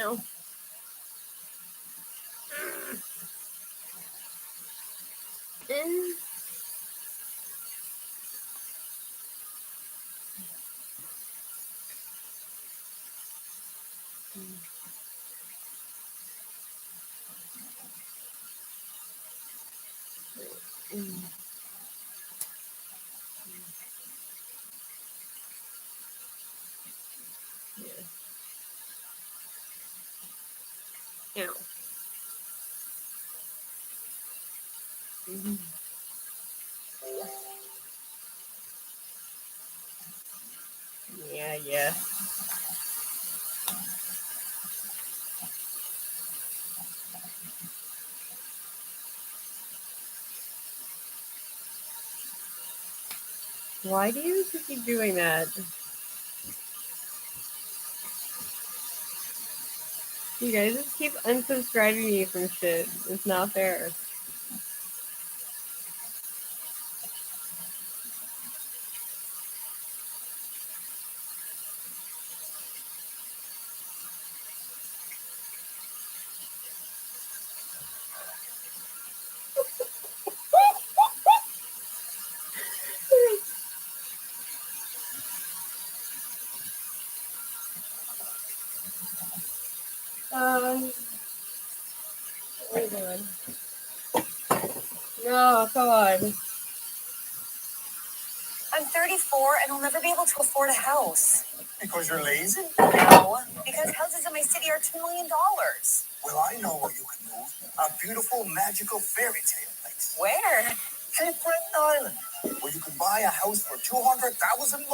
Ow. Ow. Yeah. Why do you keep doing that? You guys just keep unsubscribing me from shit. It's not fair. What are you doing? No, come on. I'm 34 and I'll never be able to afford a house. Because you're lazy? No, because houses in my city are $2 million. Well, I know where you can move. A beautiful, magical fairy tale place. Where? Cape Breton Island, where you can buy a house for $200,000.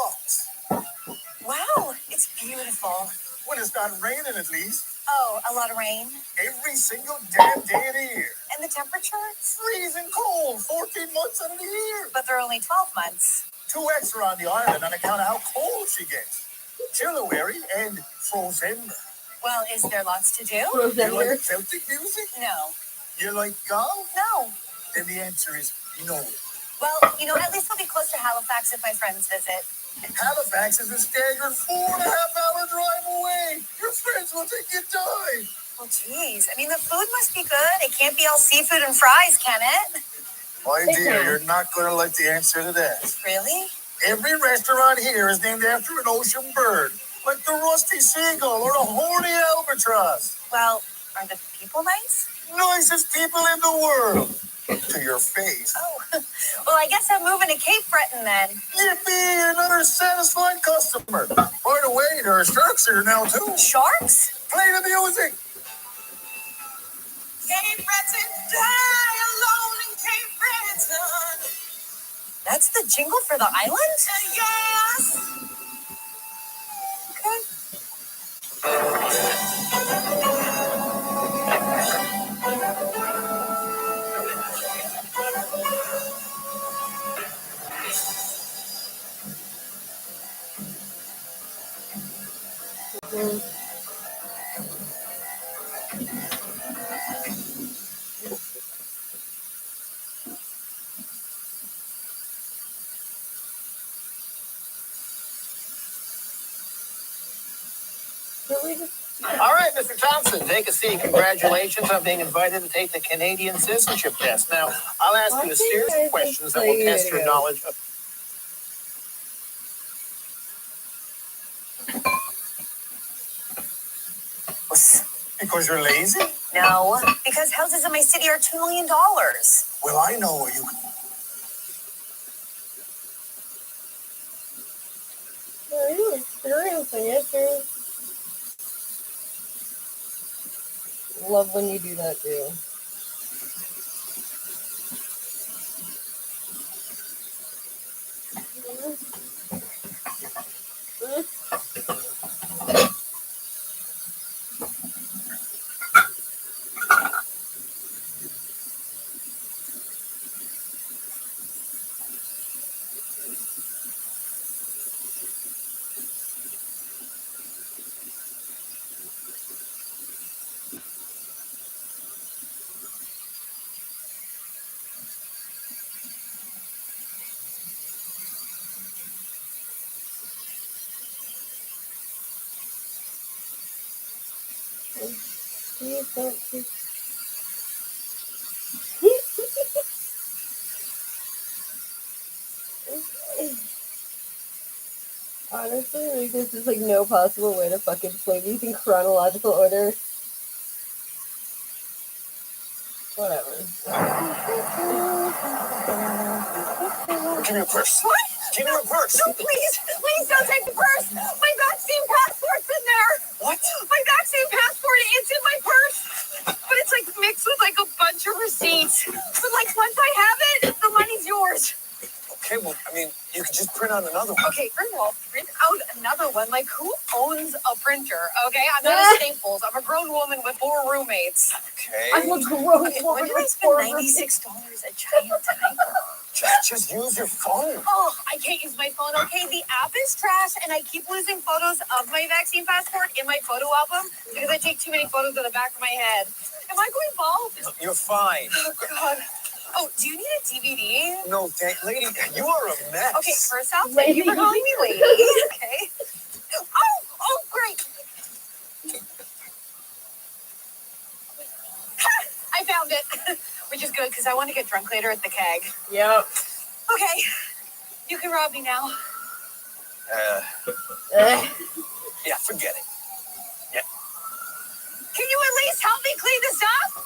Wow, it's beautiful. When it's not raining, at least. Oh, a lot of rain? Every single damn day of the year. And the temperature? Freezing cold, 14 months out of the year. But there are only 12 months. 2 extra on the island on account of how cold she gets. Chillawary and Frozen. Well, is there lots to do? You like Celtic music? No. You like golf? No. Then the answer is no. Well, at least I'll be close to Halifax if my friends visit. Halifax is a staggered 4.5-hour drive away. Your friends will think you died. Well, geez. I mean, the food must be good. It can't be all seafood and fries, can it? My dear, you're not going to like the answer to that. Really? Every restaurant here is named after an ocean bird, like the rusty seagull or the horny albatross. Well, are the people nice? Nicest people in the world. To your face. Oh, well, I guess I'm moving to Cape Breton then. Yippee, another satisfied customer. By the way, there are sharks here now, too. Sharks? Play the music. Cape Breton, die alone in Cape Breton. That's the jingle for the island? Yes. Okay. All right, Mr. Thompson, take a seat. Congratulations on being invited to take the Canadian citizenship test. Now, I'll ask you a series of questions that will test your knowledge of... Because you're lazy? No, because houses in my city are $2 million. Well, I know where you can... Are you experiencing it, too? Love when you do that, too. Please don't take. Honestly, like, there's just like no possible way to fucking play these in chronological order. Whatever. Give me your purse. What? Give me your purse. No, please don't take the purse. My vaccine passport's in there. What? My vaccine passport, it's in my purse. But it's like mixed with like a bunch of receipts. But like once I have it, the money's yours. Okay, well, I mean, you could just print out another one. Okay, first of all, print out another one. Like, who owns a printer? Okay, I'm not a Staples. I'm a grown woman with 4 roommates. Okay. I'm a grown Okay, woman when did I with spend 4 $96 a giant typo? Just use your phone. Oh, I can't use my phone. Okay, the app is trash, and I keep losing photos of my vaccine passport in my photo album because I take too many photos of the back of my head. Am I going bald? You're fine. Oh, God. Oh, do you need a DVD? No, lady, you are a mess. Okay, first off, thank you for calling me lady. Okay. Oh, great. I found it, which is good because I want to get drunk later at the keg. Yep. Okay, you can rob me now. Yeah, forget it. Yeah. Can you at least help me clean this up?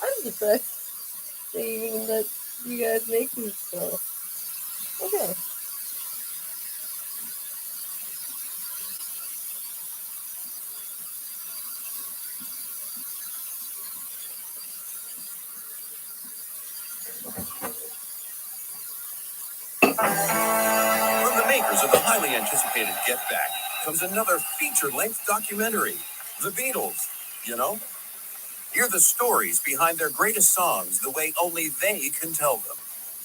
I'm depressed saying that you guys make these stuff. Okay. From the makers of the highly anticipated Get Back comes another feature-length documentary, The Beatles. You know? Hear the stories behind their greatest songs the way only they can tell them.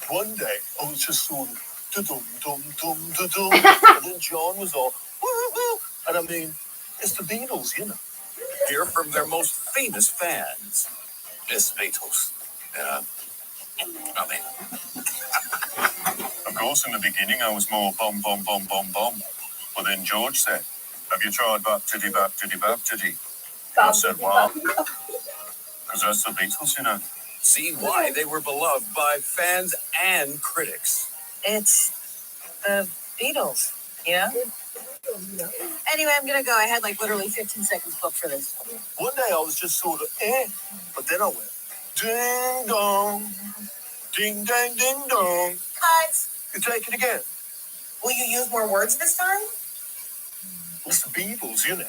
One day, I was just sort of da-dum, da-dum. And then John was all, woo-hoo. And I mean, it's the Beatles, you know. Hear from their most famous fans. It's the Beatles. Yeah. I mean, Of course, in the beginning, I was more bum, bum, bum, bum, bum. But then George said, have you tried bap-titty, bap-titty, bap-titty? And I said, well, because that's the Beatles, you know. see why they were beloved by fans and critics. It's the Beatles, you know? Anyway, I'm gonna go. I had like literally 15 seconds booked for this. One day I was just sort of, but then I went, ding dong, ding dang ding dong. Cut. You take it again. Will you use more words this time? It's the Beatles, you know.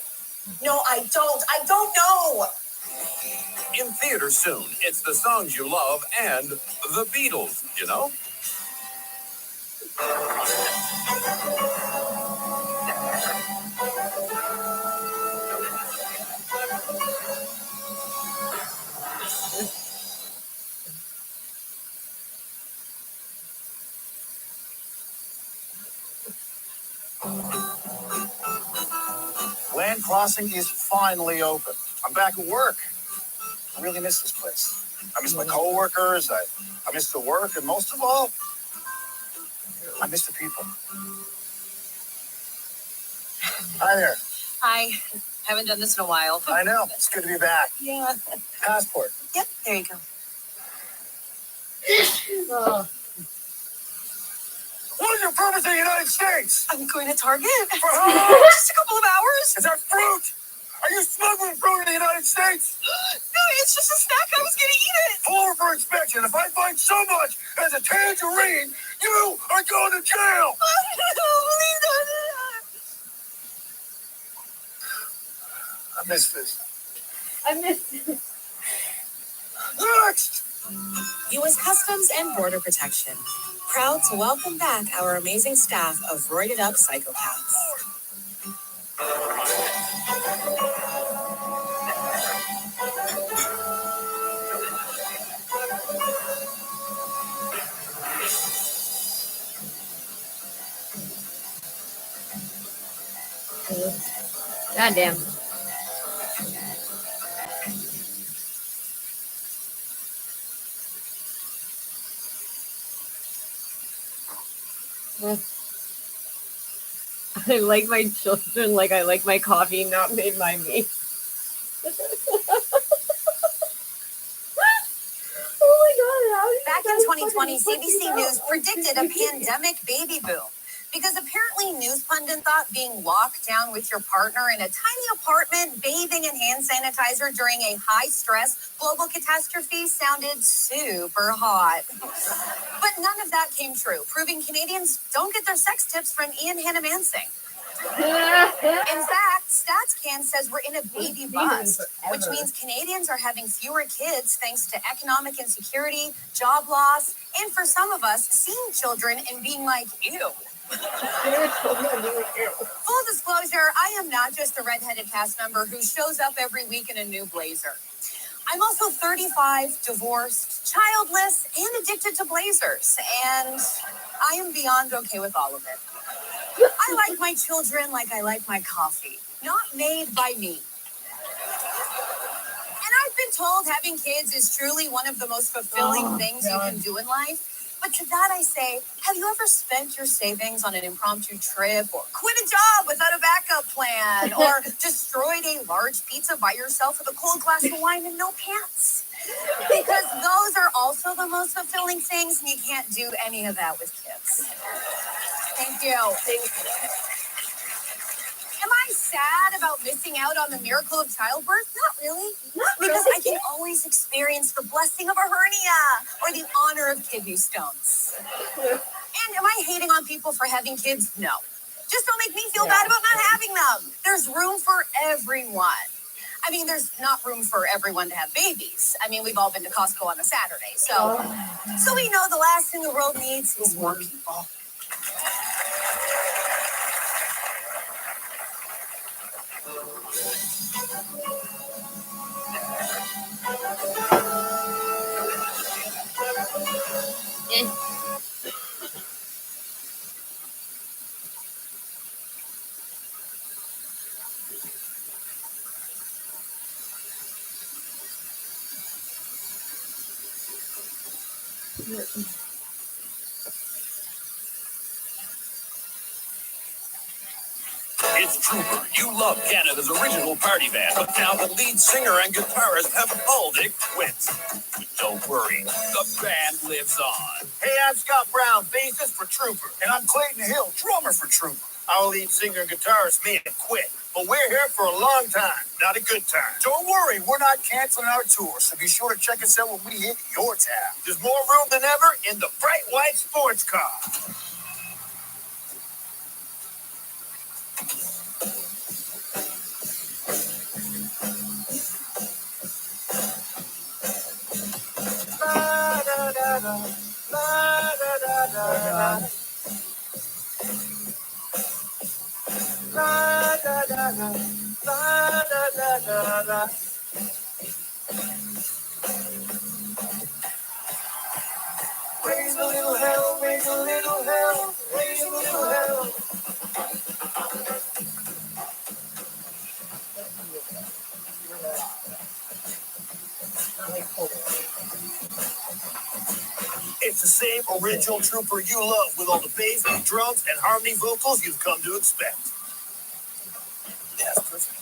No, I don't. I don't know. In theaters soon, it's the songs you love and The Beatles, you know? Land crossing is finally open. I'm back at work. I really miss this place. I miss my coworkers. I miss the work, and most of all, I miss the people. Hi there. I haven't done this in a while. I know. It's good to be back. Yeah. Passport. Yep. There you go. What is your purpose in the United States? I'm going to Target. For how long? Just a couple of hours. Is that fruit? Are you smuggling fruit in the United States? No, it's just a snack. I was gonna eat it. Pull over for inspection. If I find so much as a tangerine, you are going to jail. Please don't do that. I miss this. I missed it. Next! U.S. Customs and Border Protection. Proud to welcome back our amazing staff of roided up psychopaths. Goddamn. I like my children like I like my coffee, not made by me. Oh my god, how did Back you in guys 2020, fucking CBC put News this out? predicted a pandemic baby boom. Because apparently news pundit thought being locked down with your partner in a tiny apartment, bathing in hand sanitizer during a high-stress global catastrophe sounded super hot. But none of that came true, proving Canadians don't get their sex tips from Ian Hannah-Mansing. In fact, StatsCan says we're in a baby bust, which means Canadians are having fewer kids thanks to economic insecurity, job loss, and for some of us, seeing children and being like, ew. Full disclosure, I am not just a redheaded cast member who shows up every week in a new blazer. I'm also 35, divorced, childless, and addicted to blazers, and I am beyond okay with all of it. I like my children like I like my coffee, not made by me. And I've been told having kids is truly one of the most fulfilling things you can do in life. But to that I say, have you ever spent your savings on an impromptu trip or quit a job without a backup plan or destroyed a large pizza by yourself with a cold glass of wine and no pants? Because those are also the most fulfilling things, and you can't do any of that with kids. Thank you. Am I sad about missing out on the miracle of childbirth? Not really. Because I can always experience the blessing of a hernia or the honor of kidney stones. And am I hating on people for having kids? No. Just don't make me feel bad about not having them. There's room for everyone. I mean, there's not room for everyone to have babies. I mean, we've all been to Costco on a Saturday. So we know the last thing the world needs is more people. It's Trooper. You love Canada's original party band, but now the lead singer and guitarist have called it quits. Don't worry, the band lives on. Hey, I'm Scott Brown, bassist for Trooper. And I'm Clayton Hill, drummer for Trooper. Our lead singer and guitarist may have quit, but we're here for a long time, not a good time. Don't worry, we're not canceling our tour, so be sure to check us out when we hit your town. There's more room than ever in the bright white sports car. La, da, da, da. La, da, da, da, da. La, da, da, da. La, da, da, da, da. Raise a little hell, raise a little hell, raise a little hell. It's the same original Trooper you love with all the bass, drums, and harmony vocals you've come to expect. That's perfect.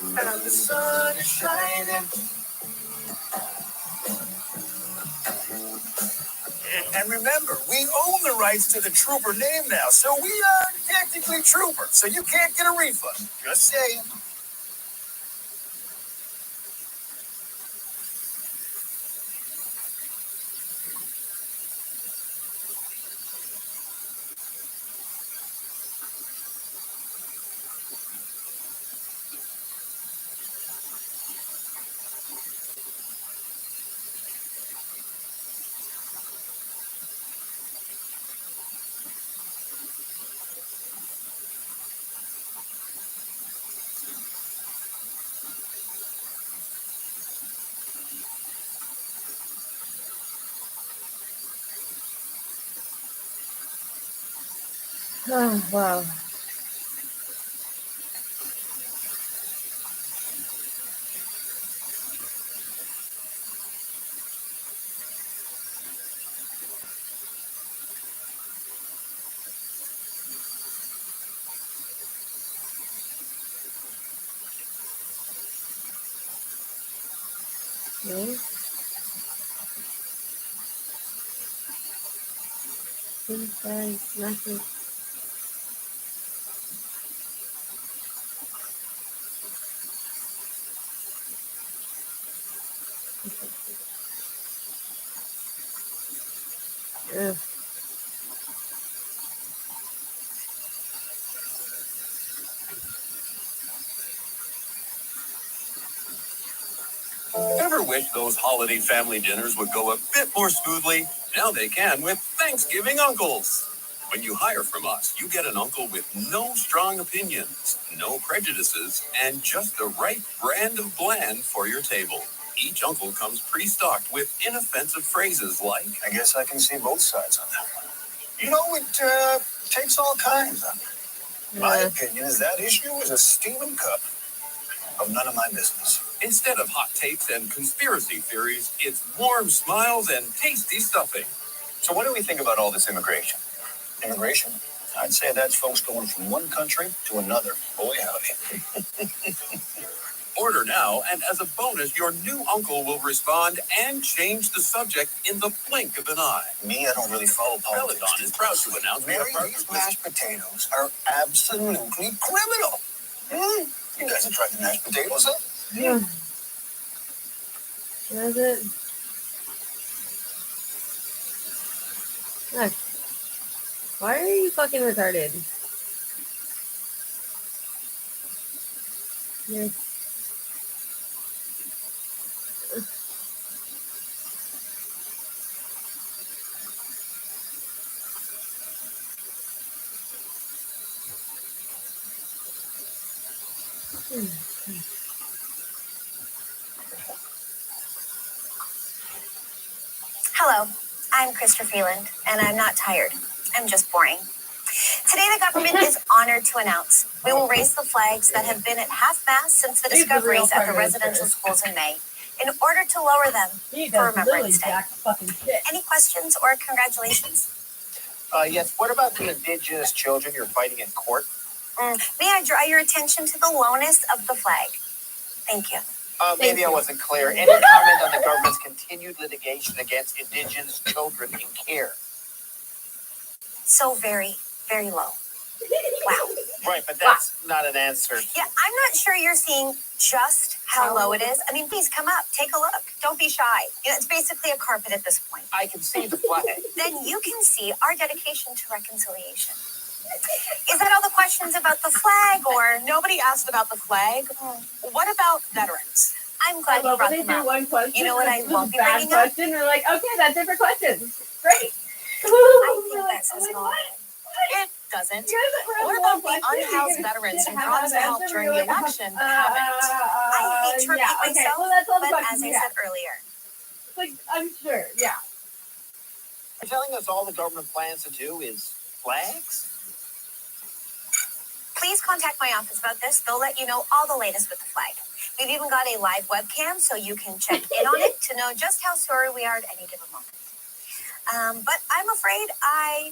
And the sun is shining. And remember, we own the rights to the Trooper name now, so we are technically Trooper, so you can't get a refund. Just saying. Oh, wow. No? Inside, nothing. Ugh. Ever wish those holiday family dinners would go a bit more smoothly? Now they can with Thanksgiving Uncles. When you hire from us, you get an uncle with no strong opinions, no prejudices, and just the right brand of bland for your table. Each uncle comes pre-stocked with inoffensive phrases like, I guess I can see both sides on that one. You know, it takes all kinds. My opinion is that issue is a steaming cup of none of my business. instead of hot takes and conspiracy theories, it's warm smiles and tasty stuffing. So what do we think about all this immigration? Immigration? I'd say that's folks going from one country to another. Boy, howdy. Order now, and as a bonus, your new uncle will respond and change the subject in the blink of an eye. Me, I don't really follow politics. Peloton is proud to announce we Mary, have these mashed potatoes are absolutely criminal. You guys have tried the mashed potatoes, huh? Yeah. That's it. Look. Why are you fucking retarded? Yes. Hello, I'm Krista Freeland, and I'm not tired. I'm just boring. Today, the government is honored to announce we will raise the flags that have been at half-mast since the discoveries at the residential schools in May in order to lower them for Remembrance Day. Any questions or congratulations? Yes. What about the indigenous children you're fighting in court? May I draw your attention to the lowness of the flag? Thank you. Maybe I wasn't clear. Any comment on the government's continued litigation against indigenous children in care? So very, very low. Wow. Right, but that's not an answer. Yeah, I'm not sure you're seeing just how low it is. I mean, please come up, take a look. Don't be shy. You know, it's basically a carpet at this point. I can see the flag. Then you can see our dedication to reconciliation. Is that all the questions about the flag, or Nobody asked about the flag. What about veterans? I'm glad you When brought they them do up. one question, You know what I it's won't a be bad bringing up? question. They're like, okay, that's different questions. Great. I think that says it all. It doesn't. What about the unhoused veterans who promised to help during the election but haven't? I hate to repeat myself, well, that's all the but questions as I we have. said earlier, Like, I'm sure, yeah. You're telling us all the government plans to do is flags? please contact my office about this. They'll let you know all the latest with the flag. We've even got a live webcam so you can check in on it to know just how sorry we are at any given moment. But I'm afraid I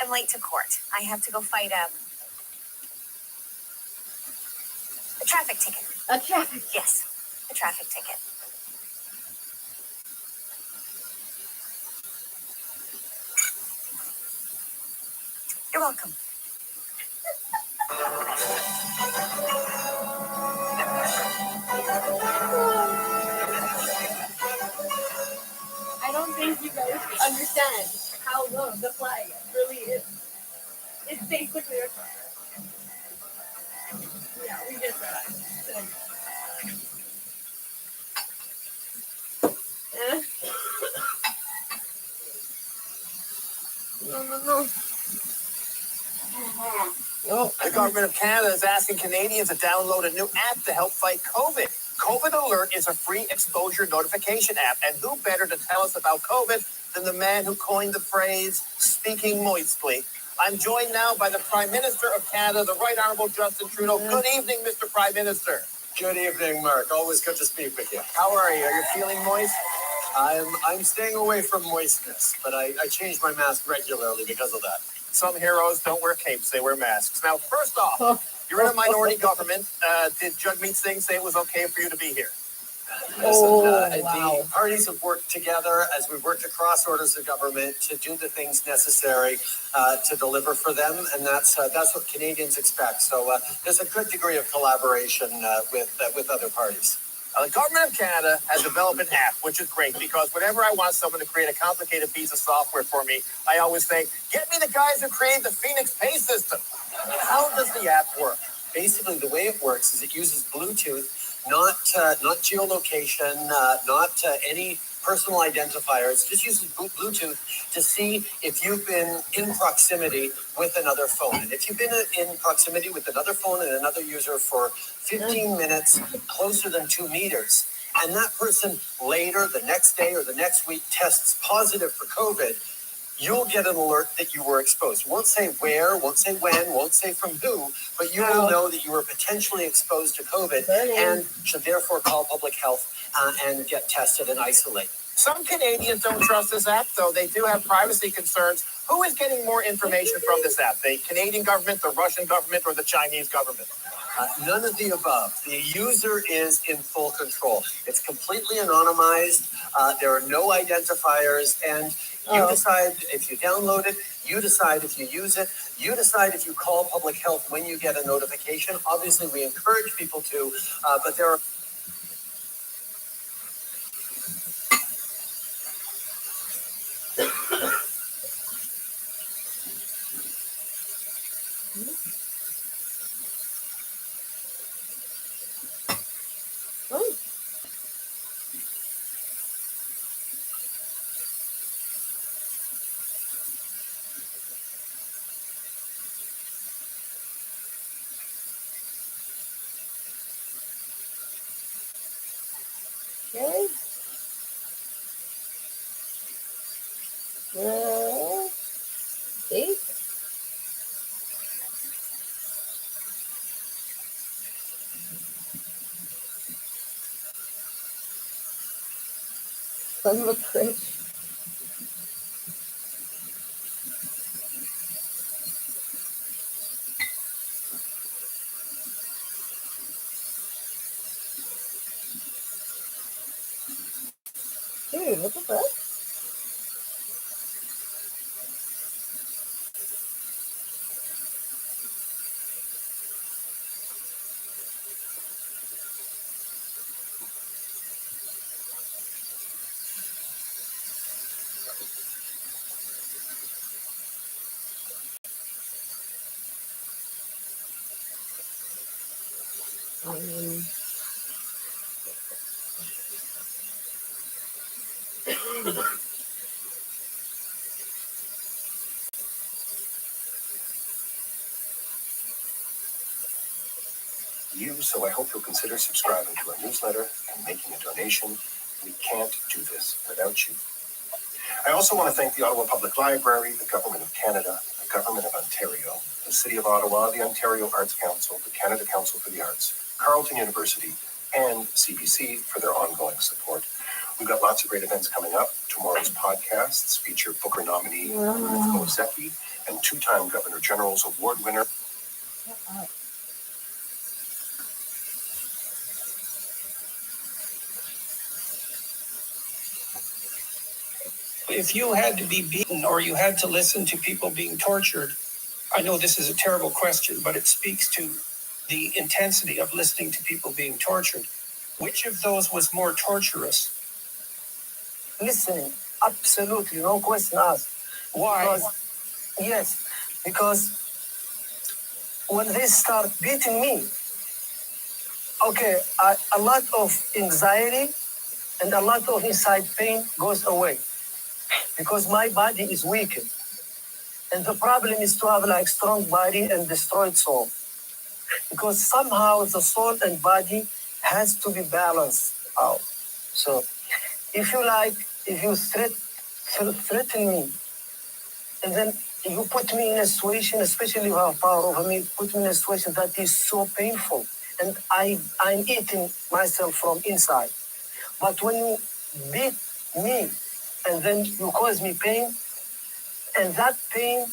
am late to court. I have to go fight a traffic ticket. A traffic. Yes, a traffic ticket. You're welcome. I don't think you guys understand how low the flag really is. It's basically a flag. Yeah, we just realized. No. Oh, The government of Canada is asking Canadians to download a new app to help fight COVID. COVID Alert is a free exposure notification app, and who better to tell us about COVID than the man who coined the phrase, speaking moistly. I'm joined now by the Prime Minister of Canada, the Right Honourable Justin Trudeau. Good evening, Mr. Prime Minister. Good evening, Mark. Always good to speak with you. How are you? Are you feeling moist? I'm staying away from moistness, but I change my mask regularly because of that. Some heroes don't wear capes, they wear masks. Now, first off, you're in a minority government. Did Jagmeet Singh say it was okay for you to be here? The parties have worked together as we've worked across orders of government to do the things necessary to deliver for them, and that's what Canadians expect. So there's a good degree of collaboration with other parties. The government of Canada has developed an app, which is great because whenever I want someone to create a complicated piece of software for me, I always say, get me the guys who created the Phoenix Pay system. How does the app work? Basically, the way it works is it uses Bluetooth, not geolocation, not any personal identifiers. It just uses Bluetooth to see if you've been in proximity with another phone. And if you've been in proximity with another phone and another user for 15 minutes, closer than 2 meters, and that person later, the next day or the next week, tests positive for COVID, you'll get an alert that you were exposed. Won't say where, won't say when, won't say from who, but you will know that you were potentially exposed to COVID and should therefore call public health and get tested and isolate. Some Canadians don't trust this app, though. They do have privacy concerns. Who is getting more information from this app? The Canadian government, the Russian government, or the Chinese government? None of the above. The user is in full control. It's completely anonymized. There are no identifiers, and you decide if you download it, you decide if you use it, you decide if you call public health when you get a notification. Obviously, we encourage people to, but there are Okay. See? Son of a bitch. Dude, what the fuck? So I hope you'll consider subscribing to our newsletter and making a donation. We can't do this without you. I also want to thank the Ottawa Public Library, the Government of Canada, the Government of Ontario, the City of Ottawa, the Ontario Arts Council, the Canada Council for the Arts, Carleton University, and CBC for their ongoing support. We've got lots of great events coming up. Tomorrow's podcasts feature Booker nominee Ruth Mosecki and two-time Governor General's Award winner. If you had to be beaten or you had to listen to people being tortured, I know this is a terrible question, but it speaks to the intensity of listening to people being tortured. Which of those was more torturous? listening. Absolutely, no question asked. Why? Because when they start beating me, okay, a lot of anxiety and a lot of inside pain goes away because my body is weakened. And the problem is to have like strong body and destroyed soul. Because somehow the soul and body has to be balanced out. So if you threaten me, and then you put me in a situation, especially if you have power over me, put me in a situation that is so painful. And I'm eating myself from inside. But when you beat me and then you cause me pain, and that pain,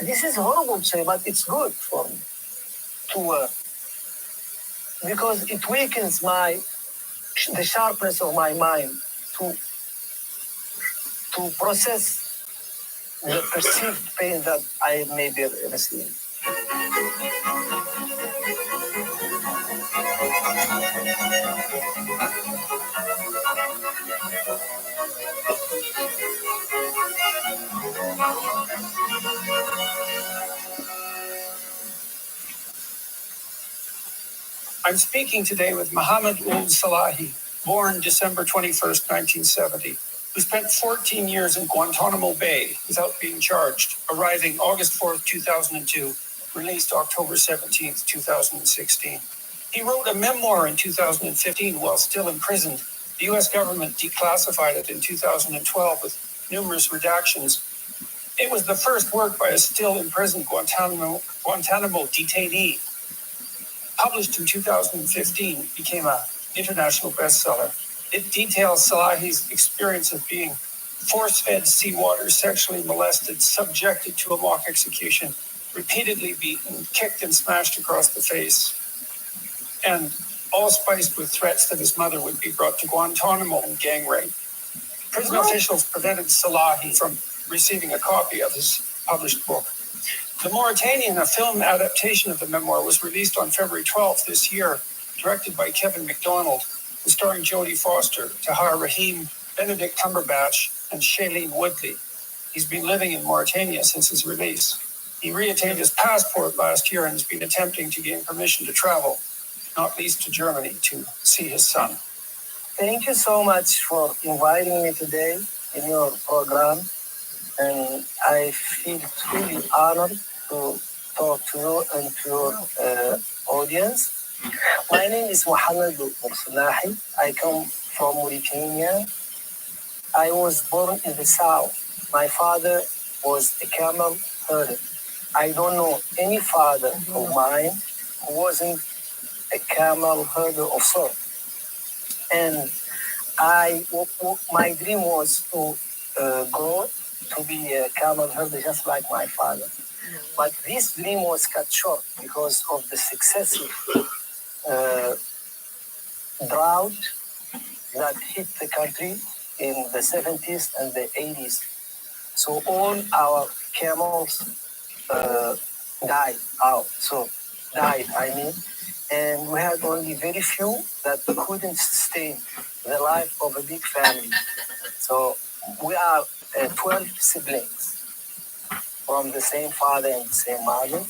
this is horrible to say, but it's good for me to, because it weakens my the sharpness of my mind to process the perceived pain that I may be receiving. I'm speaking today with Mohammed Ould Salahi, born December 21st, 1970, who spent 14 years in Guantanamo Bay without being charged, arriving August 4th, 2002, released October 17th, 2016. He wrote a memoir in 2015 while still imprisoned. The U.S. government declassified it in 2012 with numerous redactions. It was the first work by a still imprisoned Guantanamo detainee. Published in 2015, became an international bestseller. It details Salahi's experience of being force-fed seawater, sexually molested, subjected to a mock execution, repeatedly beaten, kicked and smashed across the face, and all spiced with threats that his mother would be brought to Guantanamo and gang rape. Prison officials prevented Salahi from receiving a copy of his published book. The Mauritanian, a film adaptation of the memoir, was released on February 12th this year, directed by Kevin MacDonald, and starring Jodie Foster, Tahar Rahim, Benedict Cumberbatch, and Shailene Woodley. He's been living in Mauritania since his release. He reattained his passport last year and has been attempting to gain permission to travel, not least to Germany, to see his son. Thank you so much for inviting me today in your program. And I feel truly honored to talk to you and to your audience. My name is Mohammed Salahi. I come from Mauritania. I was born in the south. My father was a camel herder. I don't know any father of mine who wasn't a camel herder of sort. And my dream was to grow to be a camel herder just like my father. But this dream was cut short because of the successive drought that hit the country in the 70s and the 80s. So all our camels died, and we had only very few that couldn't sustain the life of a big family. So we are 12 siblings from the same father and the same mother.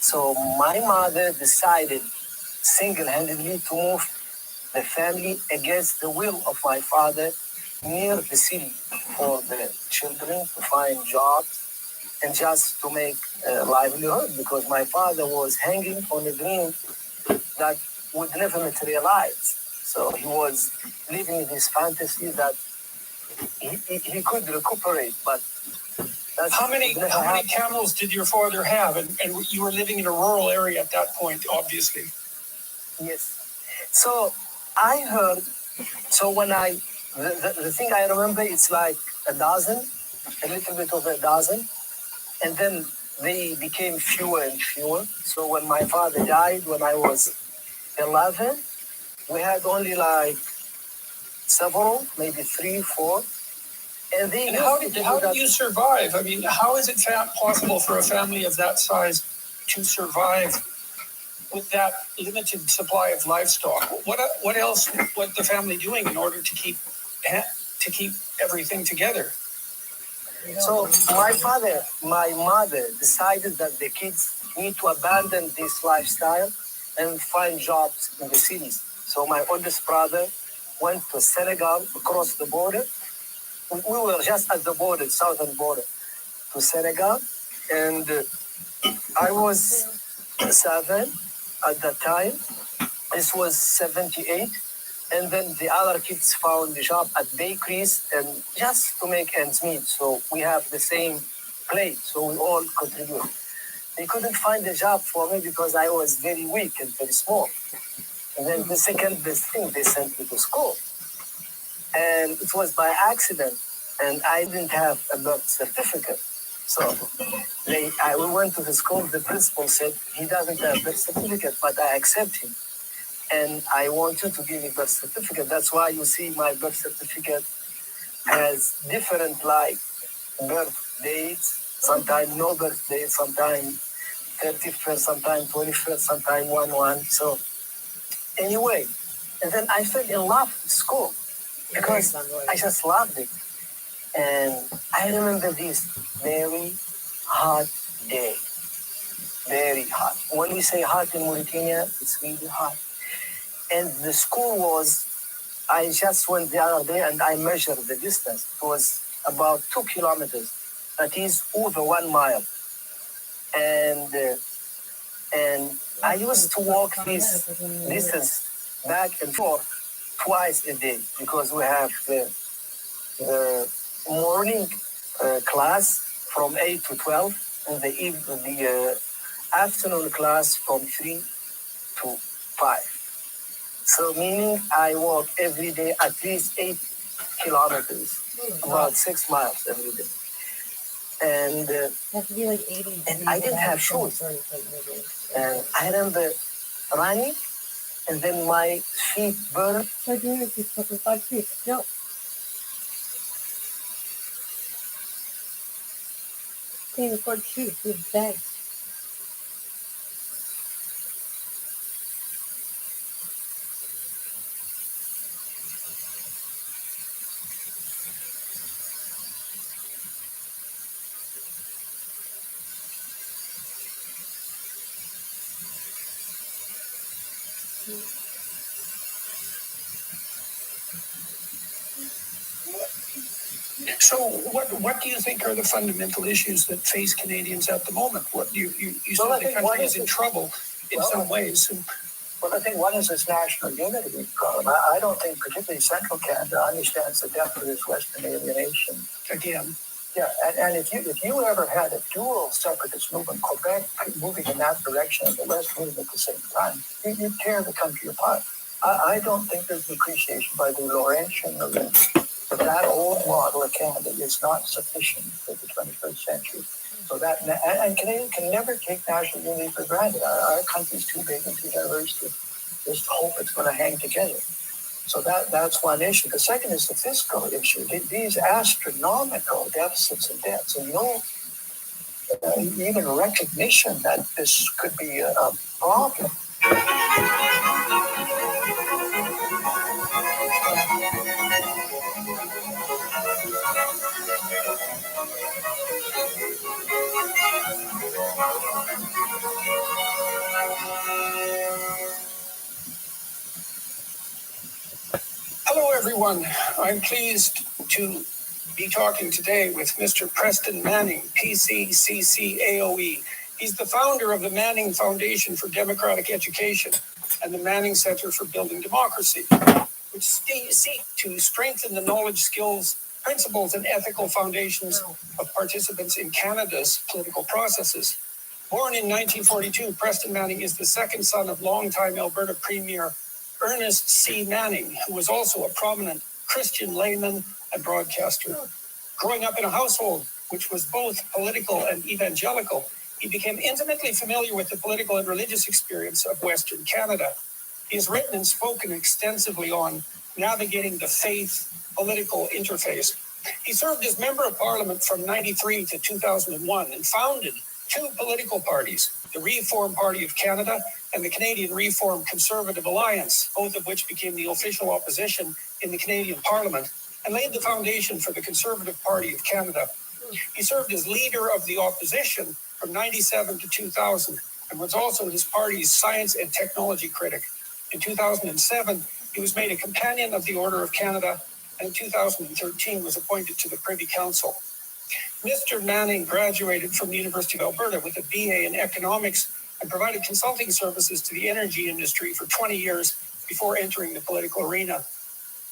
So my mother decided single-handedly to move the family against the will of my father near the city for the children to find jobs and just to make a livelihood, because my father was hanging on a dream that would never materialize. So he was living in his fantasy that he could recuperate, but how many camels did your father have? And you were living in a rural area at that point, obviously. Yes. So I heard, the thing I remember, it's like a dozen, a little bit over a dozen. And then they became fewer and fewer. So when my father died, when I was 11, we had only like several, maybe 3, 4. And how did you survive? I mean, how is it possible for a family of that size to survive with that limited supply of livestock? What else was the family doing in order to keep everything together? So my mother decided that the kids need to abandon this lifestyle and find jobs in the cities. So my oldest brother went to Senegal, across the border. We were just at the border, southern border, to Senegal. And I was 7 at that time. This was 78. And then the other kids found a job at bakeries and just to make ends meet. So we have the same plate, so we all contribute. They couldn't find a job for me because I was very weak and very small. And then the second best thing, they sent me to school. And it was by accident, and I didn't have a birth certificate. So we went to the school, the principal said, he doesn't have a birth certificate, but I accept him. and I wanted to give me birth certificate. That's why you see my birth certificate has different like birth dates. Sometimes no birth date, sometimes 31st, sometimes 21st, sometimes 1-1. So anyway, and then I fell in love with school because I just loved it. And I remember this very hot day, very hot. When we say hot in Mauritania, it's really hot. And the school was, I just went the other day and I measured the distance. It was about 2 kilometers. That is over 1 mile. And I used to walk this distance back and forth twice a day because we have the morning class from 8 to 12 and the afternoon class from 3 to 5. So meaning I walk every day at least 8 kilometers, about 6 miles every day. And have to be like 80. And I didn't have shoes. And I remember running, and then my feet burned. So doing it because of 5 feet. No. Can't afford shoes with bags. So what do you think are the fundamental issues that face Canadians at the moment? What you Well, said the country is in trouble in some ways. Well, I think one is this national unity problem. I don't think particularly Central Canada understands the depth of this Western alienation. Again. Yeah, and if you ever had a dual separatist movement, Quebec moving in that direction and the West moving at the same time, you'd tear the country apart. I don't think there's an appreciation by the Laurentian or that old model of Canada is not sufficient for the 21st century. So that, and Canadians can never take national unity for granted. Our country's too big and too diverse to just hope it's going to hang together. So that's one issue. The second is the fiscal issue. These astronomical deficits and debts, and no even recognition that this could be a problem. Hello, everyone. I'm pleased to be talking today with Mr. Preston Manning, PCCCAOE. He's the founder of the Manning Foundation for Democratic Education and the Manning Center for Building Democracy, which seek to strengthen the knowledge, skills, principles, and ethical foundations of participants in Canada's political processes. Born in 1942, Preston Manning is the second son of longtime Alberta Premier Ernest C. Manning, who was also a prominent Christian layman and broadcaster. Growing up in a household which was both political and evangelical, he became intimately familiar with the political and religious experience of Western Canada. He has written and spoken extensively on navigating the faith-political interface. He served as Member of Parliament from 93 to 2001 and founded 2 political parties, the Reform Party of Canada and the Canadian Reform Conservative Alliance, both of which became the official opposition in the Canadian Parliament, and laid the foundation for the Conservative Party of Canada. He served as leader of the opposition from 97 to 2000 and was also his party's science and technology critic. In 2007, he was made a Companion of the Order of Canada, and in 2013 was appointed to the Privy Council. Mr. Manning graduated from the University of Alberta with a BA in economics and provided consulting services to the energy industry for 20 years before entering the political arena.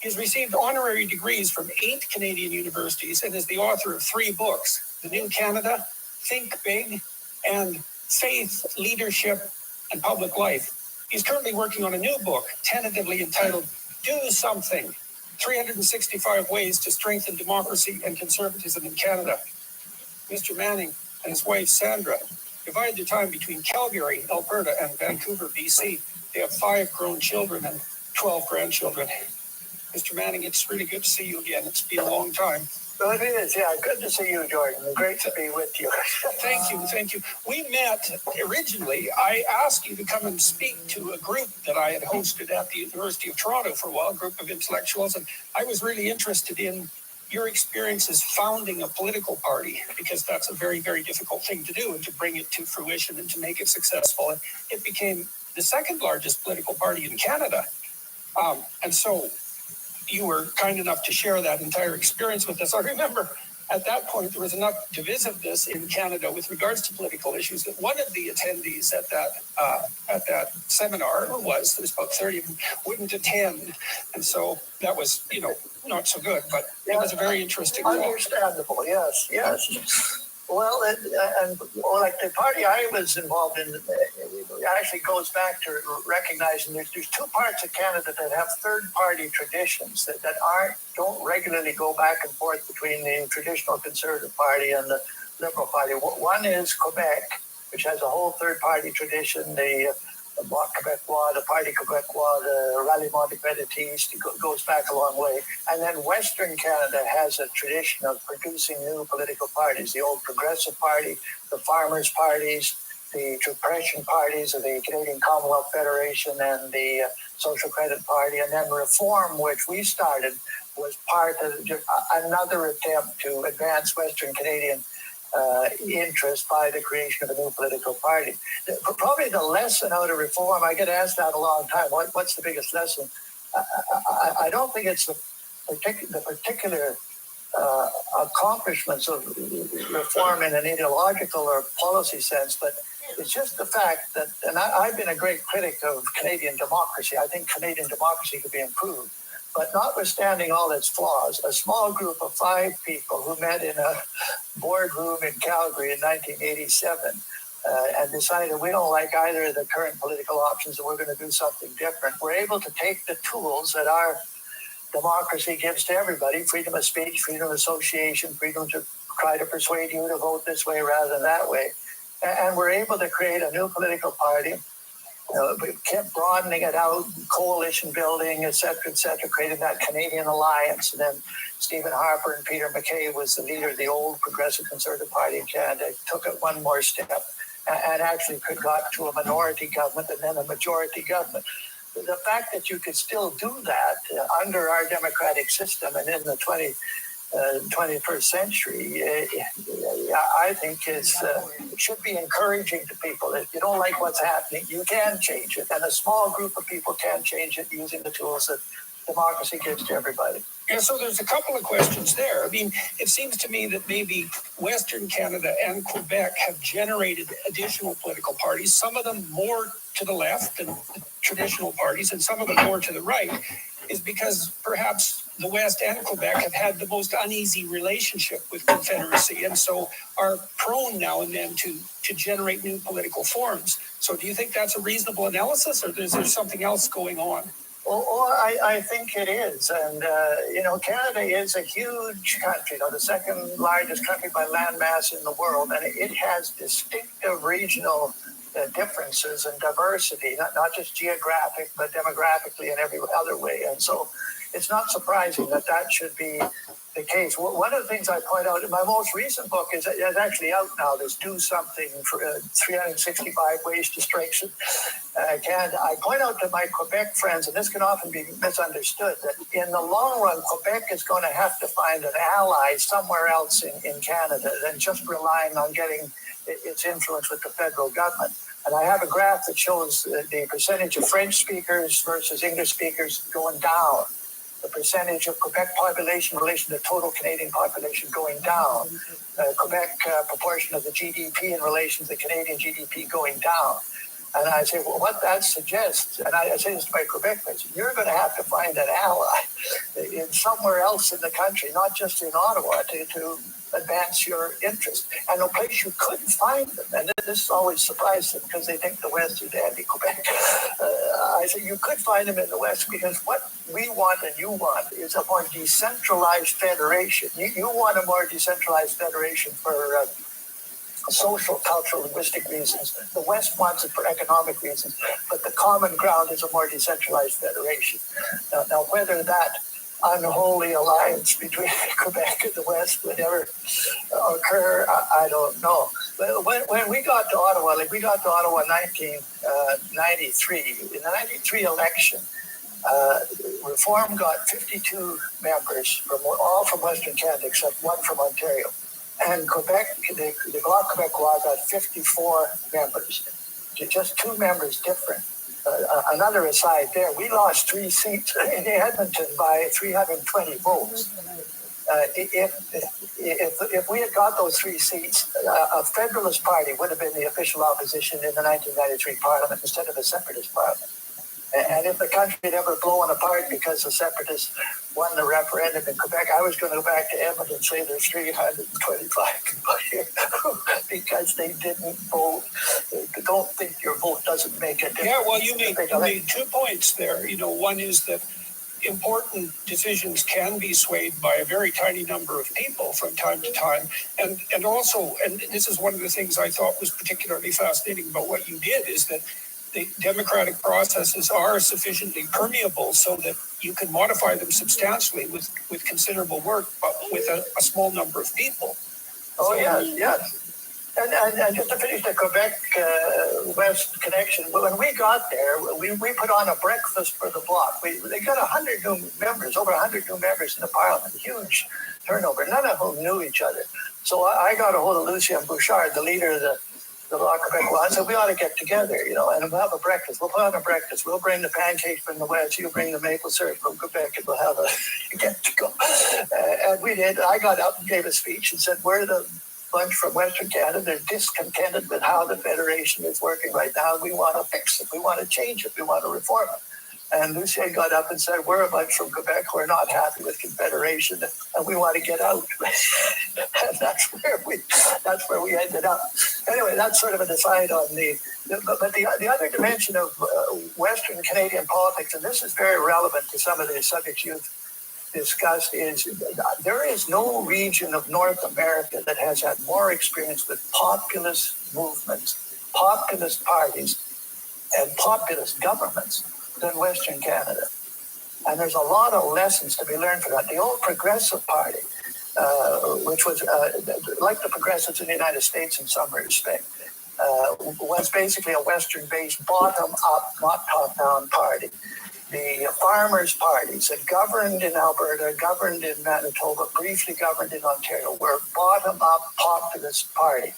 He has received honorary degrees from 8 Canadian universities and is the author of 3 books, The New Canada, Think Big, and Faith, Leadership, and Public Life. He's currently working on a new book, tentatively entitled Do Something, 365 Ways to Strengthen Democracy and Conservatism in Canada. Mr. Manning and his wife, Sandra, divide their time between Calgary, Alberta, and Vancouver, BC. They have 5 grown children and 12 grandchildren. Mr. Manning, it's really good to see you again. It's been a long time. Well, it is, yeah. Good to see you, Jordan. Great to be with you. Thank you. We met originally. I asked you to come and speak to a group that I had hosted at the University of Toronto for a while, a group of intellectuals, and I was really interested in your experiences founding a political party, because that's a very, very difficult thing to do, and to bring it to fruition and to make it successful. And it became the second largest political party in Canada. And so you were kind enough to share that entire experience with us. I remember at that point there was enough divisiveness in Canada with regards to political issues that one of the attendees at that seminar there's about 30 of them, wouldn't attend, and so that was not so good. But it was a very interesting talk. Understandable, yes. Well, and like the party I was involved in actually goes back to recognizing there's 2 parts of Canada that have third-party traditions that don't regularly go back and forth between the traditional Conservative Party and the Liberal Party. One is Quebec, which has a whole third-party tradition. The Bloc Québécois, the Parti Québécois, the Ralliement Décrétatiste goes back a long way. And then Western Canada has a tradition of producing new political parties. The old Progressive Party, the Farmers' Parties, the Depression Parties of the Canadian Commonwealth Federation, and the Social Credit Party. And then Reform, which we started, was part of another attempt to advance Western Canadian interest by the creation of a new political party. Probably the lesson out of Reform, I get asked that a long time, what's the biggest lesson? I don't think it's the particular accomplishments of Reform in an ideological or policy sense, but it's just the fact that, and I've been a great critic of Canadian democracy. I think Canadian democracy could be improved. But notwithstanding all its flaws, a small group of 5 people who met in a boardroom in Calgary in 1987 and decided we don't like either of the current political options and we're going to do something different, we're able to take the tools that our democracy gives to everybody, freedom of speech, freedom of association, freedom to try to persuade you to vote this way rather than that way. And we're able to create a new political party. We kept broadening it out, coalition building, et cetera, created that Canadian alliance. And then Stephen Harper and Peter MacKay was the leader of the old Progressive Conservative Party in Canada, took it one more step and actually got to a minority government and then a majority government. The fact that you could still do that under our democratic system and in the 21st century, I think it should be encouraging to people. If you don't like what's happening, you can change it. And a small group of people can change it using the tools that democracy gives to everybody. Yeah, so there's a couple of questions there. I mean, it seems to me that maybe Western Canada and Quebec have generated additional political parties, some of them more to the left than the traditional parties, and some of them more to the right, is because perhaps the West and Quebec have had the most uneasy relationship with Confederacy, and so are prone now and then to generate new political forms. So do you think that's a reasonable analysis, or is there something else going on? I think it is. And, Canada is a huge country, the second largest country by land mass in the world, and it has distinctive regional differences and diversity, not just geographic, but demographically and every other way. And so it's not surprising that should be the case. One of the things I point out in my most recent book is actually out now. There's Do Something for 365 Ways to Strengthen Canada. I point out to my Quebec friends, and this can often be misunderstood, that in the long run, Quebec is going to have to find an ally somewhere else in Canada than just relying on getting its influence with the federal government. And I have a graph that shows the percentage of French speakers versus English speakers going down. The percentage of Quebec population in relation to total Canadian population going down. Quebec proportion of the GDP in relation to the Canadian GDP going down. And I say, well, what that suggests, and I say this to my Quebec friends, you're going to have to find an ally in somewhere else in the country, not just in Ottawa, to advance your interest. And a place you couldn't find them, and this always surprises them because they think the West is anti-Quebec. I say you could find them in the West because what we want and you want is a more decentralized federation. You want a more decentralized federation for social, cultural, linguistic reasons. The West wants it for economic reasons, but the common ground is a more decentralized federation. Now whether that unholy alliance between Quebec and the West would ever occur, I don't know. When we got to Ottawa, we got to Ottawa in 1993. In the 93 election, Reform got 52 members, all from Western Canada, except one from Ontario. And Quebec, the Bloc Québécois got 54 members, just 2 members different. Another aside there, we lost 3 seats in Edmonton by 320 votes. If we had got those 3 seats, a Federalist Party would have been the official opposition in the 1993 Parliament instead of a Separatist Parliament. And if the country had ever blown apart because the Separatists won the referendum in Quebec, I was going to go back to Edmonton and say there's 325 people here because they didn't vote. Don't think your vote doesn't make a difference. Yeah, well, you made 2 points there. One is that important decisions can be swayed by a very tiny number of people from time to time. And also, and this is one of the things I thought was particularly fascinating about what you did, is that the democratic processes are sufficiently permeable so that you can modify them substantially with considerable work, but with a small number of people. Oh, yes. And just to finish the Quebec West connection, when we got there, we put on a breakfast for the Bloc. They got 100 new members, over 100 new members in the Parliament, huge turnover, none of whom knew each other. So I got a hold of Lucien Bouchard, the leader of the Bloc Québécois, and said, we ought to get together, and we'll have a breakfast. We'll put on a breakfast. We'll bring the pancakes from the West. You bring the maple syrup from Quebec, and we'll have a get-to-go. And we did. I got up and gave a speech and said, we're the bunch from Western Canada. They're discontented with how the Federation is working right now. We want to fix it. We want to change it. We want to reform it. And Lucien got up and said, we're a bunch from Quebec who are not happy with Confederation, and we want to get out. And that's where we ended up. Anyway, that's sort of an aside on but the other dimension of Western Canadian politics, and this is very relevant to some of the subjects you've discussed, is there is no region of North America that has had more experience with populist movements, populist parties, and populist governments than Western Canada. And there's a lot of lessons to be learned from that. The old Progressive Party, which was like the Progressives in the United States in some respect, was basically a Western-based bottom-up, not top-down party. The farmers' parties that governed in Alberta, governed in Manitoba, briefly governed in Ontario, were bottom-up populist parties.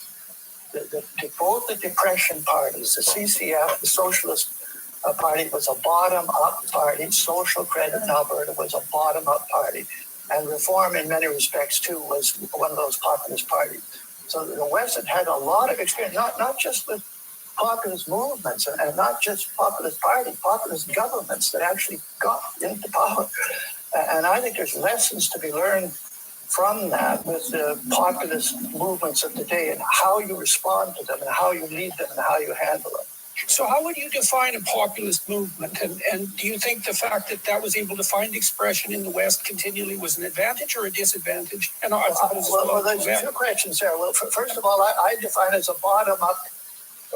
Both the Depression parties, the CCF, the Socialist Party, was a bottom-up party. Social Credit in Alberta was a bottom-up party. And Reform, in many respects, too, was one of those populist parties. So the West had a lot of experience, not just with populist movements and not just populist parties, populist governments that actually got into power. And I think there's lessons to be learned from that with the populist movements of today and how you respond to them and how you lead them and how you handle them. So how would you define a populist movement? And do you think the fact that was able to find expression in the West continually was an advantage or a disadvantage? And there's 2 questions there. Well, first of all, I define it as a bottom-up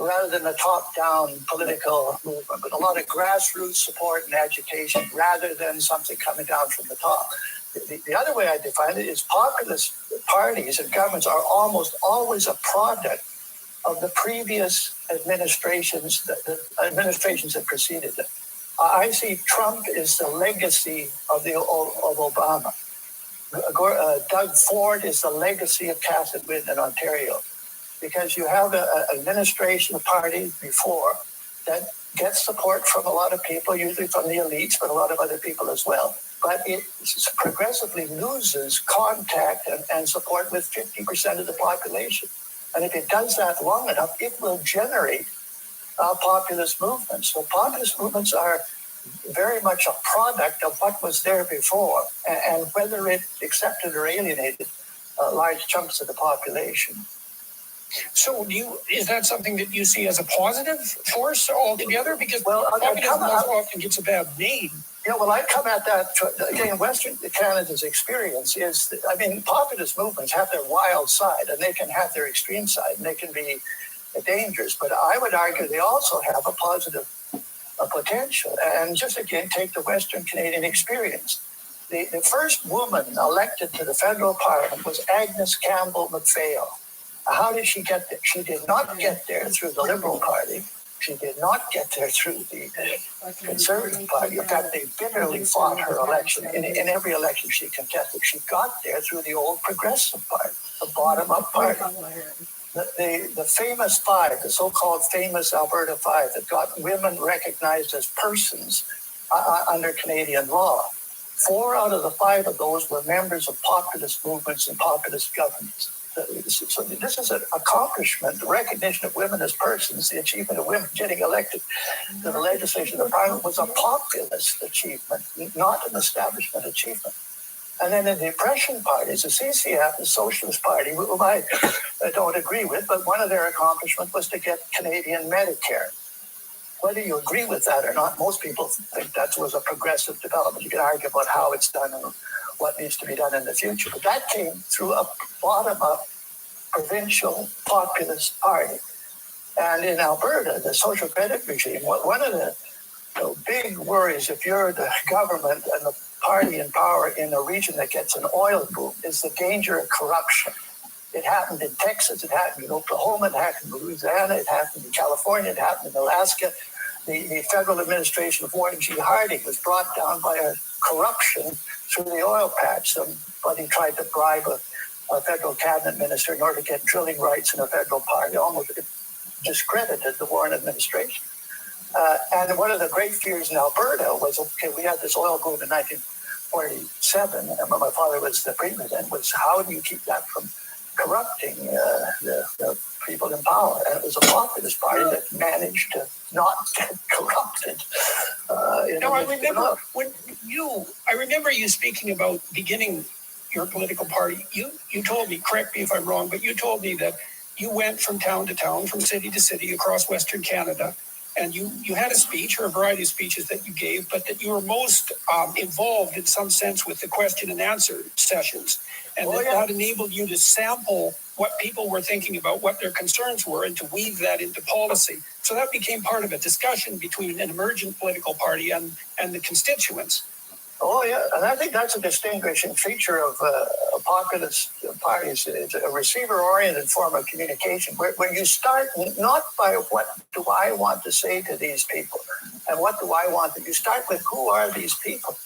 rather than a top-down political movement, but a lot of grassroots support and agitation rather than something coming down from the top. The other way I define it is populist parties and governments are almost always a product of the previous administrations, the administrations that preceded it. I see Trump as the legacy of Obama. Doug Ford is the legacy of Catherine Whitton in Ontario, because you have an administration party before that gets support from a lot of people, usually from the elites, but a lot of other people as well. But it progressively loses contact and support with 50% of the population. And if it does that long enough, it will generate populist movements. So populist movements are very much a product of what was there before, and whether it accepted or alienated large chunks of the population. So is that something that you see as a positive force altogether? Because populism often gets a bad name. Well, I come at that, again, Western Canada's experience is, that, I mean, populist movements have their wild side, and they can have their extreme side, and they can be dangerous. But I would argue they also have a positive potential. And just again, take the Western Canadian experience. The first woman elected to the federal parliament was Agnes Campbell McPhail. How did she get there? She did not get there through the Liberal Party. She did not get there through the Conservative Party. In fact, they bitterly fought her election. In every election she contested, she got there through the old Progressive Party, the bottom-up party. The famous five, the so-called famous Alberta Five, that got women recognized as persons under Canadian law. 4 out of the 5 of those were members of populist movements and populist governments. So this is an accomplishment, the recognition of women as persons, the achievement of women getting elected to the legislature, the parliament, was a populist achievement, not an establishment achievement. And then in the oppression parties, the CCF, the Socialist Party, whom I don't agree with, but one of their accomplishments was to get Canadian Medicare. Whether you agree with that or not, most people think that was a progressive development. You can argue about how it's done and what needs to be done in the future. But that came through a bottom-up provincial populist party. And in Alberta, the social credit regime, one of the big worries, if you're the government and the party in power in a region that gets an oil boom, is the danger of corruption. It happened in Texas, it happened in Oklahoma, it happened in Louisiana, it happened in California, it happened in Alaska. The federal administration of Warren G. Harding was brought down by a corruption through the oil patch. Somebody tried to bribe a federal cabinet minister in order to get drilling rights in a federal park. It almost discredited the Warren administration. And one of the great fears in Alberta was, okay, we had this oil boom in 1947, and when my father was the premier then, was how do you keep that from corrupting the people in power? And it was a populist party that managed to not get corrupted. I remember you speaking about beginning your political party. You told me, correct me if I'm wrong, but you told me that you went from town to town, from city to city across Western Canada, and you had a speech or a variety of speeches that you gave, but that you were most involved in some sense with the question and answer sessions. And that enabled you to sample what people were thinking about, what their concerns were, and to weave that into policy. So that became part of a discussion between an emergent political party and the constituents. Oh, yeah, and I think that's a distinguishing feature of populist parties. It's a receiver-oriented form of communication where you start not by what do I want to say to these people and what do I want to, you start with who are these people?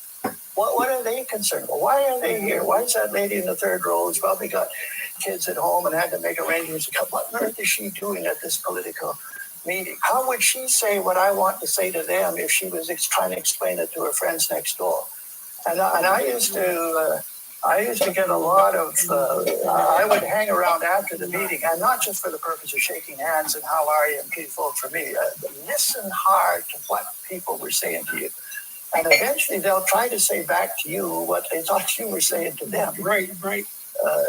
What are they concerned about? Why are they here? Why is that lady in the third row who's probably got kids at home and had to make arrangements to come? What on earth is she doing at this political meeting? How would she say what I want to say to them if she was trying to explain it to her friends next door? And I used to get a lot of, I would hang around after the meeting, and not just for the purpose of shaking hands and how are you and please vote for me. Listen hard to what people were saying to you. And eventually they'll try to say back to you what they thought you were saying to them. Right.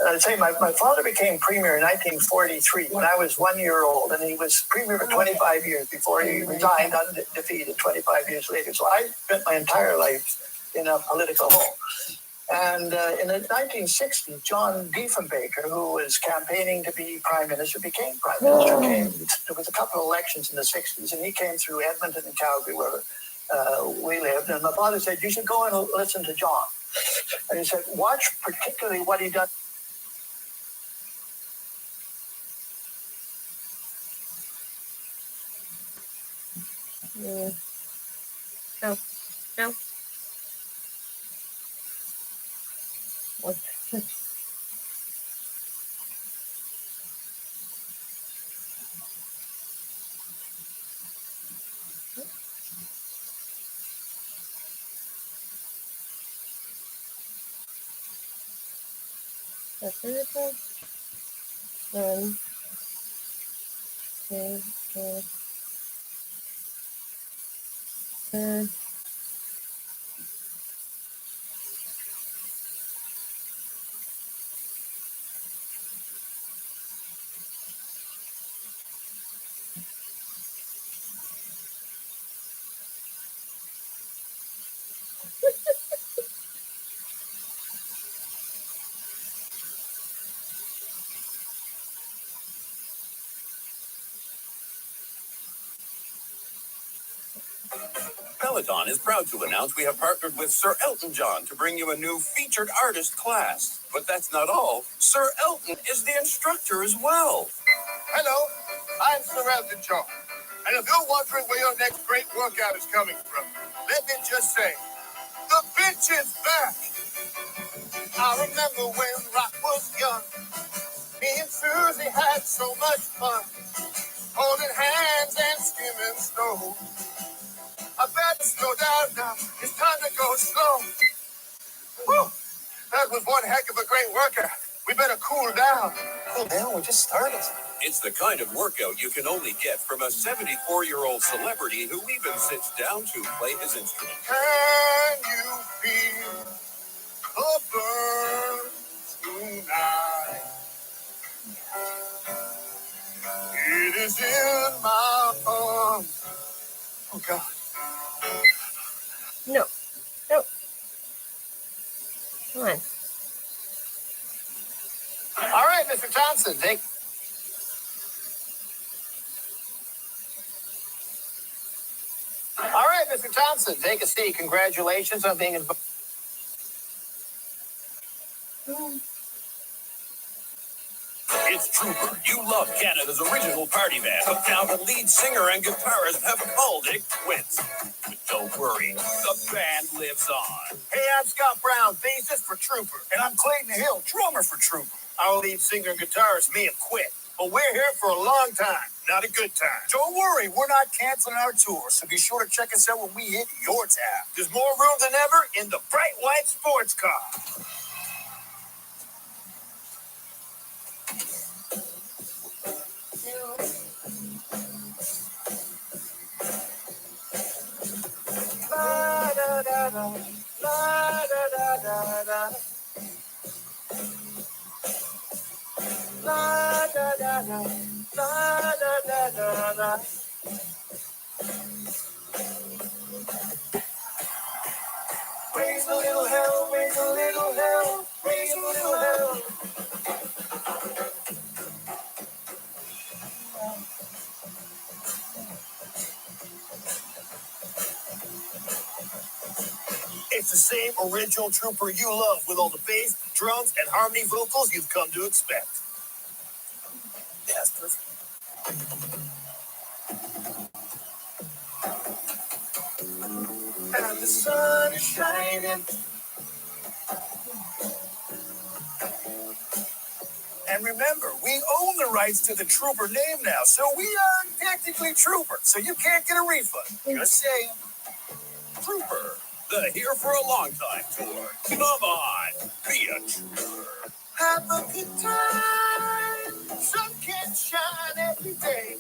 I'd say my father became premier in 1943 when I was 1 year old, and he was premier for 25 years before he resigned undefeated 25 years later. So I spent my entire life in a political home. And in the 1960s, John Diefenbaker, who was campaigning to be prime minister, became prime minister. There was a couple of elections in the 60s, and he came through Edmonton and Calgary, where we lived. And my father said, you should go and listen to John. And he said, watch particularly what he does. Yeah. No. What? That's it. Peloton is proud to announce we have partnered with Sir Elton John to bring you a new featured artist class. But that's not all. Sir Elton is the instructor as well. Hello, I'm Sir Elton John. And if you're wondering where your next great workout is coming from, let me just say, the bitch is back. I remember when rock was young. Me and Susie had so much fun, holding hands and skimming snow. I better slow down now. It's time to go slow. Whew. That was one heck of a great workout. We better cool down. Cool down? We just started. It's the kind of workout you can only get from a 74-year-old celebrity who even sits down to play his instrument. Can you feel the burn tonight? It is in my arms. Oh, God. No. No. Come on. All right, Mr. Thompson, take... All right, Mr. Thompson, take a seat. Congratulations on being invited. It's Trooper. You love Canada's original party band, but now the lead singer and guitarist have called it quits. But don't worry, the band lives on. Hey, I'm Scott Brown, bassist for Trooper. And I'm Clayton Hill, drummer for Trooper. Our lead singer and guitarist may have quit, but we're here for a long time, not a good time. Don't worry, we're not canceling our tour, so be sure to check us out when we hit your town. There's more room than ever in the bright white sports car. La da da da, la da da da da. La da da da, la da da da da. Raise a little hell, raise a little hell, raise a little hell. It's the same original Trooper you love with all the bass, drums, and harmony vocals you've come to expect. Yes, perfect. And the sun is shining. And remember, we own the rights to the Trooper name now, so we are technically Trooper, so you can't get a refund. Just saying. Trooper, the Here for a Long Time tour. Come on, be a trooper. Have a good time. Sun can shine every day.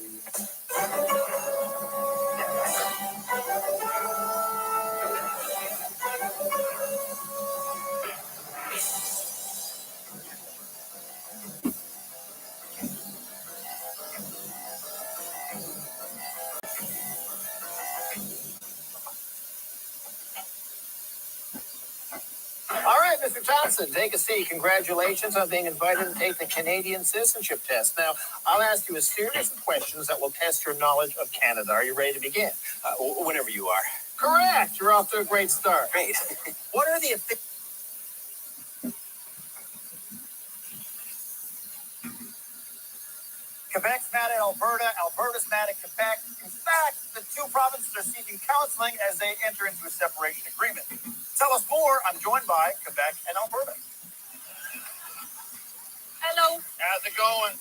All right, Mr. Thompson, take a seat. Congratulations on being invited to take the Canadian citizenship test. Now, I'll ask you a series of questions that will test your knowledge of Canada. Are you ready to begin? Whenever you are. Correct. You're off to a great start. Great. What are the Quebec's mad at Alberta, Alberta's mad at Quebec. In fact, the two provinces are seeking counseling as they enter into a separation agreement. Tell us more. I'm joined by Quebec and Alberta. Hello. How's it going?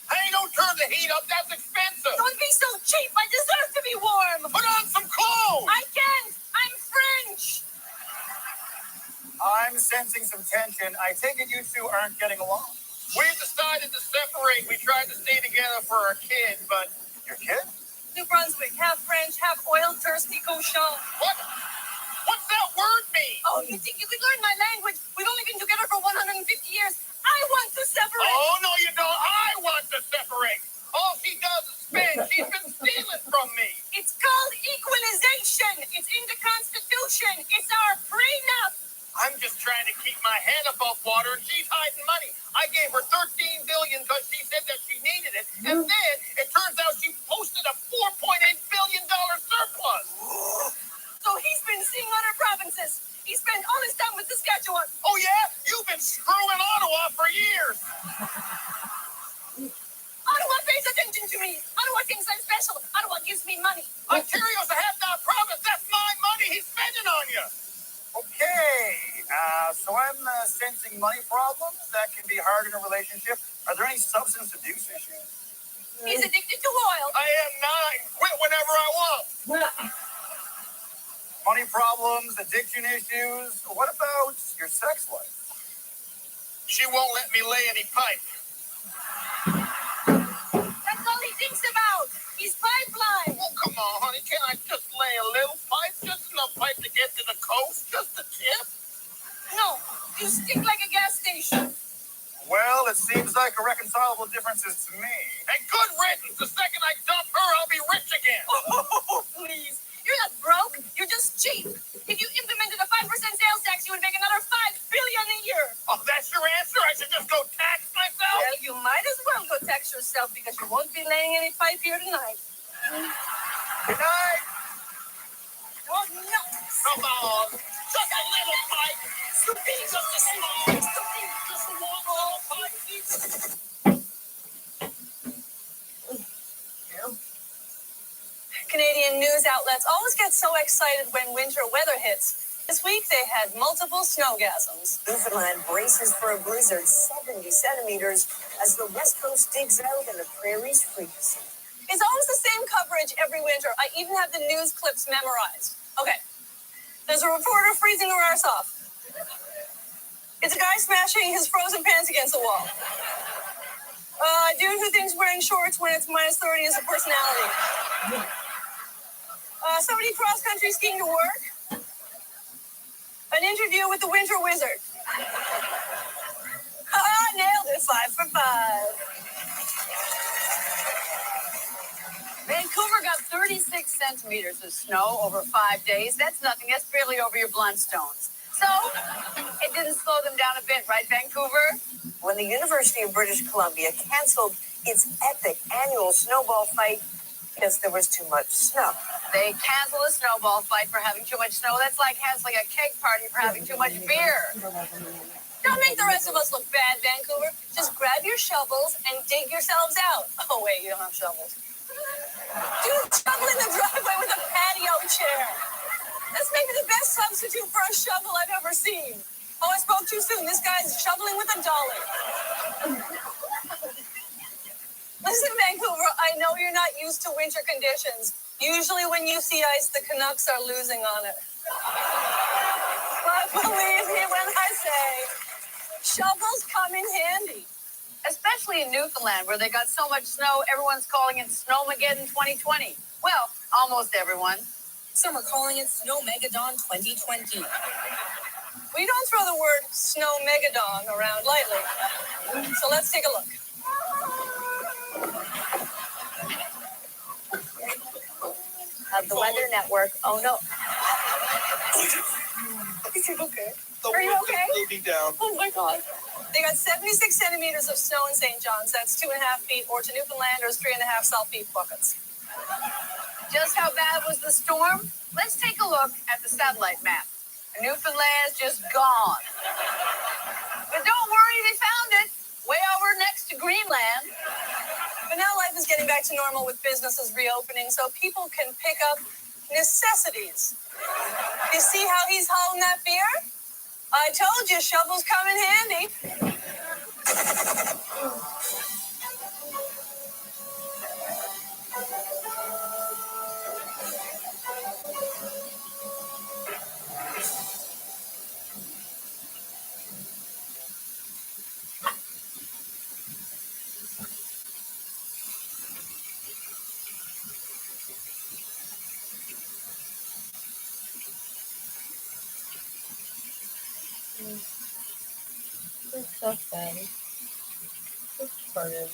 Hey, don't turn the heat up. That's expensive. Don't be so cheap. I deserve to be warm. Put on some clothes. I can't. I'm French. I'm sensing some tension. I take it you two aren't getting along. We decided to separate. We tried to stay together for our kid, but... Your kid? New Brunswick, half French, half oil-thirsty cochon. What? What's that word mean? Oh, you think you could learn my language? We've only been together for 150 years. I want to separate. Oh, no, you don't. I want to separate. All she does is spend. She's been stealing from me. It's called equalization. It's in the Constitution. It's our prenup. I'm just trying to keep my head above water, and she's hiding money. I gave her $13 billion because she said that she needed it, and then it turns out she posted a $4.8 billion surplus. seeing other provinces. He spent all his time with Saskatchewan. Oh, yeah? You've been screwing Ottawa for years. Ottawa pays attention to me. Ottawa thinks I'm special. Ottawa gives me money. Ontario's a half-dollar province. That's my money he's spending on you. Okay, so I'm sensing money problems that can be hard in a relationship. Are there any substance abuse issues? He's addicted to oil. I am not. I can quit whenever I want. Money problems, addiction issues. What about your sex life? She won't let me lay any pipe. That's all he thinks about. He's pipeline. Oh, come on, honey. Can't I just lay a little pipe? Just enough pipe to get to the coast? Just a tip? No, you stink like a gas station. Well, it seems like a reconcilable differences to me. And good riddance. The second I dump her, I'll be rich again. Oh, please. You're not broke. You're just cheap. If you implemented a 5% sales tax, you would make another $5 billion a year. Oh, that's your answer? I should just go tax myself? Well, you might as well go tax yourself because you won't be laying any pipe here tonight. Good night. Oh, no. Come on. Just a little pipe. Just a small. Just a little pipe. Canadian news outlets always get so excited when winter weather hits. This week they had multiple snowgasms. Newfoundland braces for a blizzard 70 centimeters as the west coast digs out and the prairies freeze. It's always the same coverage every winter. I even have the news clips memorized. Okay. There's a reporter freezing her arse off. It's a guy smashing his frozen pants against the wall. A dude who thinks wearing shorts when it's minus 30 is a personality. Somebody cross-country skiing to work. An interview with the Winter Wizard. Nailed it, 5 for 5. Vancouver got 36 centimeters of snow over 5 days. That's nothing. That's barely over your Blundstones. So, it didn't slow them down a bit, right, Vancouver? When the University of British Columbia canceled its epic annual snowball fight because there was too much snow. They canceled a snowball fight for having too much snow. That's like canceling a cake party for having too much beer. Don't make the rest of us look bad, Vancouver. Just grab your shovels and dig yourselves out. Oh, wait, you don't have shovels. Dude, shovel in the driveway with a patio chair. That's maybe the best substitute for a shovel I've ever seen. Oh, I spoke too soon. This guy's shoveling with a dolly. Listen, Vancouver, I know you're not used to winter conditions. Usually when you see ice, the Canucks are losing on it. But believe me when I say, shovels come in handy. Especially in Newfoundland, where they got so much snow, everyone's calling it Snowmageddon 2020. Well, almost everyone. Some are calling it Snowmegadon 2020. We don't throw the word Snowmegadon around lightly. So let's take a look. Of the Weather Network. Oh no. Okay. Are you okay? Will be down. Oh my God. They got 76 centimeters of snow in St. John's. That's 2.5 feet, or to Newfoundlanders, 3.5 saltpeat buckets. Just how bad was the storm? Let's take a look at the satellite map. Newfoundland's just gone. But don't worry, they found it. Way over next to Greenland. But now life is getting back to normal with businesses reopening, so people can pick up necessities. You see how he's hauling that beer? I told you, shovels come in handy. It's so funny. It's funny.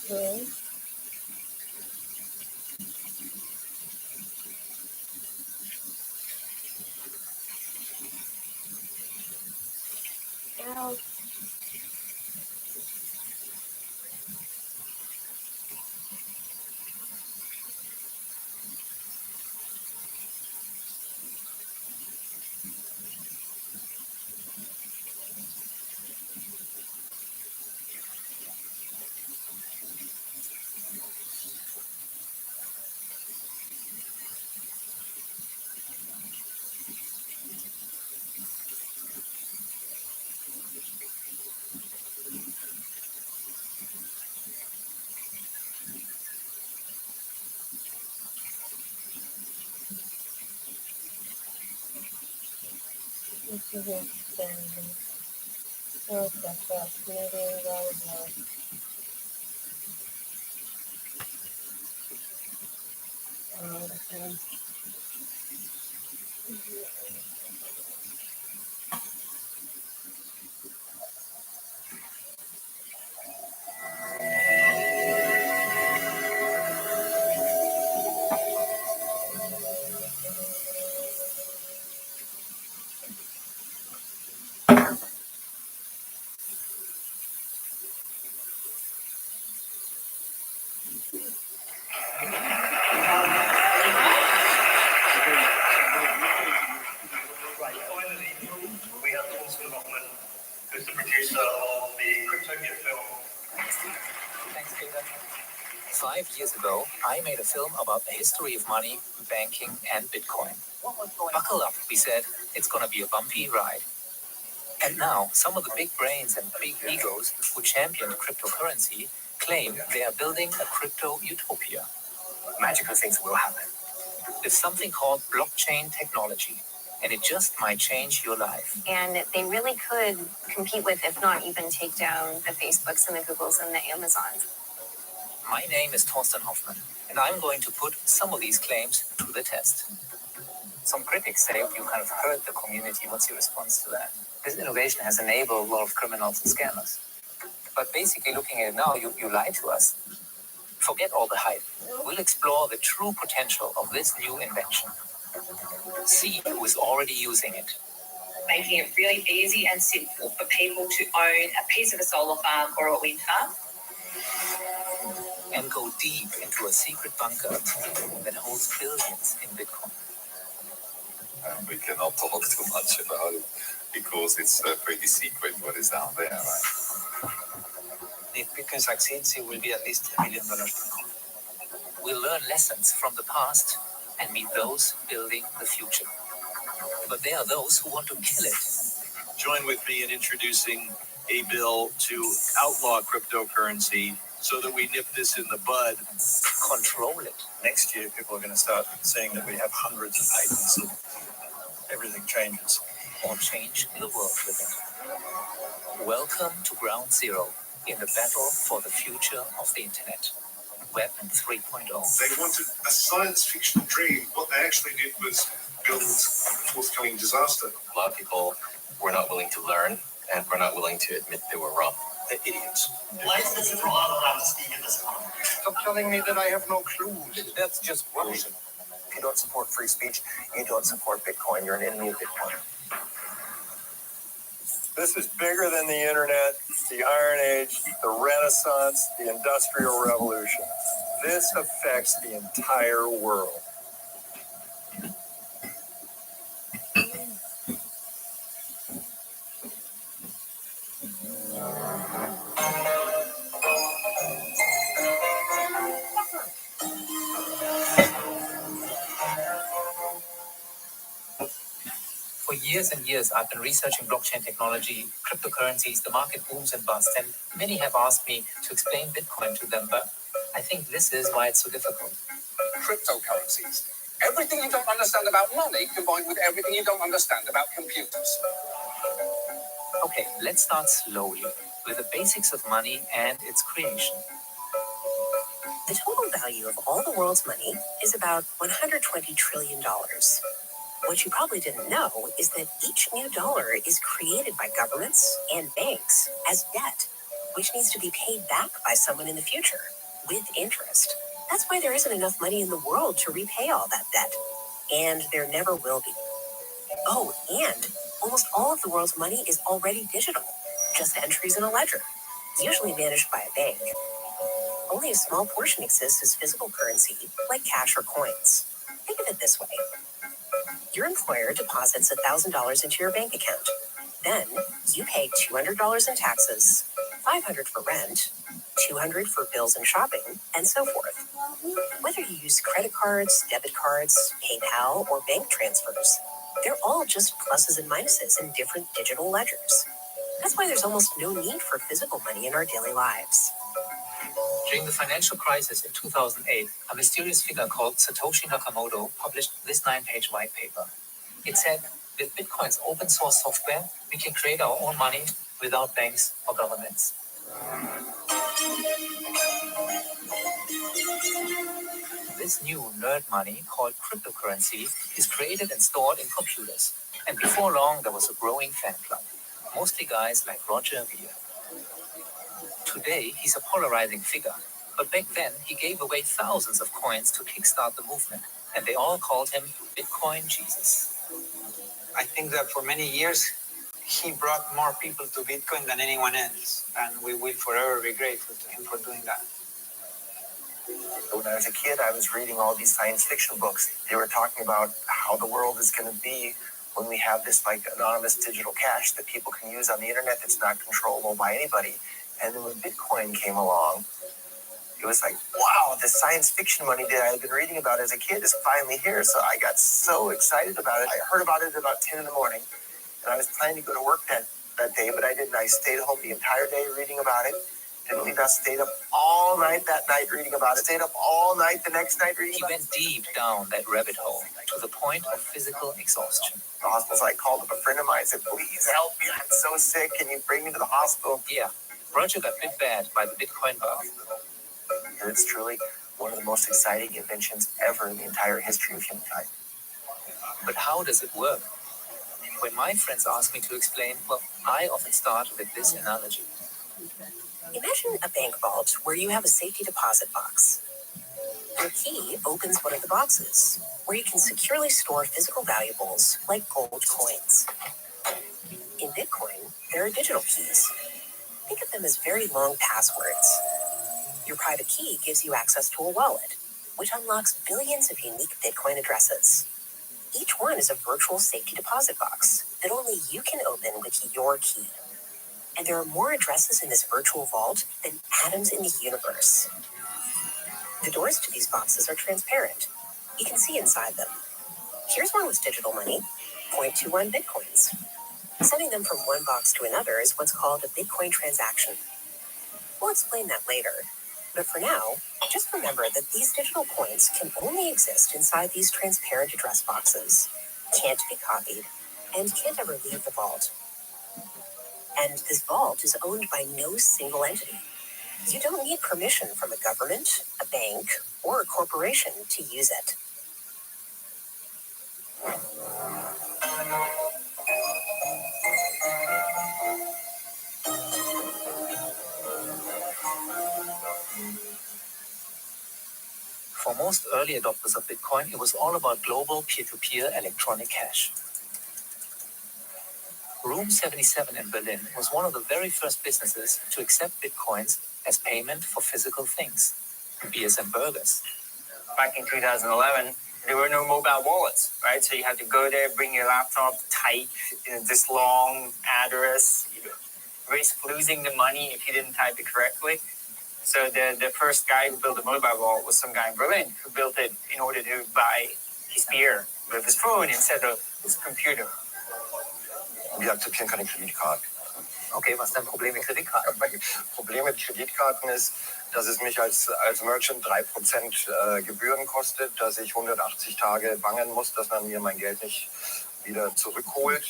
Really? Well, this is extending. So fascinating, blah, blah, blah. Right, finally, we have Thorsten Hoffman, who's the producer of the Cryptopia film. Thanks, Peter. 5 years ago, I made a film about the history of money, banking, and Bitcoin. Buckle up, we said. It's gonna be a bumpy ride. And now, some of the big brains and big egos who championed cryptocurrency claim they are building a crypto utopia. Magical things will happen. There's something called blockchain technology, and it just might change your life. And they really could compete with, if not even take down, the Facebooks and the Googles and the Amazons. My name is Thorsten Hoffman, and I'm going to put some of these claims to the test. Some critics say you kind of hurt the community. What's your response to that? This innovation has enabled a lot of criminals and scammers. But basically, looking at it now, you lied to us. Forget all the hype. We'll explore the true potential of this new invention. See who is already using it. Making it really easy and simple for people to own a piece of a solar farm or a wind farm. And go deep into a secret bunker that holds billions in Bitcoin. We cannot talk too much about it because it's pretty secret what is down there, right? If Bitcoin succeeds, it will be at least $1 million per coin. We'll learn lessons from the past and meet those building the future. But there are those who want to kill it. Join with me in introducing a bill to outlaw cryptocurrency so that we nip this in the bud. Control it. Next year, people are going to start saying that we have hundreds of patents and everything changes. Or change the world with it. Welcome to Ground Zero in the battle for the future of the internet. Web 3.0. They wanted a science fiction dream. What they actually did was build a forthcoming disaster. A lot of people were not willing to learn and were not willing to admit they were wrong. They're idiots. Why is this a lot allowed to speak in this conference? Stop telling me that I have no clues. That's just bullshit. If you don't support free speech, you don't support Bitcoin. You're an enemy of Bitcoin. This is bigger than the internet, the Iron Age, the Renaissance, the Industrial Revolution. This affects the entire world. For years and years, I've been researching blockchain technology, cryptocurrencies, the market booms and busts, and many have asked me to explain Bitcoin to them, but I think this is why it's so difficult. Cryptocurrencies. Everything you don't understand about money combined with everything you don't understand about computers. Okay, let's start slowly with the basics of money and its creation. The total value of all the world's money is about $120 trillion. What you probably didn't know is that each new dollar is created by governments and banks as debt. which needs to be paid back by someone in the future with interest. That's why there isn't enough money in the world to repay all that debt. And there never will be. Oh, and almost all of the world's money is already digital, just entries in a ledger, usually managed by a bank. Only a small portion exists as physical currency, like cash or coins. Think of it this way. Your employer deposits $1,000 into your bank account. Then you pay $200 in taxes, $500 for rent, $200 for bills and shopping, and so forth. Whether you use credit cards, debit cards, PayPal, or bank transfers, they're all just pluses and minuses in different digital ledgers. That's why there's almost no need for physical money in our daily lives. During the financial crisis in 2008, a mysterious figure called Satoshi Nakamoto published this 9-page white paper. It said, with Bitcoin's open source software, we can create our own money without banks or governments. This new nerd money, called cryptocurrency, is created and stored in computers. And before long, there was a growing fan club, mostly guys like Roger Ver. Today, he's a polarizing figure, but back then, he gave away thousands of coins to kickstart the movement, and they all called him Bitcoin Jesus. I think that for many years, he brought more people to Bitcoin than anyone else, and we will forever be grateful to him for doing that. When I was a kid, I was reading all these science fiction books. They were talking about how the world is going to be when we have this like anonymous digital cash that people can use on the internet that's not controllable by anybody. And then when Bitcoin came along, it was like, wow, the science fiction money that I had been reading about as a kid is finally here. So I got so excited about it. I heard about it at about 10 in the morning, and I was planning to go to work that day, but I didn't. I stayed home the entire day reading about it. Didn't leave. I stayed up all night that night reading about it. Stayed up all night the next night reading about it. He went deep down that rabbit hole to the point of physical exhaustion. The hospital, so I called up a friend of mine and said, please help me. I'm so sick. Can you bring me to the hospital? Yeah, Roger got bit bad by the Bitcoin bug. It's truly one of the most exciting inventions ever in the entire history of humankind. But how does it work? When my friends ask me to explain, well, I often start with this analogy. Imagine a bank vault where you have a safety deposit box. Your key opens one of the boxes, where you can securely store physical valuables like gold coins. In Bitcoin, there are digital keys. Think of them as very long passwords. Your private key gives you access to a wallet, which unlocks billions of unique Bitcoin addresses. Each one is a virtual safety deposit box that only you can open with your key. And there are more addresses in this virtual vault than atoms in the universe. The doors to these boxes are transparent. You can see inside them. Here's one with digital money, 0.21 Bitcoins. Sending them from one box to another is what's called a Bitcoin transaction. We'll explain that later. But for now, just remember that these digital coins can only exist inside these transparent address boxes, can't be copied, and can't ever leave the vault. And this vault is owned by no single entity. You don't need permission from a government, a bank, or a corporation to use it. For most early adopters of Bitcoin, it was all about global peer-to-peer electronic cash. Room 77 in Berlin was one of the very first businesses to accept Bitcoins as payment for physical things, beers and burgers. Back in 2011, there were no mobile wallets, right? So you had to go there, bring your laptop, type this long address, risk losing the money if you didn't type it correctly. So the first guy who built a mobile wallet was some guy in Berlin who built it in order to buy his beer with his phone instead of his computer. Wir akzeptieren keine Kreditkarten. Okay, was ist dein Problem mit Kreditkarten? Mein Problem mit Kreditkarten ist, dass es mich als Merchant 3% Gebühren kostet, dass ich 180 Tage bangen muss, dass man mir mein Geld nicht wieder zurückholt.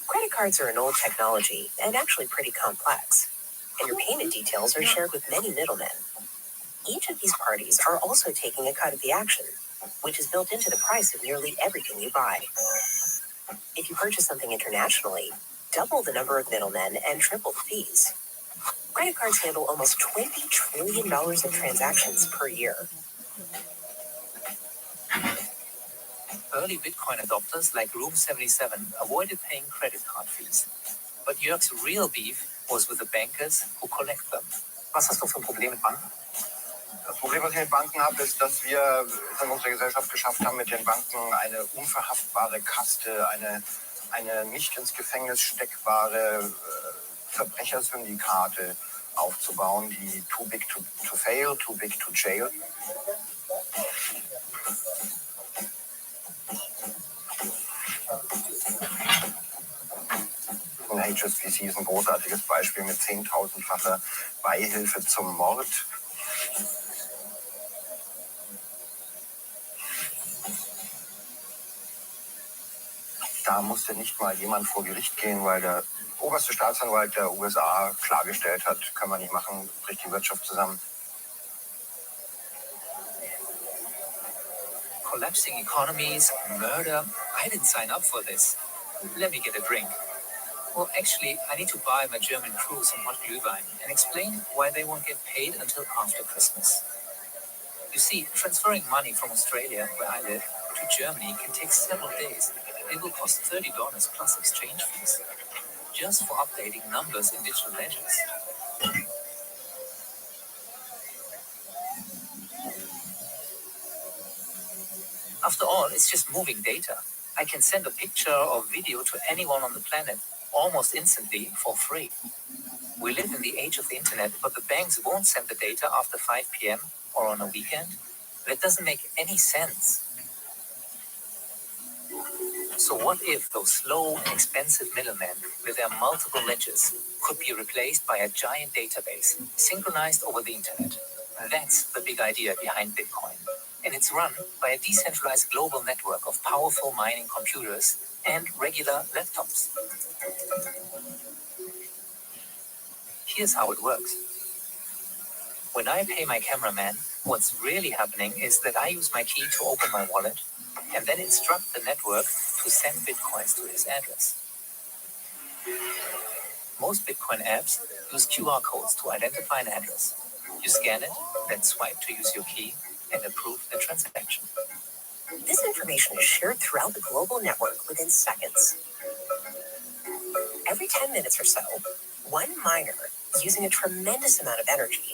Credit cards are an old technology and actually pretty complex, and your payment details are shared with many middlemen. Each of these parties are also taking a cut of the action, which is built into the price of nearly everything you buy. If you purchase something internationally, double the number of middlemen and triple the fees. Credit cards handle almost $20 trillion in transactions per year. Early Bitcoin adopters like Room 77 avoided paying credit card fees. But Jörg's real beef was with the bankers who collect them. Was hast du für ein Problem mit Banken? Das Problem, was ich mit Banken habe, ist, dass wir es in unserer Gesellschaft geschafft haben, mit den Banken eine unverhaftbare Kaste, eine nicht ins Gefängnis steckbare Verbrechersyndikate aufzubauen, die too big to fail, too big to jail. HSBC ist ein großartiges Beispiel mit 10.000-facher Beihilfe zum Mord. Da musste nicht mal jemand vor Gericht gehen, weil der oberste Staatsanwalt der USA klargestellt hat, können wir nicht machen, bricht die Wirtschaft zusammen. Collapsing economies, murder. I didn't sign up for this. Let me get a drink. Well, actually, I need to buy my German crew some hot Glühwein and explain why they won't get paid until after Christmas. You see, transferring money from Australia, where I live, to Germany can take several days. It will cost $30 plus exchange fees, just for updating numbers in digital ledgers. After all, it's just moving data. I can send a picture or video to anyone on the planet almost instantly for free. We live in the age of the internet, but the banks won't send the data after 5 p.m. or on a weekend. That doesn't make any sense. So what if those slow and expensive middlemen with their multiple ledgers could be replaced by a giant database synchronized over the internet? That's the big idea behind Bitcoin. And it's run by a decentralized global network of powerful mining computers and regular laptops. Here's how it works. When I pay my cameraman, what's really happening is that I use my key to open my wallet and then instruct the network to send Bitcoins to his address. Most Bitcoin apps use QR codes to identify an address. You scan it, then swipe to use your key and approve the transaction. This information is shared throughout the global network within seconds. Every 10 minutes or so, one miner, using a tremendous amount of energy,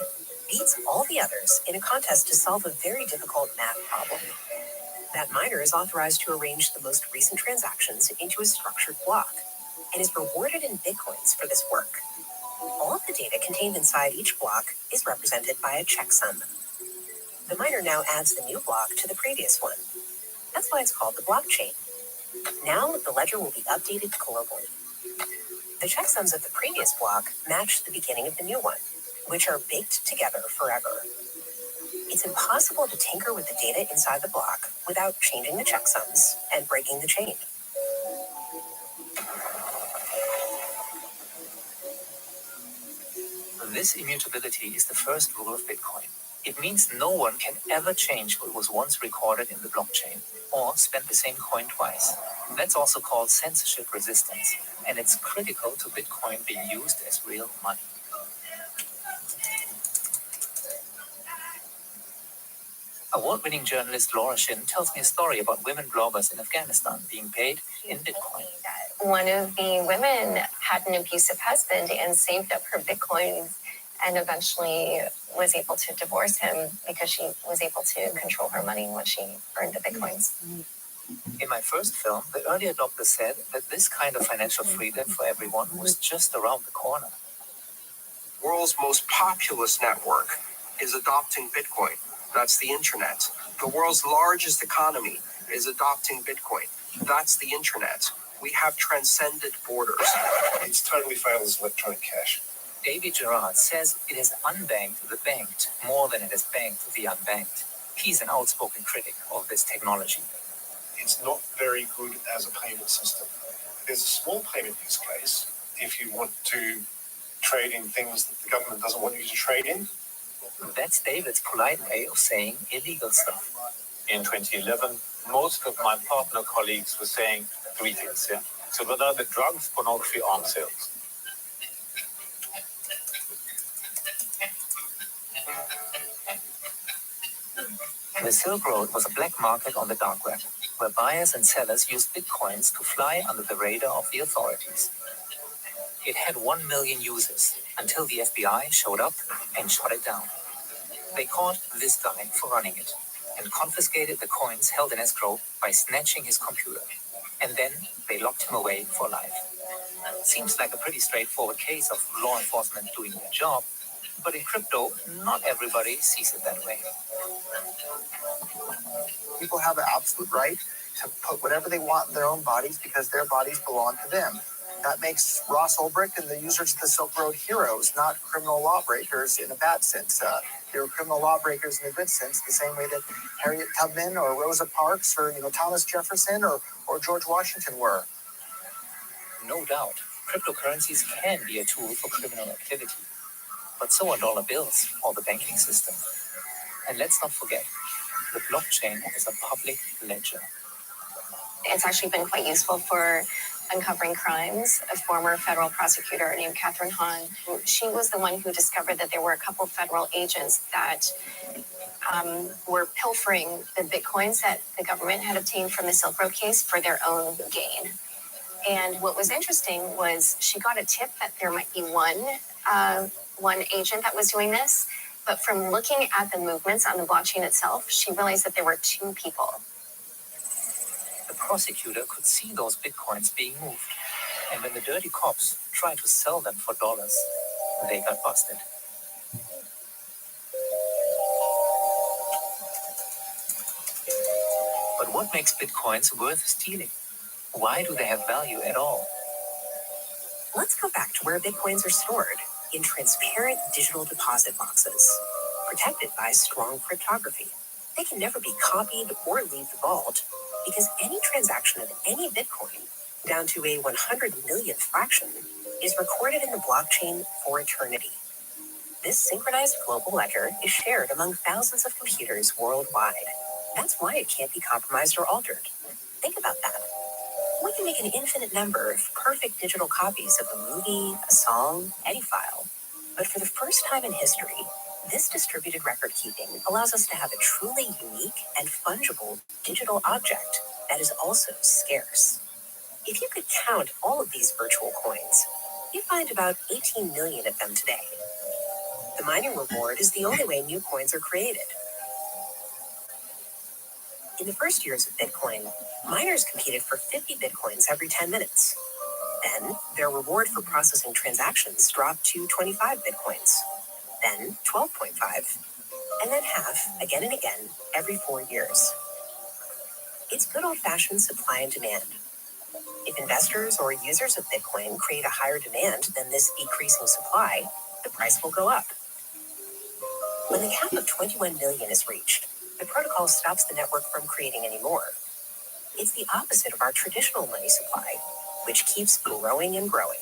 beats all the others in a contest to solve a very difficult math problem. That miner is authorized to arrange the most recent transactions into a structured block and is rewarded in Bitcoins for this work. All of the data contained inside each block is represented by a checksum. The miner now adds the new block to the previous one. That's why it's called the blockchain. Now the ledger will be updated globally. The checksums of the previous block match the beginning of the new one, which are baked together forever. It's impossible to tinker with the data inside the block without changing the checksums and breaking the chain. This immutability is the first rule of Bitcoin. It means no one can ever change what was once recorded in the blockchain or spend the same coin twice. That's also called censorship resistance, and it's critical to Bitcoin being used as real money. Award-winning journalist Laura Shin tells me a story about women bloggers in Afghanistan being paid in Bitcoin. One of the women had an abusive husband and saved up her Bitcoins and eventually was able to divorce him because she was able to control her money when she earned the Bitcoins. In my first film, the early adopters said that this kind of financial freedom for everyone was just around the corner. World's most populous network is adopting Bitcoin. That's the internet. The world's largest economy is adopting Bitcoin. That's the internet. We have transcended borders. It's totally failed as electronic cash. David Gerard says it has unbanked the banked more than it has banked the unbanked. He's an outspoken critic of this technology. It's not very good as a payment system. There's a small payment use case if you want to trade in things that the government doesn't want you to trade in. That's David's polite way of saying illegal stuff. In 2011, most of my partner colleagues were saying, retails, yeah. So what are the drugs, pornography, arms sales? The Silk Road was a black market on the dark web, where buyers and sellers used bitcoins to fly under the radar of the authorities. It had 1 million users until the FBI showed up and shut it down. They caught this guy for running it and confiscated the coins held in escrow by snatching his computer. And then they locked him away for life. Seems like a pretty straightforward case of law enforcement doing their job, but in crypto, not everybody sees it that way. People have the absolute right to put whatever they want in their own bodies because their bodies belong to them. That makes Ross Ulbricht and the users of the Silk Road heroes, not criminal lawbreakers in a bad sense. They were criminal lawbreakers in a good sense, the same way that Harriet Tubman or Rosa Parks or Thomas Jefferson or George Washington were. No doubt, cryptocurrencies can be a tool for criminal activity, but so are dollar bills or the banking system. And let's not forget, the blockchain is a public ledger. It's actually been quite useful for uncovering crimes. A former federal prosecutor named Catherine Hahn, she was the one who discovered that there were a couple federal agents that were pilfering the bitcoins that the government had obtained from the Silk Road case for their own gain. And what was interesting was she got a tip that there might be one agent that was doing this, but from looking at the movements on the blockchain itself, she realized that there were two people. The prosecutor could see those bitcoins being moved, and when the dirty cops tried to sell them for dollars, they got busted. But what makes bitcoins worth stealing? Why do they have value at all? Let's go back to where bitcoins are stored, in transparent digital deposit boxes, protected by strong cryptography. They can never be copied or leave the vault because any transaction of any bitcoin, down to a 100 millionth fraction, is recorded in the blockchain for eternity. This synchronized global ledger is shared among thousands of computers worldwide. That's why it can't be compromised or altered. Think about that. We can make an infinite number of perfect digital copies of a movie, a song, any file. But for the first time in history, this distributed record keeping allows us to have a truly unique and fungible digital object that is also scarce. If you could count all of these virtual coins, you'd find about 18 million of them today. The mining reward is the only way new coins are created. In the first years of Bitcoin, miners competed for 50 Bitcoins every 10 minutes. Then, their reward for processing transactions dropped to 25 Bitcoins. Then, 12.5. And then half, again and again, every 4 years. It's good old-fashioned supply and demand. If investors or users of Bitcoin create a higher demand than this decreasing supply, the price will go up. When the cap of 21 million is reached, the protocol stops the network from creating any more. It's the opposite of our traditional money supply, which keeps growing and growing.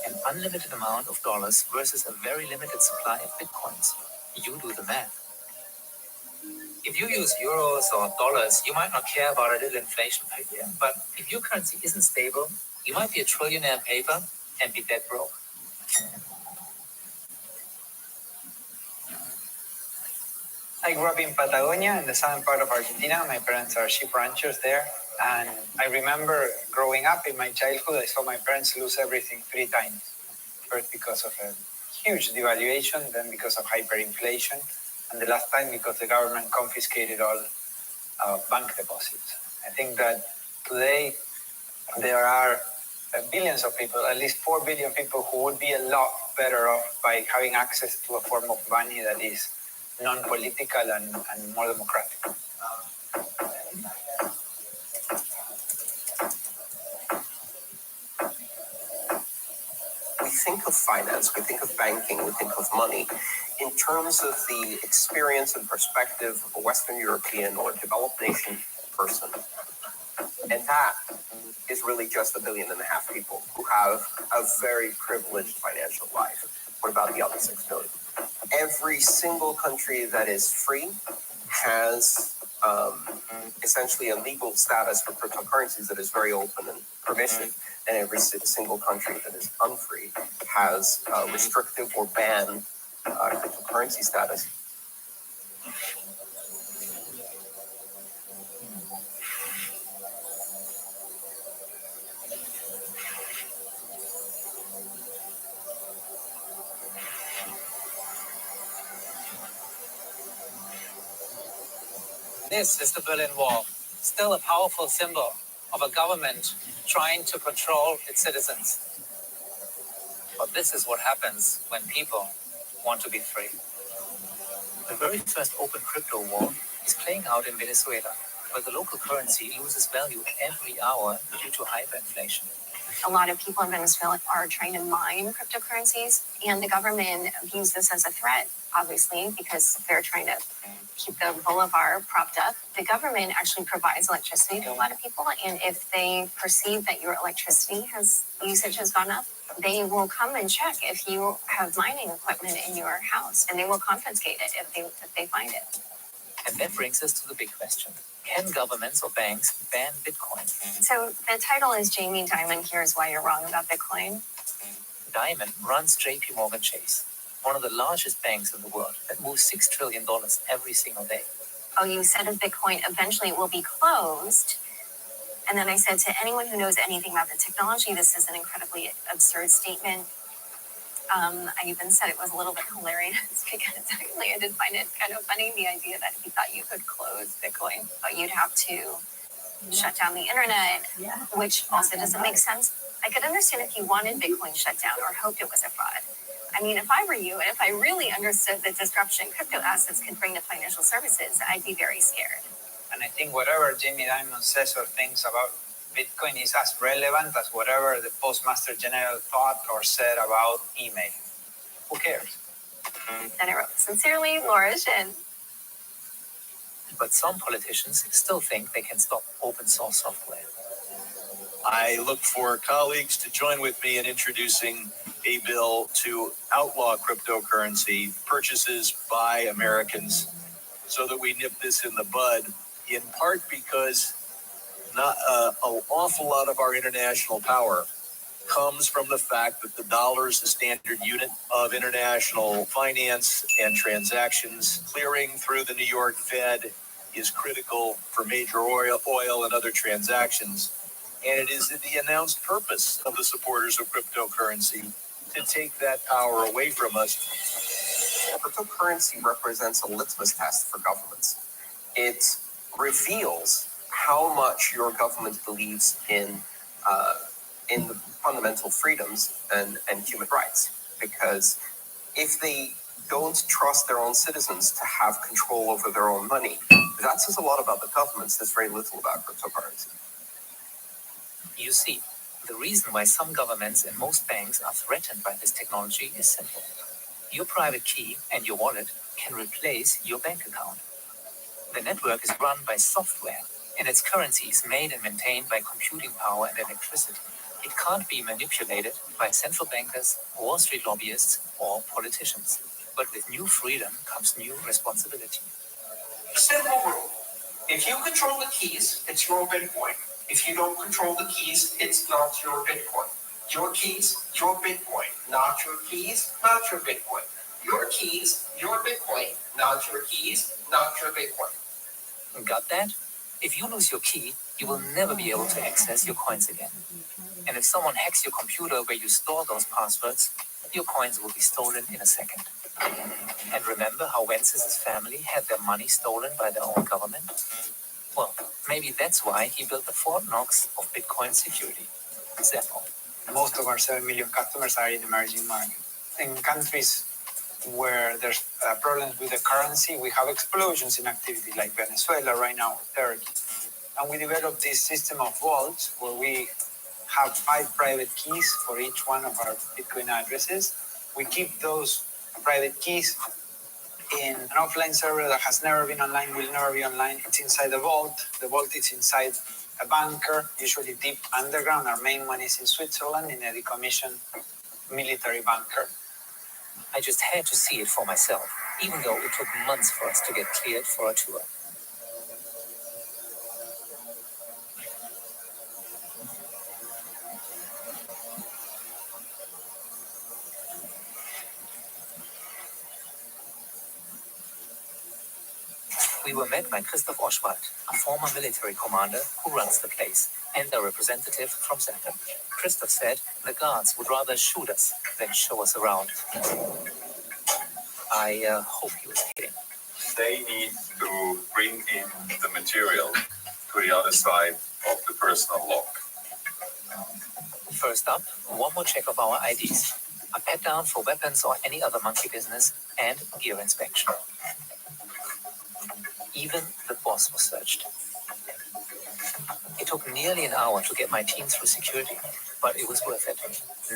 An unlimited amount of dollars versus a very limited supply of bitcoins. You do the math. If you use euros or dollars, you might not care about a little inflation per year. But if your currency isn't stable, you might be a trillionaire in paper and be dead broke. I grew up in Patagonia, in the southern part of Argentina. My parents are sheep ranchers there. And I remember growing up in my childhood, I saw my parents lose everything 3 times. First because of a huge devaluation, then because of hyperinflation, and the last time because the government confiscated all bank deposits. I think that today there are billions of people, at least 4 billion people, who would be a lot better off by having access to a form of money that is non-political and more democratic. We think of finance, we think of banking, we think of money in terms of the experience and perspective of a Western European or developed nation person. And that is really just 1.5 billion people who have a very privileged financial life. What about the other 6 billion? every single country that is free has essentially a legal status for cryptocurrencies that is very open and permissive, and every single country that is unfree has restrictive or banned cryptocurrency status. This is the Berlin Wall, still a powerful symbol of a government trying to control its citizens. But this is what happens when people want to be free. The very first open crypto war is playing out in Venezuela, where the local currency loses value every hour due to hyperinflation. A lot of people in Venezuela are trying to mine cryptocurrencies, and the government views this as a threat, obviously, because they're trying to keep the bolivar propped up. The government actually provides electricity to a lot of people, and if they perceive that your electricity usage has gone up, they will come and check if you have mining equipment in your house, and they will confiscate it if they find it. And that brings us to the big question. Can governments or banks ban Bitcoin? So the title is Jamie Dimon Here's Why You're Wrong About Bitcoin. Dimon runs JP Morgan Chase, one of the largest banks in the world that moves $6 trillion every single day. Oh, you said of Bitcoin, eventually it will be closed. And then I said to anyone who knows anything about the technology, this is an incredibly absurd statement. I even said it was a little bit hilarious because actually I did find it kind of funny, the idea that if you thought you could close Bitcoin, but you'd have to shut down the internet, which also doesn't make sense. I could understand if you wanted Bitcoin shut down or hoped it was a fraud. I mean, if I were you, and if I really understood the disruption crypto assets could bring to financial services, I'd be very scared. And I think whatever Jamie Dimon says or thinks about Bitcoin is as relevant as whatever the Postmaster General thought or said about email. Who cares? Then I wrote, sincerely, Laura Shin. But some politicians still think they can stop open source software. I look for colleagues to join with me in introducing a bill to outlaw cryptocurrency purchases by Americans so that we nip this in the bud, in part because not an awful lot of our international power comes from the fact that the dollar is the standard unit of international finance and transactions. Clearing through the New York Fed is critical for major oil and other transactions. And it is the announced purpose of the supporters of cryptocurrency to take that power away from us. Cryptocurrency represents a litmus test for governments. It reveals how much your government believes in the fundamental freedoms and human rights. Because if they don't trust their own citizens to have control over their own money, that says a lot about the governments. There's very little about cryptocurrency. You see, the reason why some governments and most banks are threatened by this technology is simple. Your private key and your wallet can replace your bank account. The network is run by software, and its currency is made and maintained by computing power and electricity. It can't be manipulated by central bankers, Wall Street lobbyists, or politicians. But with new freedom comes new responsibility. Simple rule. If you control the keys, it's your Bitcoin. If you don't control the keys, it's not your Bitcoin. Your keys, your Bitcoin. Not your keys, not your Bitcoin. Your keys, your Bitcoin. Not your keys, not your Bitcoin. Got that? If you lose your key, you will never be able to access your coins again. And if someone hacks your computer where you store those passwords, your coins will be stolen in a second. And remember how Wences' family had their money stolen by their own government? Well, maybe that's why he built the Fort Knox of Bitcoin security, Zeppo. Most of our 7 million customers are in emerging markets. In countries where there's problems with the currency, we have explosions in activity, like Venezuela right now, Turkey. And we developed this system of vaults where we have 5 private keys for each one of our Bitcoin addresses. We keep those private keys in an offline server that has never been online, will never be online. It's inside the vault. The vault is inside a bunker, usually deep underground. Our main one is in Switzerland in a decommissioned military bunker. I just had to see it for myself, even though it took months for us to get cleared for a tour. We were met by Christoph Oschwald, a former military commander who runs the place, and a representative from Zappel. Christoph said the guards would rather shoot us than show us around. I hope he was kidding. They need to bring in the material to the other side of the personal lock. First up, one more check of our IDs, a pat down for weapons or any other monkey business, and gear inspection. Even the boss was searched. It took nearly an hour to get my team through security, but it was worth it.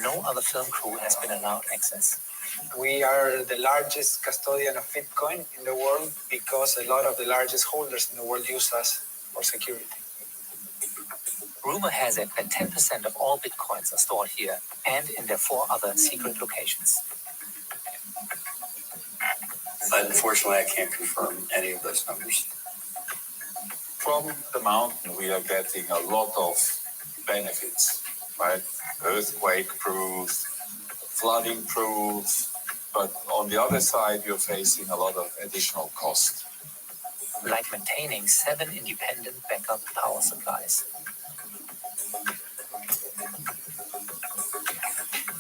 No other film crew has been allowed access. We are the largest custodian of Bitcoin in the world because a lot of the largest holders in the world use us for security. Rumor has it that 10% of all Bitcoins are stored here and in their 4 other secret locations. But unfortunately, I can't confirm any of those numbers. From the mountain, we are getting a lot of benefits, right? Earthquake proof, flooding proof, but on the other side, you're facing a lot of additional cost. Like maintaining 7 independent backup power supplies.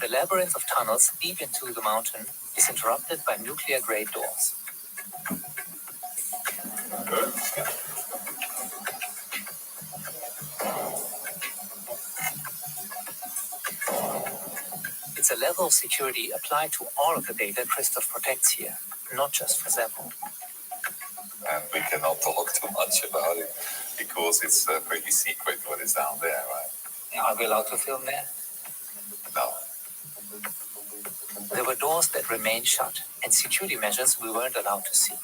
The labyrinth of tunnels deep into the mountain is interrupted by nuclear-grade doors. It's a level of security applied to all of the data Christoph protects here, not just for Zappel. And we cannot talk too much about it because it's pretty secret what is down there, right? Are we allowed to film there? No. There were doors that remained shut and security measures we weren't allowed to see.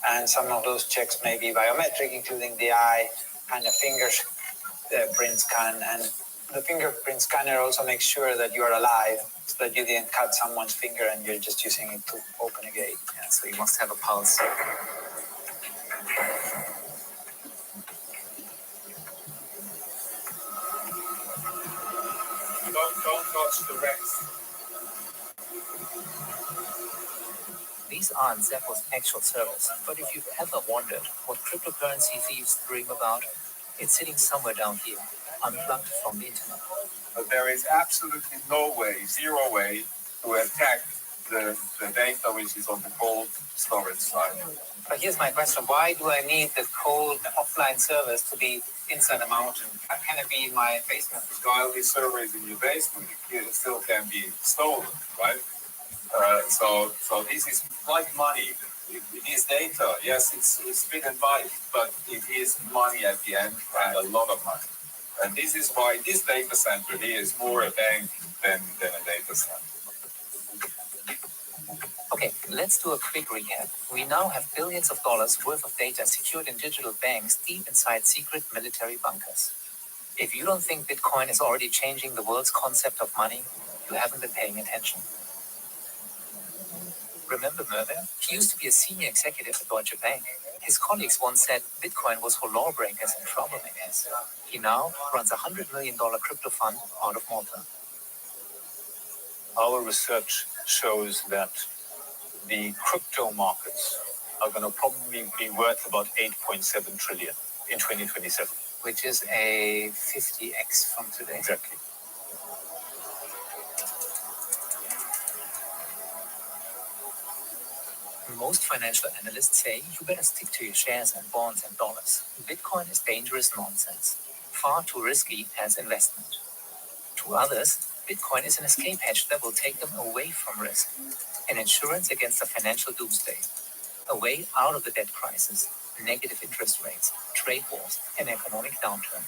And some of those checks may be biometric, including the eye and a fingerprint scan. And the fingerprint scanner also makes sure that you are alive, so that you didn't cut someone's finger and you're just using it to open a gate. Yeah, so you must have a pulse. Don't touch the rest. These aren't Zappel's actual servers, but if you've ever wondered what cryptocurrency thieves dream about, it's sitting somewhere down here, unplugged from the internet. But there is absolutely no way, zero way, to attack the data which is on the cold storage side. But here's my question. Why do I need the cold offline servers to be inside a mountain? How can it be in my basement? While this server is in your basement, it still can be stolen, right? So this is like money. It is data. Yes, it's bit and byte, but it is money at the end, and a lot of money. And this is why this data center here is more a bank than a data center. Okay, let's do a quick recap. We now have billions of dollars worth of data secured in digital banks deep inside secret military bunkers. If you don't think Bitcoin is already changing the world's concept of money, you haven't been paying attention. Remember Mervyn? He used to be a senior executive at Deutsche Bank. His colleagues once said Bitcoin was for lawbreakers and troublemakers. He now runs a $100 million crypto fund out of Malta. Our research shows that the crypto markets are going to probably be worth about 8.7 trillion in 2027. Which is a 50x from today. Exactly. Most financial analysts say you better stick to your shares and bonds and dollars. Bitcoin is dangerous nonsense, far too risky as investment. To others, Bitcoin is an escape hatch that will take them away from risk, an insurance against a financial doomsday, a way out of the debt crisis, negative interest rates, trade wars, and economic downturn.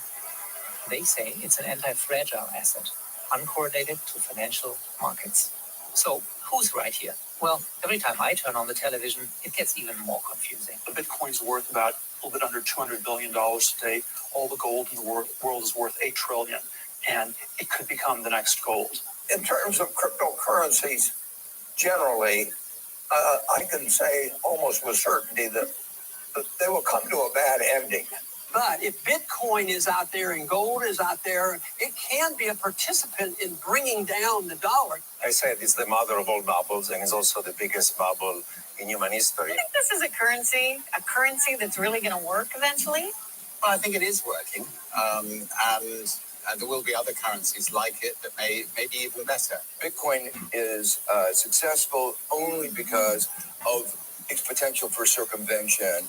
They say it's an anti-fragile asset, uncorrelated to financial markets. So, who's right here? Well, every time I turn on the television, it gets even more confusing. The Bitcoin's worth about a little bit under $200 billion today. All the gold in the world is worth $8 trillion, and it could become the next gold. In terms of cryptocurrencies, Generally, I can say almost with certainty that they will come to a bad ending. But if Bitcoin is out there and gold is out there, it can be a participant in bringing down the dollar. I said it's the mother of all bubbles and is also the biggest bubble in human history. I think this is a currency that's really going to work eventually. Well, I think it is working, and there will be other currencies like it that may be even better. Bitcoin is successful only because of its potential for circumvention,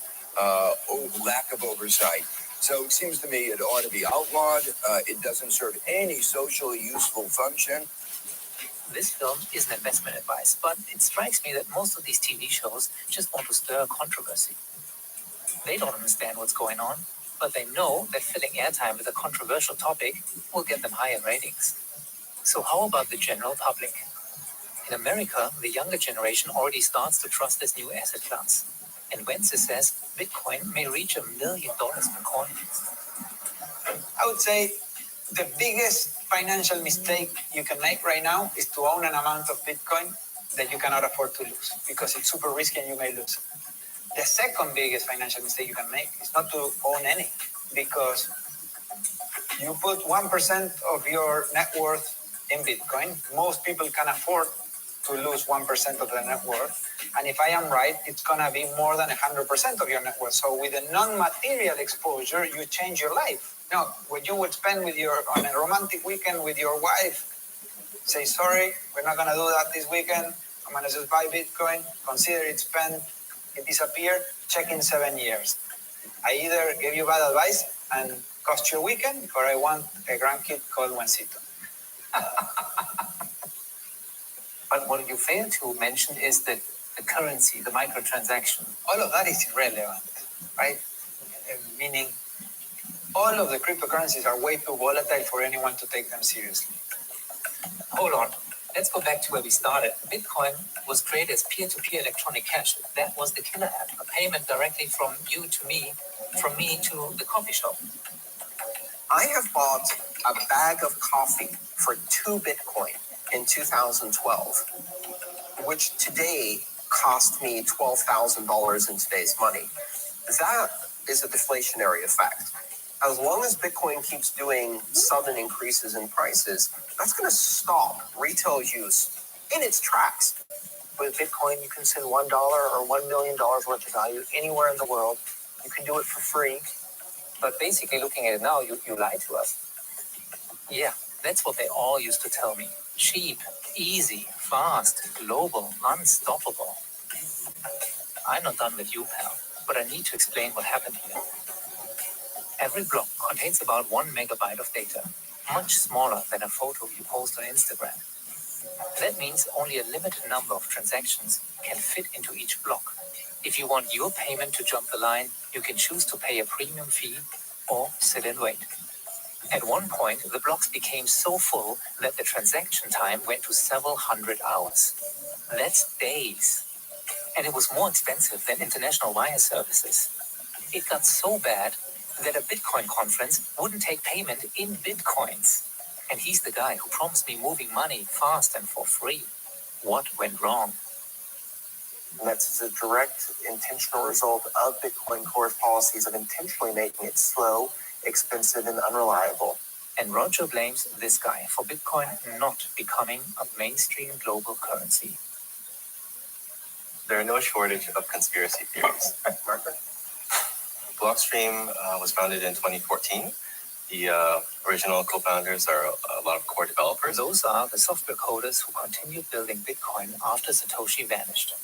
lack of oversight. So it seems to me it ought to be outlawed. It doesn't serve any socially useful function. This film isn't investment advice, but it strikes me that most of these TV shows just want to stir controversy. They don't understand what's going on, but they know that filling airtime with a controversial topic will get them higher ratings. So how about the general public? In America, the younger generation already starts to trust this new asset class. And Wences says Bitcoin may reach $1 million per coin. I would say the biggest financial mistake you can make right now is to own an amount of Bitcoin that you cannot afford to lose because it's super risky and you may lose. The second biggest financial mistake you can make is not to own any, because you put 1% of your net worth in Bitcoin. Most people can afford to lose 1% of their net worth. And if I am right, it's going to be more than 100% of your net worth. So with a non-material exposure, you change your life. Now, what you would spend on a romantic weekend with your wife, say, sorry, we're not going to do that this weekend. I'm going to just buy Bitcoin, consider it spent, it disappeared, check in 7 years. I either gave you bad advice and cost you a weekend, or I want a grandkid called Juancito. But what you fail to mention is that the currency, the microtransaction. All of that is irrelevant, right? Meaning, all of the cryptocurrencies are way too volatile for anyone to take them seriously. Hold on. Let's go back to where we started. Bitcoin was created as peer-to-peer electronic cash. That was the killer app. A payment directly from you to me, from me to the coffee shop. I have bought a bag of coffee for 2 Bitcoin in 2012, which today cost me $12,000 in today's money. That is a deflationary effect. As long as Bitcoin keeps doing sudden increases in prices, that's going to stop retail use in its tracks. With Bitcoin, you can send $1 or $1 million worth of value anywhere in the world. You can do it for free. But basically, looking at it now, you lie to us. Yeah, that's what they all used to tell me. Cheap, easy, fast, global, unstoppable. I'm not done with you, pal, but I need to explain what happened here. Every block contains about 1 megabyte of data, much smaller than a photo you post on Instagram. That means only a limited number of transactions can fit into each block. If you want your payment to jump the line, you can choose to pay a premium fee or sit and wait. At one point, the blocks became so full that the transaction time went to several hundred hours. That's days. And it was more expensive than international wire services. It got so bad that a Bitcoin conference wouldn't take payment in Bitcoins. And he's the guy who promised me moving money fast and for free. What went wrong? That's a direct intentional result of Bitcoin Core's policies of intentionally making it slow, expensive, and unreliable. And Roger blames this guy for Bitcoin not becoming a mainstream global currency. There are no shortage of conspiracy theories. Martha? Blockstream was founded in 2014. The original co-founders are a lot of core developers. Those are the software coders who continued building Bitcoin after Satoshi vanished.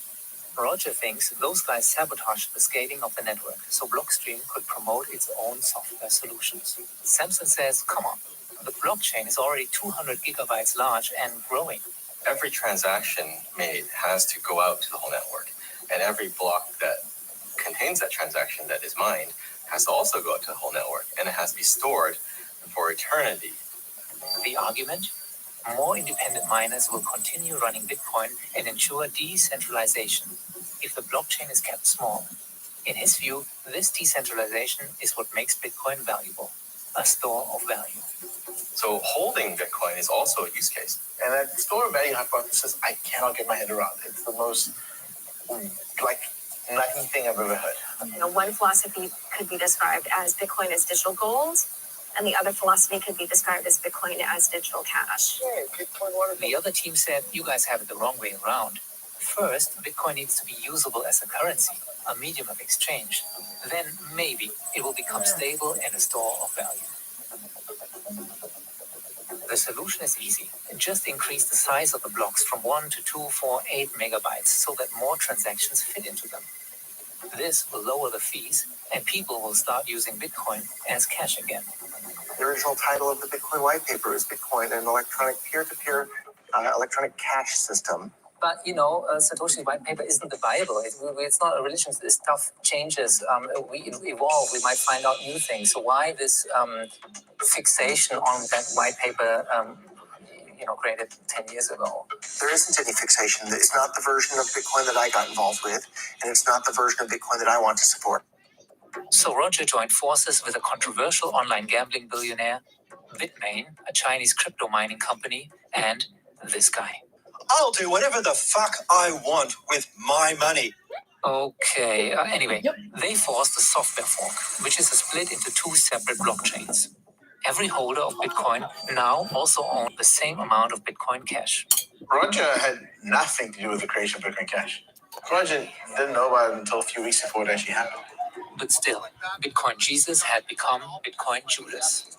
Roger thinks those guys sabotaged the scaling of the network so Blockstream could promote its own software solutions. Samson says, come on, the blockchain is already 200 gigabytes large and growing. Every transaction made has to go out to the whole network. And every block that contains that transaction that is mined has to also go out to the whole network. And it has to be stored for eternity. The argument? More independent miners will continue running Bitcoin and ensure decentralization if the blockchain is kept small. In his view, this decentralization is what makes Bitcoin valuable, a store of value. So holding Bitcoin is also a use case. And that storm betting hypothesis, I cannot get my head around. It's the most, like, nutty thing I've ever heard. One philosophy could be described as Bitcoin as digital gold, and the other philosophy could be described as Bitcoin as digital cash. The other team said, you guys have it the wrong way around. First, Bitcoin needs to be usable as a currency, a medium of exchange. Then maybe it will become stable and a store of value. The solution is easy. Just increase the size of the blocks from 1 to 2, 4, 8 megabytes so that more transactions fit into them. This will lower the fees, and people will start using Bitcoin as cash again. The original title of the Bitcoin white paper is Bitcoin, an electronic peer-to-peer electronic cash system. But, Satoshi's white paper isn't the Bible. It's not a religion. This stuff changes. We evolve. We might find out new things. So why this fixation on that white paper, created 10 years ago? There isn't any fixation. It's not the version of Bitcoin that I got involved with, and it's not the version of Bitcoin that I want to support. So Roger joined forces with a controversial online gambling billionaire, Bitmain, a Chinese crypto mining company, and this guy. I'll do whatever the fuck I want with my money. Okay, anyway, They forced a software fork, which is a split into 2 separate blockchains. Every holder of Bitcoin now also owns the same amount of Bitcoin Cash. Roger had nothing to do with the creation of Bitcoin Cash. Roger didn't know about it until a few weeks before it actually happened. But still, Bitcoin Jesus had become Bitcoin Judas.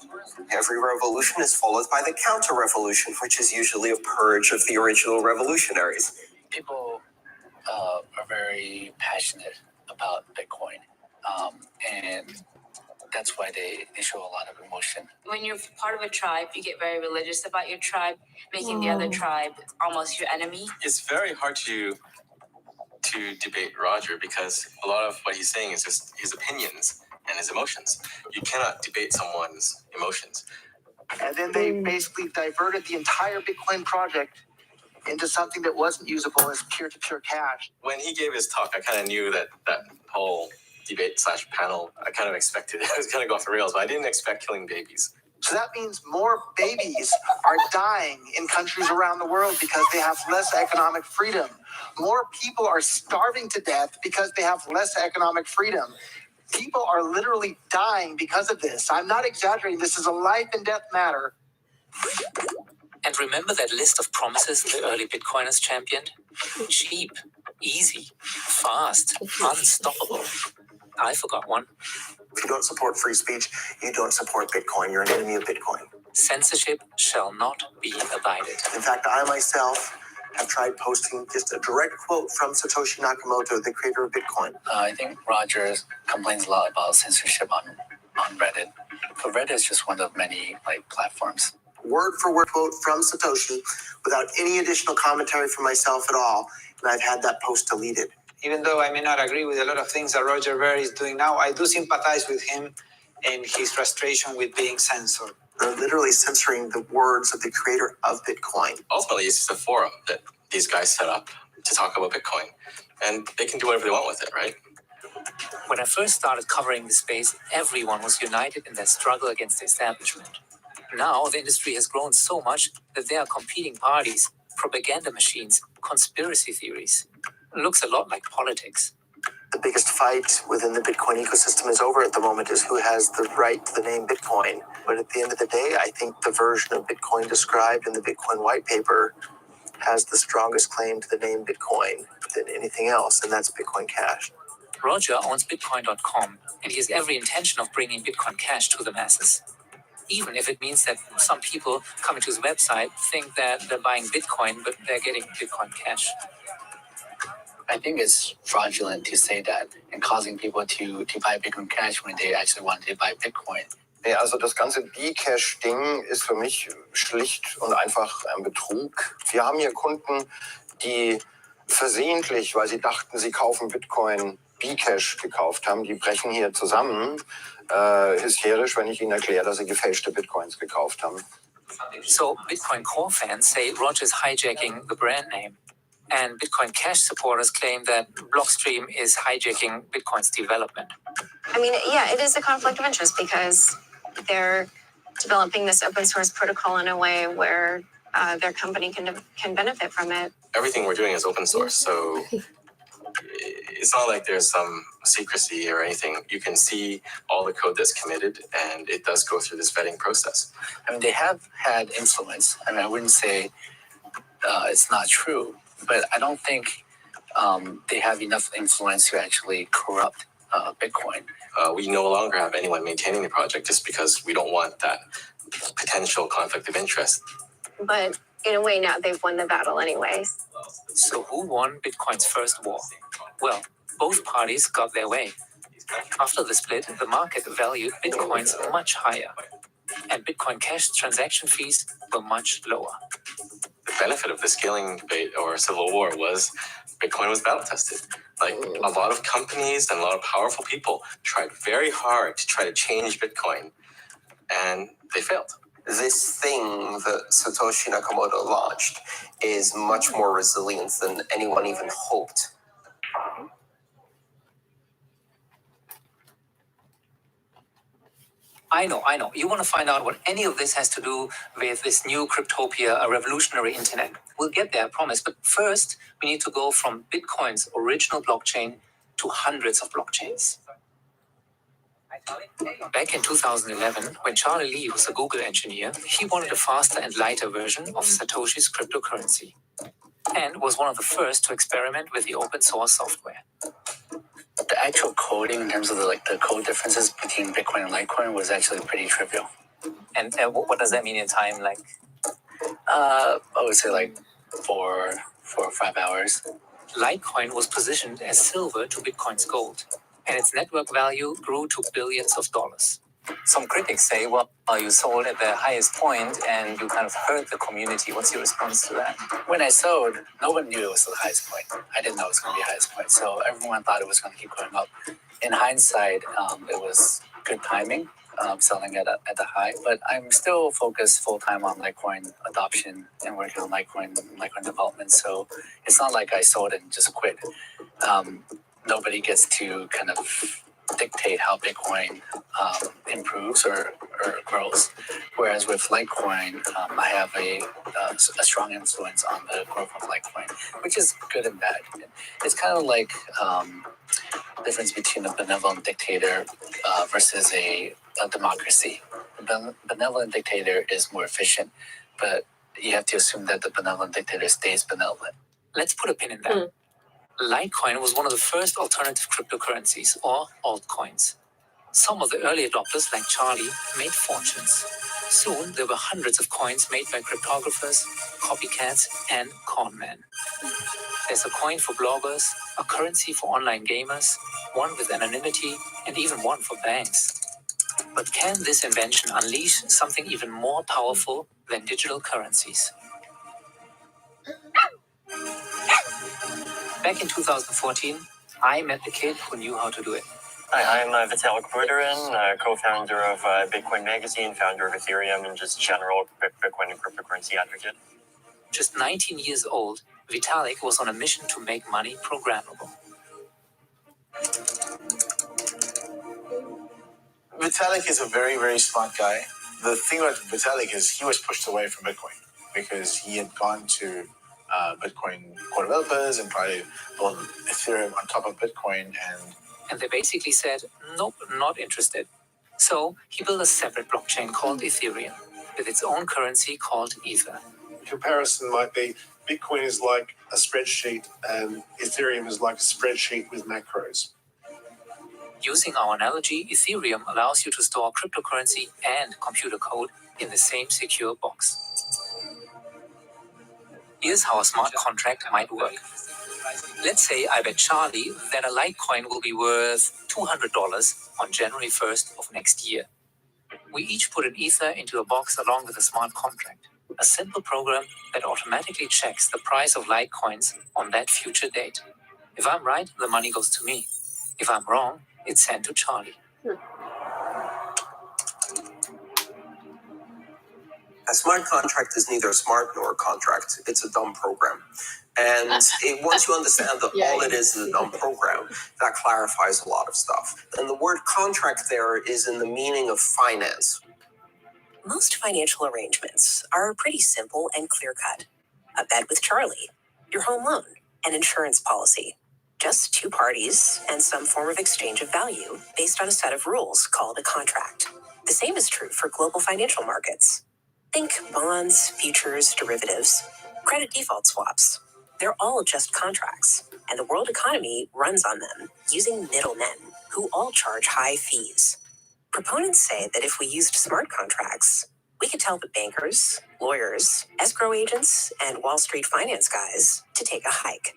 Every revolution is followed by the counter-revolution, which is usually a purge of the original revolutionaries. People are very passionate about Bitcoin, and that's why they show a lot of emotion. When you're part of a tribe, you get very religious about your tribe, making the other tribe almost your enemy. It's very hard to debate Roger because a lot of what he's saying is just his opinions and his emotions. You cannot debate someone's emotions. And then they basically diverted the entire Bitcoin project into something that wasn't usable as peer-to-peer cash. When he gave his talk, I kind of knew that whole debate / panel, I kind of expected it. It was going to go off the rails, but I didn't expect killing babies. So that means more babies are dying in countries around the world because they have less economic freedom. More people are starving to death because they have less economic freedom. People are literally dying because of this. I'm not exaggerating. This is a life and death matter. And remember that list of promises the early Bitcoiners championed? Cheap, easy, fast, unstoppable. I forgot one. If you don't support free speech, you don't support Bitcoin. You're an enemy of Bitcoin. Censorship shall not be abided. In fact, I myself have tried posting just a direct quote from Satoshi Nakamoto, the creator of Bitcoin. I think Roger complains a lot about censorship on Reddit. But Reddit is just one of many platforms. Word for word quote from Satoshi without any additional commentary from myself at all, and I've had that post deleted. Even though I may not agree with a lot of things that Roger Ver is doing now, I do sympathize with him and his frustration with being censored. They're literally censoring the words of the creator of Bitcoin. Ultimately, it's just a forum that these guys set up to talk about Bitcoin, and they can do whatever they want with it, right? When I first started covering the space, everyone was united in their struggle against the establishment. Now, the industry has grown so much that there are competing parties, propaganda machines, conspiracy theories. It looks a lot like politics. The biggest fight within the Bitcoin ecosystem is over at the moment is who has the right to the name Bitcoin. But at the end of the day, I think the version of Bitcoin described in the Bitcoin white paper has the strongest claim to the name Bitcoin than anything else, and that's Bitcoin Cash. Roger owns Bitcoin.com, and he has every intention of bringing Bitcoin Cash to the masses. Even if it means that some people coming to his website think that they're buying Bitcoin, but they're getting Bitcoin Cash. I think it's fraudulent to say that and causing people to buy Bitcoin Cash when they actually want to buy Bitcoin. Nee, also das ganze B-Cash-Ding ist für mich schlicht und einfach ein Betrug. Wir haben hier Kunden, die versehentlich, weil sie dachten, sie kaufen Bitcoin, B-Cash gekauft haben. Die brechen hier zusammen, hysterisch, wenn ich ihnen erkläre, dass sie gefälschte Bitcoins gekauft haben. So Bitcoin Core fans say Roger's hijacking the brand name. And Bitcoin Cash supporters claim that Blockstream is hijacking Bitcoin's development. I mean, yeah, it is a conflict of interest because they're developing this open source protocol in a way where their company can benefit from it. Everything we're doing is open source, so it's not like there's some secrecy or anything. You can see all the code that's committed, and it does go through this vetting process. I mean, they have had influence. I mean, I wouldn't say it's not true, but I don't think they have enough influence to actually corrupt Bitcoin. We no longer have anyone maintaining the project just because we don't want that potential conflict of interest. But in a way, now they've won the battle anyways. So who won Bitcoin's first war? Well, both parties got their way. After the split, the market valued Bitcoins much higher, and Bitcoin Cash transaction fees were much lower. The benefit of the scaling debate or civil war was Bitcoin was battle tested. Like a lot of companies and a lot of powerful people tried very hard to try to change Bitcoin, and they failed. This thing that Satoshi Nakamoto launched is much more resilient than anyone even hoped. I know. You want to find out what any of this has to do with this new cryptopia, a revolutionary internet. We'll get there, I promise. But first, we need to go from Bitcoin's original blockchain to hundreds of blockchains. Back in 2011, when Charlie Lee was a Google engineer, he wanted a faster and lighter version of Satoshi's cryptocurrency, and was one of the first to experiment with the open source software. The actual coding in terms of the code differences between Bitcoin and Litecoin was actually pretty trivial. And what does that mean in time? I would say 4 or 5 hours. Litecoin was positioned as silver to Bitcoin's gold, and its network value grew to billions of dollars. Some critics say, well, you sold at the highest point and you kind of hurt the community. What's your response to that? When I sold, no one knew it was the highest point. I didn't know it was going to be the highest point, so everyone thought it was going to keep going up. In hindsight, it was good timing, selling at the high, but I'm still focused full-time on Litecoin adoption and working on Litecoin development, so it's not like I sold and just quit. Nobody gets to kind of dictate how Bitcoin improves or grows. Whereas with Litecoin, I have a strong influence on the growth of Litecoin, which is good and bad. It's kind of like the difference between a benevolent dictator versus a democracy. The benevolent dictator is more efficient, but you have to assume that the benevolent dictator stays benevolent. Let's put a pin in that. Litecoin was one of the first alternative cryptocurrencies, or altcoins. Some of the early adopters, like Charlie, made fortunes. Soon, there were hundreds of coins made by cryptographers, copycats, and conmen. There's a coin for bloggers, a currency for online gamers, one with anonymity, and even one for banks. But can this invention unleash something even more powerful than digital currencies? Back in 2014, I met the kid who knew how to do it. Hi, I'm Vitalik Buterin, co-founder of Bitcoin Magazine, founder of Ethereum, and just general Bitcoin and cryptocurrency advocate. Just 19 years old, Vitalik was on a mission to make money programmable. Vitalik is a very, very smart guy. The thing about Vitalik is he was pushed away from Bitcoin because he had gone to Bitcoin core developers and tried to build Ethereum on top of Bitcoin, and they basically said, nope, not interested. So he built a separate blockchain called Ethereum, with its own currency called Ether. Comparison might be Bitcoin is like a spreadsheet and Ethereum is like a spreadsheet with macros. Using our analogy, Ethereum allows you to store cryptocurrency and computer code in the same secure box. Here's how a smart contract might work. Let's say I bet Charlie that a Litecoin will be worth $200 on January 1st of next year. We each put an Ether into a box along with a smart contract, a simple program that automatically checks the price of Litecoins on that future date. If I'm right, the money goes to me. If I'm wrong, it's sent to Charlie. A smart contract is neither smart nor a contract. It's a dumb program. And once you understand that all it is a dumb program, that clarifies a lot of stuff. And the word contract there is in the meaning of finance. Most financial arrangements are pretty simple and clear-cut. A bed with Charlie, your home loan, an insurance policy. Just two parties and some form of exchange of value based on a set of rules called a contract. The same is true for global financial markets. Think bonds, futures, derivatives, credit default swaps. They're all just contracts, and the world economy runs on them using middlemen who all charge high fees. Proponents say that if we used smart contracts, we could tell the bankers, lawyers, escrow agents, and Wall Street finance guys to take a hike.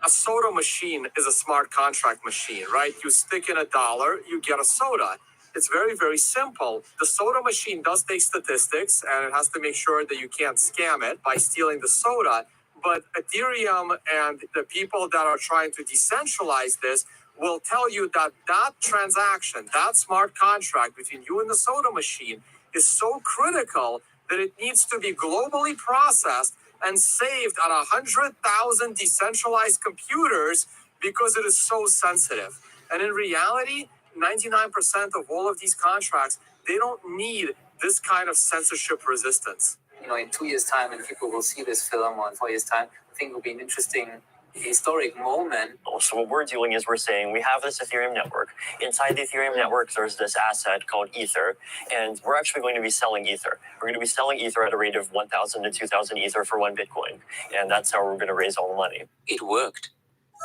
A soda machine is a smart contract machine, right? You stick in $1, you get a soda. It's very, very simple. The soda machine does take statistics, and it has to make sure that you can't scam it by stealing the soda. But Ethereum and the people that are trying to decentralize this will tell you that that transaction, that smart contract between you and the soda machine is so critical that it needs to be globally processed and saved on 100,000 decentralized computers because it is so sensitive. And in reality, 99% of all of these contracts, they don't need this kind of censorship resistance. In 2 years' time, and people will see this film, or in 4 years' time, I think it will be an interesting historic moment. So what we're doing is we're saying we have this Ethereum network. Inside the Ethereum network, there's this asset called Ether, and we're actually going to be selling Ether. We're going to be selling Ether at a rate of 1,000 to 2,000 Ether for one Bitcoin, and that's how we're going to raise all the money. It worked.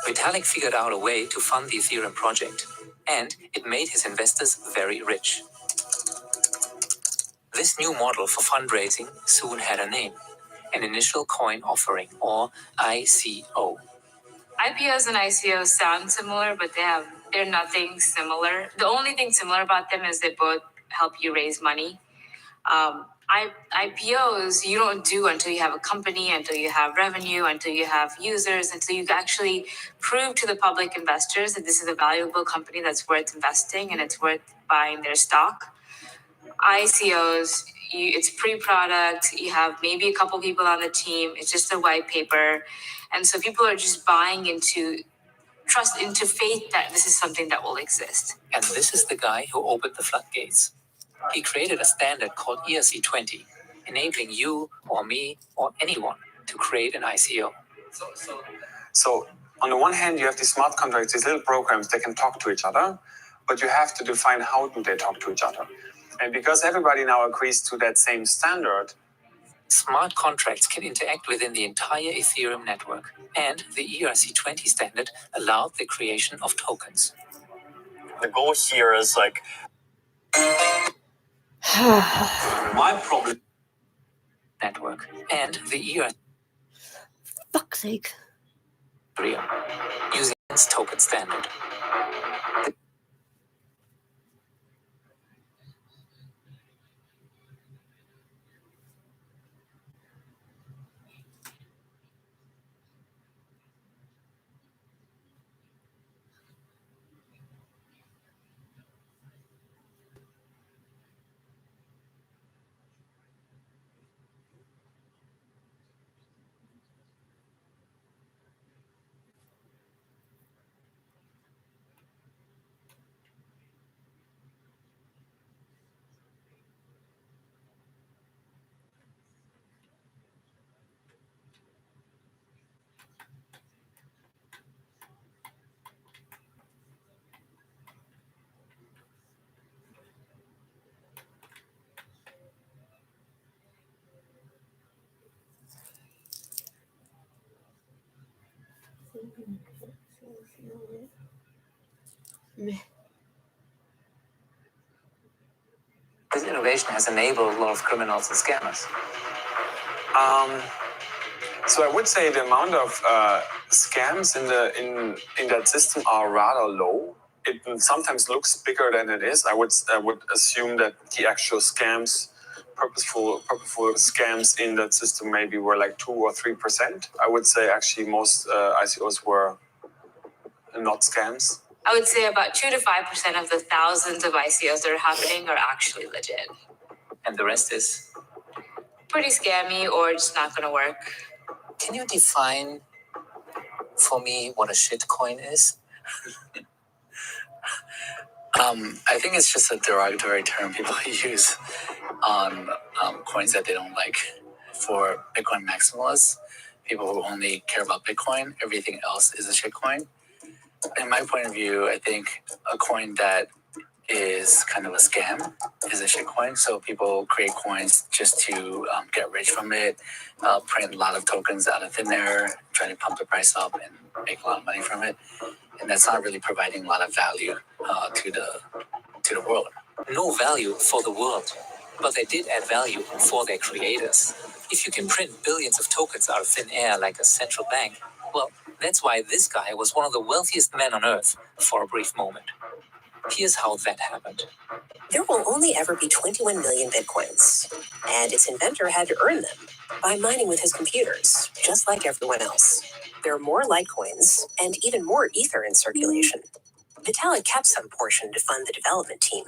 Vitalik figured out a way to fund the Ethereum project, and it made his investors very rich. This new model for fundraising soon had a name, an initial coin offering, or ICO. IPOs and ICOs sound similar, but they're nothing similar. The only thing similar about them is they both help you raise money. IPOs you don't do until you have a company, until you have revenue, until you have users, until you actually prove to the public investors that this is a valuable company that's worth investing and it's worth buying their stock. ICOs, it's pre-product, you have maybe a couple people on the team, it's just a white paper. And so people are just buying into faith that this is something that will exist. And this is the guy who opened the floodgates. He created a standard called ERC20, enabling you or me or anyone to create an ICO. So on the one hand, you have these smart contracts, these little programs that can talk to each other, but you have to define how do they talk to each other. And because everybody now agrees to that same standard, smart contracts can interact within the entire Ethereum network, and the ERC20 standard allowed the creation of tokens. The goal here is like my problem network and the ERC Fuck's sake. using this token standard. This innovation has enabled a lot of criminals and scammers. So I would say the amount of scams in that system are rather low. It sometimes looks bigger than it is. I would assume that the actual scams, purposeful scams in that system maybe were like 2 or 3%. I would say actually most ICOs were not scams. I would say about 2 to 5% of the thousands of ICOs that are happening are actually legit. And the rest is pretty scammy or just not going to work. Can you define for me what a shitcoin is? I think it's just a derogatory term people use on coins that they don't like. For Bitcoin maximalists, people who only care about Bitcoin, everything else is a shitcoin. In my point of view, I think a coin that is kind of a scam is a shitcoin. So people create coins just to get rich from it, print a lot of tokens out of thin air, try to pump the price up and make a lot of money from it. And that's not really providing a lot of value to the world. No value for the world, but they did add value for their creators. If you can print billions of tokens out of thin air like a central bank, well, that's why this guy was one of the wealthiest men on earth for a brief moment. Here's how that happened. There will only ever be 21 million Bitcoins, and its inventor had to earn them by mining with his computers, just like everyone else. There are more Litecoins and even more Ether in circulation. Vitalik kept some portion to fund the development team.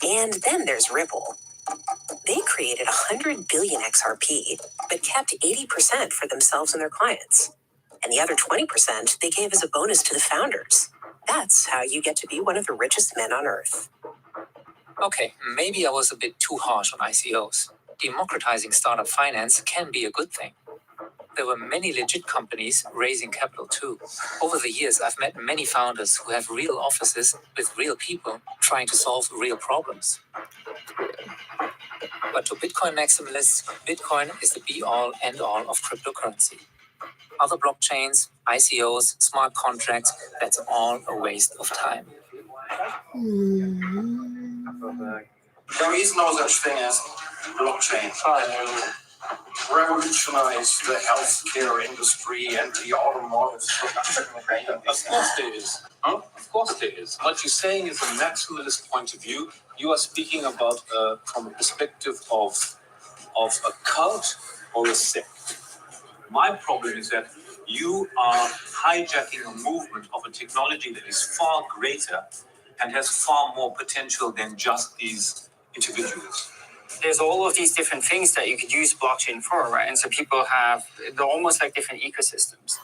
And then there's Ripple. They created 100 billion XRP, but kept 80% for themselves and their clients. And the other 20% they gave as a bonus to the founders. That's how you get to be one of the richest men on earth. Okay, maybe I was a bit too harsh on ICOs. Democratizing startup finance can be a good thing. There were many legit companies raising capital too. Over the years, I've met many founders who have real offices with real people trying to solve real problems. But to Bitcoin maximalists, Bitcoin is the be-all, end-all of cryptocurrency. Other blockchains, ICOs, smart contracts, that's all a waste of time. There is no such thing as blockchain. Revolutionize the healthcare industry and the automotive production. Of course there is. Huh? Of course there is. What you're saying is a maximalist point of view. You are speaking about from a perspective of a cult or a sect. My problem is that you are hijacking a movement of a technology that is far greater and has far more potential than just these individuals. There's all of these different things that you could use blockchain for, right? And so people they're almost like different ecosystems.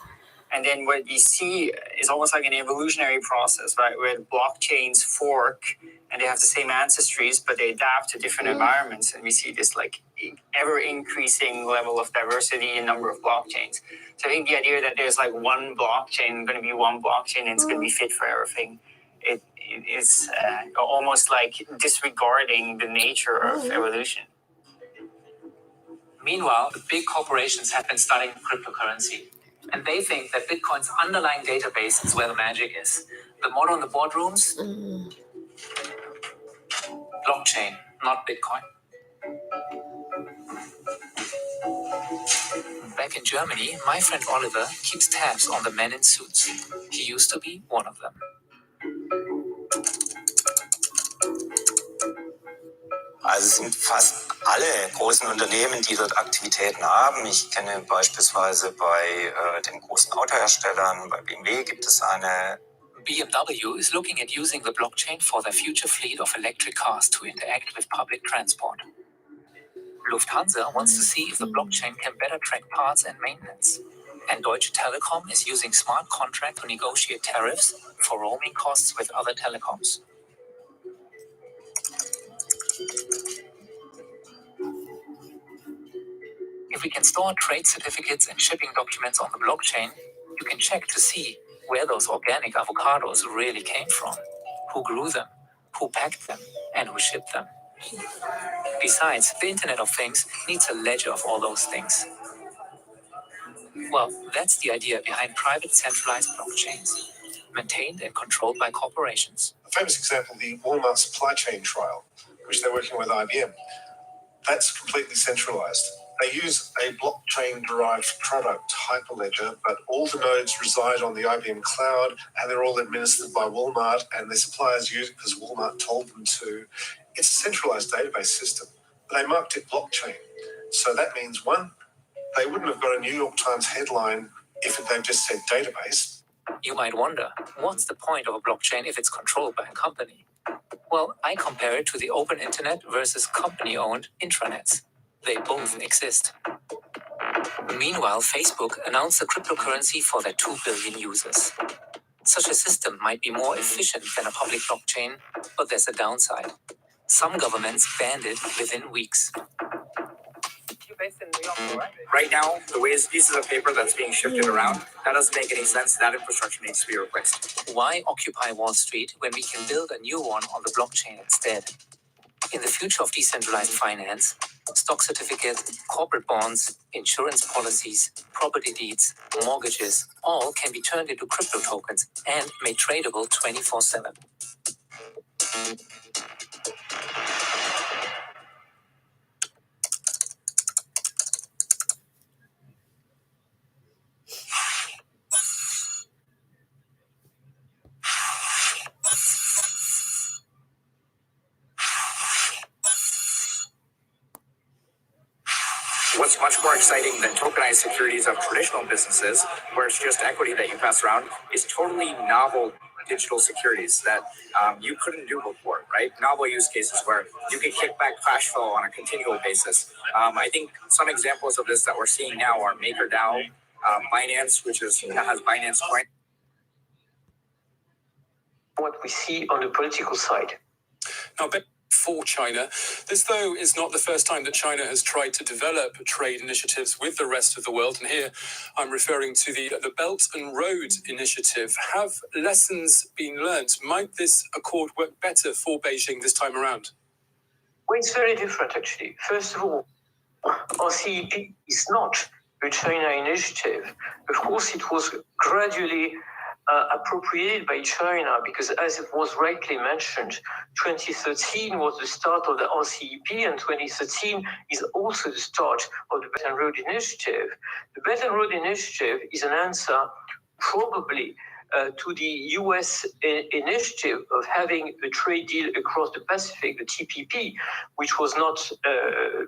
And then what you see is almost like an evolutionary process, right? Where blockchains fork and they have the same ancestries, but they adapt to different environments. And we see this like ever increasing level of diversity in number of blockchains. So I think the idea that there's like one blockchain, going to be one blockchain, and it's going to be fit for everything, it is almost like disregarding the nature of evolution. Meanwhile, the big corporations have been studying cryptocurrency, and they think that Bitcoin's underlying database is where the magic is. The motto in the boardrooms? Blockchain, not Bitcoin. Back in Germany, my friend Oliver keeps tabs on the men in suits. He used to be one of them. Also es sind fast alle großen Unternehmen, die dort Aktivitäten haben. Ich kenne beispielsweise bei den großen Autoherstellern, bei BMW gibt es eine. BMW is looking at using the blockchain for their future fleet of electric cars to interact with public transport. Lufthansa wants to see if the blockchain can better track parts and maintenance. And Deutsche Telekom is using smart contract to negotiate tariffs for roaming costs with other telecoms. If we can store trade certificates and shipping documents on the blockchain, you can check to see where those organic avocados really came from, who grew them, who packed them, and who shipped them. Besides, the Internet of Things needs a ledger of all those things. Well, that's the idea behind private centralized blockchains, maintained and controlled by corporations. A famous example, the Walmart supply chain trial, which they're working with IBM. That's completely centralized. They use a blockchain-derived product, Hyperledger, but all the nodes reside on the IBM cloud, and they're all administered by Walmart, and their suppliers use it because Walmart told them to. It's a centralized database system. They marked it blockchain. So that means, one, they wouldn't have got a New York Times headline if they'd just said database. You might wonder, what's the point of a blockchain if it's controlled by a company? Well, I compare it to the open internet versus company-owned intranets. They both exist. Meanwhile, Facebook announced a cryptocurrency for their 2 billion users. Such a system might be more efficient than a public blockchain, but there's a downside. Some governments banned it within weeks. Right now, the way it's pieces of paper that's being shifted around, that doesn't make any sense. That infrastructure needs to be replaced. Why occupy Wall Street when we can build a new one on the blockchain instead? In the future of decentralized finance, stock certificates, corporate bonds, insurance policies, property deeds, mortgages, all can be turned into crypto tokens and made tradable 24/7. What's much more exciting than tokenized securities of traditional businesses, where it's just equity that you pass around, is totally novel digital securities that you couldn't do before, right? Novel use cases where you can kick back cash flow on a continual basis. I think some examples of this that we're seeing now are MakerDAO, Binance, which has Binance Coin. What we see on the political side. Now, for China, this, though, is not the first time that China has tried to develop trade initiatives with the rest of the world. And here I'm referring to the Belt and Road Initiative. Have lessons been learnt? Might this accord work better for Beijing this time around? Well, it's very different, actually. First of all, RCEP is not a China initiative. Of course, it was gradually appropriated by China because, as it was rightly mentioned, 2013 was the start of the RCEP, and 2013 is also the start of the Belt and Road Initiative. The Belt and Road Initiative is an answer, probably, to the US initiative of having a trade deal across the Pacific, the TPP, which was not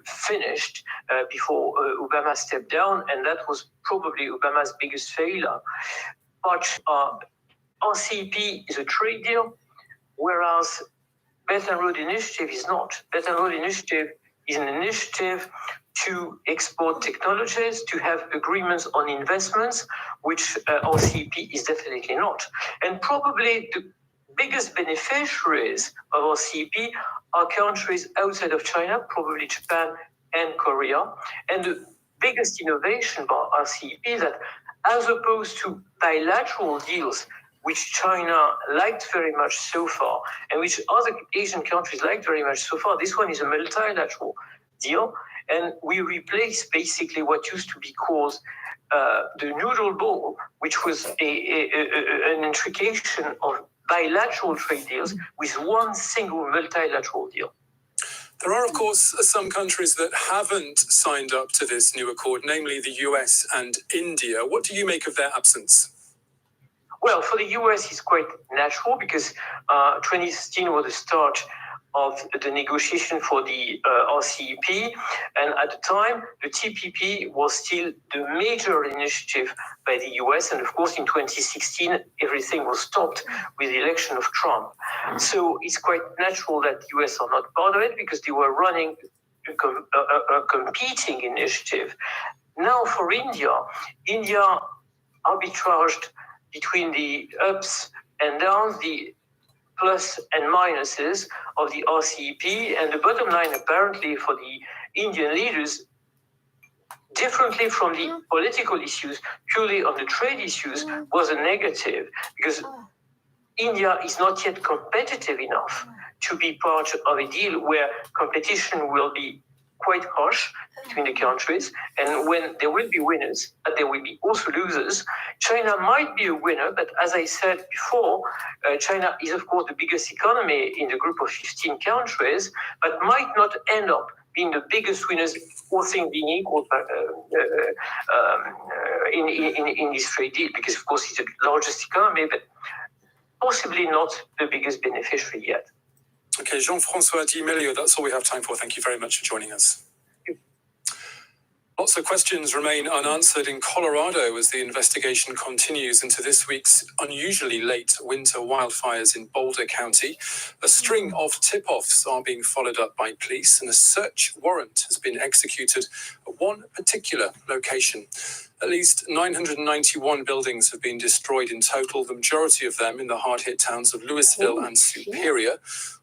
finished before Obama stepped down, and that was probably Obama's biggest failure. But RCEP is a trade deal, whereas Belt and Road Initiative is not. Belt and Road Initiative is an initiative to export technologies, to have agreements on investments, which RCEP is definitely not. And probably the biggest beneficiaries of RCEP are countries outside of China, probably Japan and Korea. And the biggest innovation about RCEP is that, as opposed to bilateral deals, which China liked very much so far, and which other Asian countries liked very much so far, this one is a multilateral deal. And we replace basically what used to be called the noodle ball, which was an intrication of bilateral trade deals with one single multilateral deal. There are, of course, some countries that haven't signed up to this new accord, namely the US and India. What do you make of their absence? Well, for the US, it's quite natural because 2016 was the start of the negotiation for the RCEP. And at the time, the TPP was still the major initiative by the US. And of course, in 2016, everything was stopped with the election of Trump. So it's quite natural that the US are not part of it because they were running a competing initiative. Now for India arbitraged between the ups and downs, the plus and minuses of the RCEP, and the bottom line apparently for the Indian leaders, differently from the political issues, purely on the trade issues, was a negative, because India is not yet competitive enough to be part of a deal where competition will be quite harsh between the countries, and when there will be winners, but there will be also losers. China might be a winner, but as I said before, China is of course the biggest economy in the group of 15 countries, but might not end up being the biggest winners, all things being equal, in this trade deal, because of course it's the largest economy, but possibly not the biggest beneficiary yet. Okay, Jean-François Di Melio, that's all we have time for. Thank you very much for joining us. Lots of questions remain unanswered in Colorado as the investigation continues into this week's unusually late winter wildfires in Boulder County. A string of tip-offs are being followed up by police, and a search warrant has been executed at one particular location. At least 991 buildings have been destroyed in total, the majority of them in the hard-hit towns of Louisville and Superior.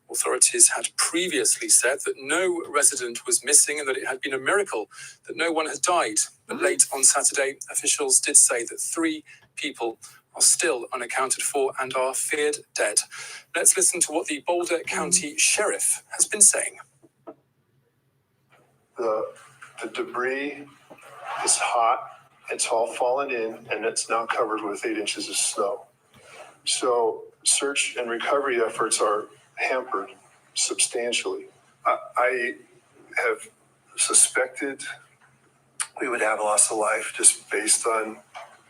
Authorities had previously said that no resident was missing and that it had been a miracle that no one had died. But late on Saturday, officials did say that 3 people are still unaccounted for and are feared dead. Let's listen to what the Boulder County Sheriff has been saying. The debris is hot, it's all fallen in, and it's now covered with 8 inches of snow. So search and recovery efforts are hampered substantially. I have suspected we would have lost a life just based on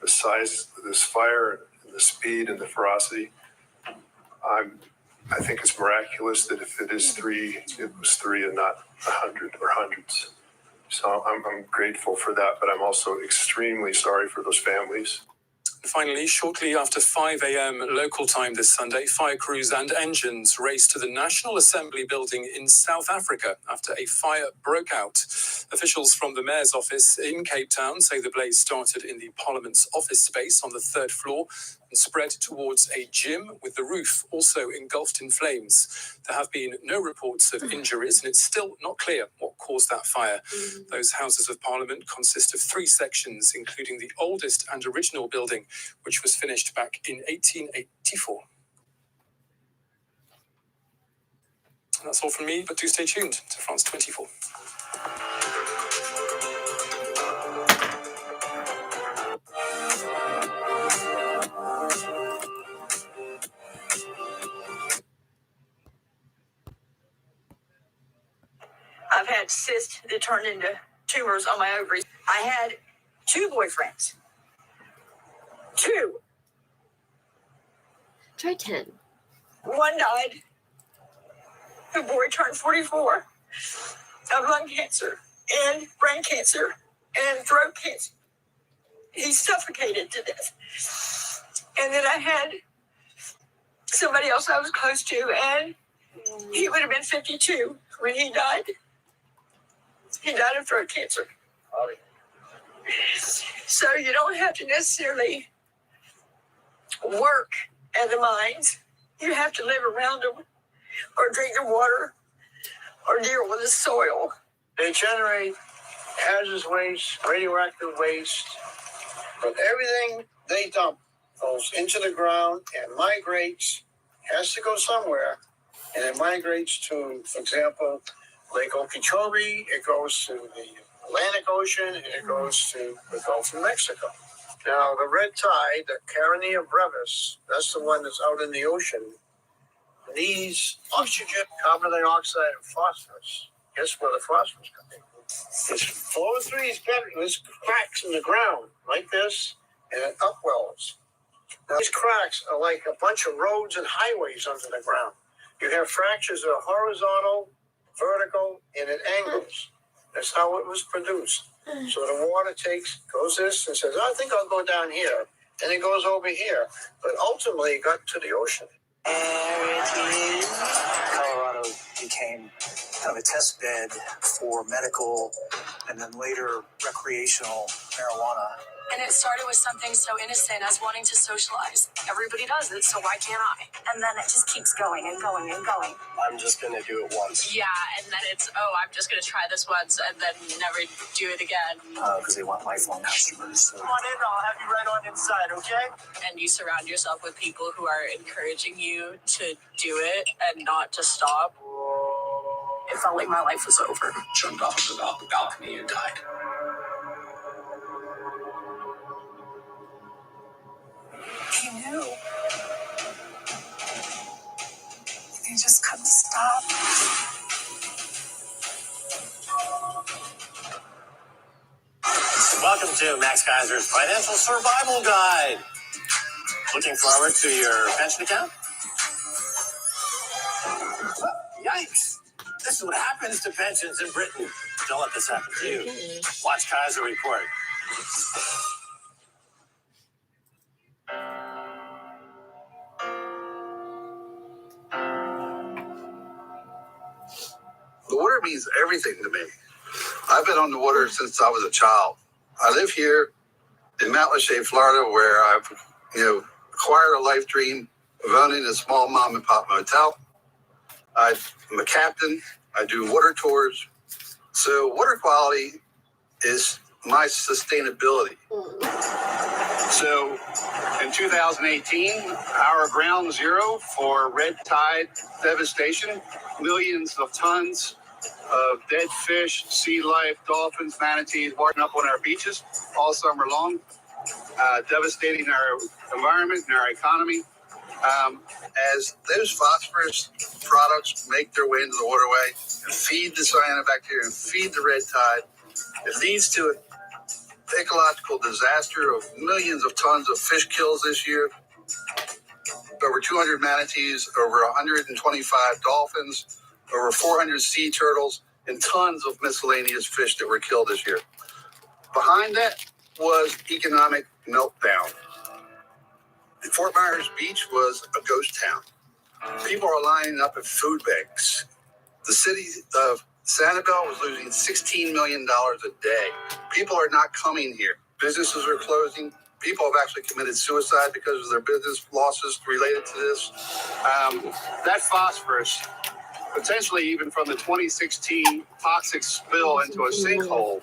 the size of this fire, and the speed and the ferocity. I think it's miraculous that if it is 3, it was 3 and not 100 or hundreds. So I'm grateful for that, but I'm also extremely sorry for those families. Finally, shortly after 5 a.m. local time this Sunday, fire crews and engines raced to the National Assembly building in South Africa after a fire broke out. Officials from the mayor's office in Cape Town say the blaze started in the Parliament's office space on the 3rd floor and spread towards a gym, with the roof also engulfed in flames. There have been no reports of injuries, and it's still not clear what caused that fire. Those Houses of Parliament consist of 3 sections, including the oldest and original building, which was finished back in 1884. And that's all from me, but do stay tuned to France 24. I've had cysts that turned into tumors on my ovaries. I had 2 boyfriends. 2. Try 10. One died. The boy turned 44 of lung cancer and brain cancer and throat cancer. He suffocated to death. And then I had somebody else I was close to, and he would have been 52 when he died. He died of throat cancer. So you don't have to necessarily work at the mines. You have to live around them, or drink the water, or deal with the soil. They generate hazardous waste, radioactive waste, but everything they dump goes into the ground and migrates, has to go somewhere, and it migrates to, for example, Lake Okeechobee, it goes to the Atlantic Ocean, and it goes to the Gulf of Mexico. Now, the red tide, the Carenia brevis, that's the one that's out in the ocean, needs oxygen, carbon dioxide, and phosphorus. Guess where the phosphorus comes in? It's flowing through these cracks in the ground, like this, and it upwells. Now, these cracks are like a bunch of roads and highways under the ground. You have fractures that are horizontal, vertical, and at angles. That's how it was produced. So the water goes this and says, I think I'll go down here. And it goes over here. But ultimately, it got to the ocean. Colorado became kind of a test bed for medical and then later recreational marijuana. And it started with something so innocent as wanting to socialize. Everybody does it, so why can't I? And then it just keeps going and going and going. I'm just going to do it once. Yeah, and then it's, I'm just going to try this once and then never do it again. Because they want lifelong customers. So. Come on in, I'll have you right on inside, okay? And you surround yourself with people who are encouraging you to do it and not to stop. It felt like my life was over. Jumped off of the balcony and died. He knew. He just couldn't stop. Welcome to Max Kaiser's Financial Survival Guide. Looking forward to your pension account? Yikes! This is what happens to pensions in Britain. Don't let this happen to you. Watch Kaiser report. The water means everything to me. I've been on the water since I was a child. I live here in Mount Lachey, Florida, where I've, acquired a life dream of owning a small mom and pop motel. I'm a captain. I do water tours. So water quality is my sustainability. So in 2018, our ground zero for red tide devastation, millions of tons of dead fish, sea life, dolphins, manatees washing up on our beaches all summer long, devastating our environment and our economy. As those phosphorus products make their way into the waterway and feed the cyanobacteria and feed the red tide, it leads to an ecological disaster of millions of tons of fish kills this year, over 200 manatees, over 125 dolphins, over 400 sea turtles, and tons of miscellaneous fish that were killed this year. Behind that was economic meltdown. Fort Myers Beach was a ghost town. People are lining up at food banks. The city of Sanibel was losing $16 million a day. People are not coming here. Businesses are closing. People have actually committed suicide because of their business losses related to this. That phosphorus, potentially even from the 2016 toxic spill into a sinkhole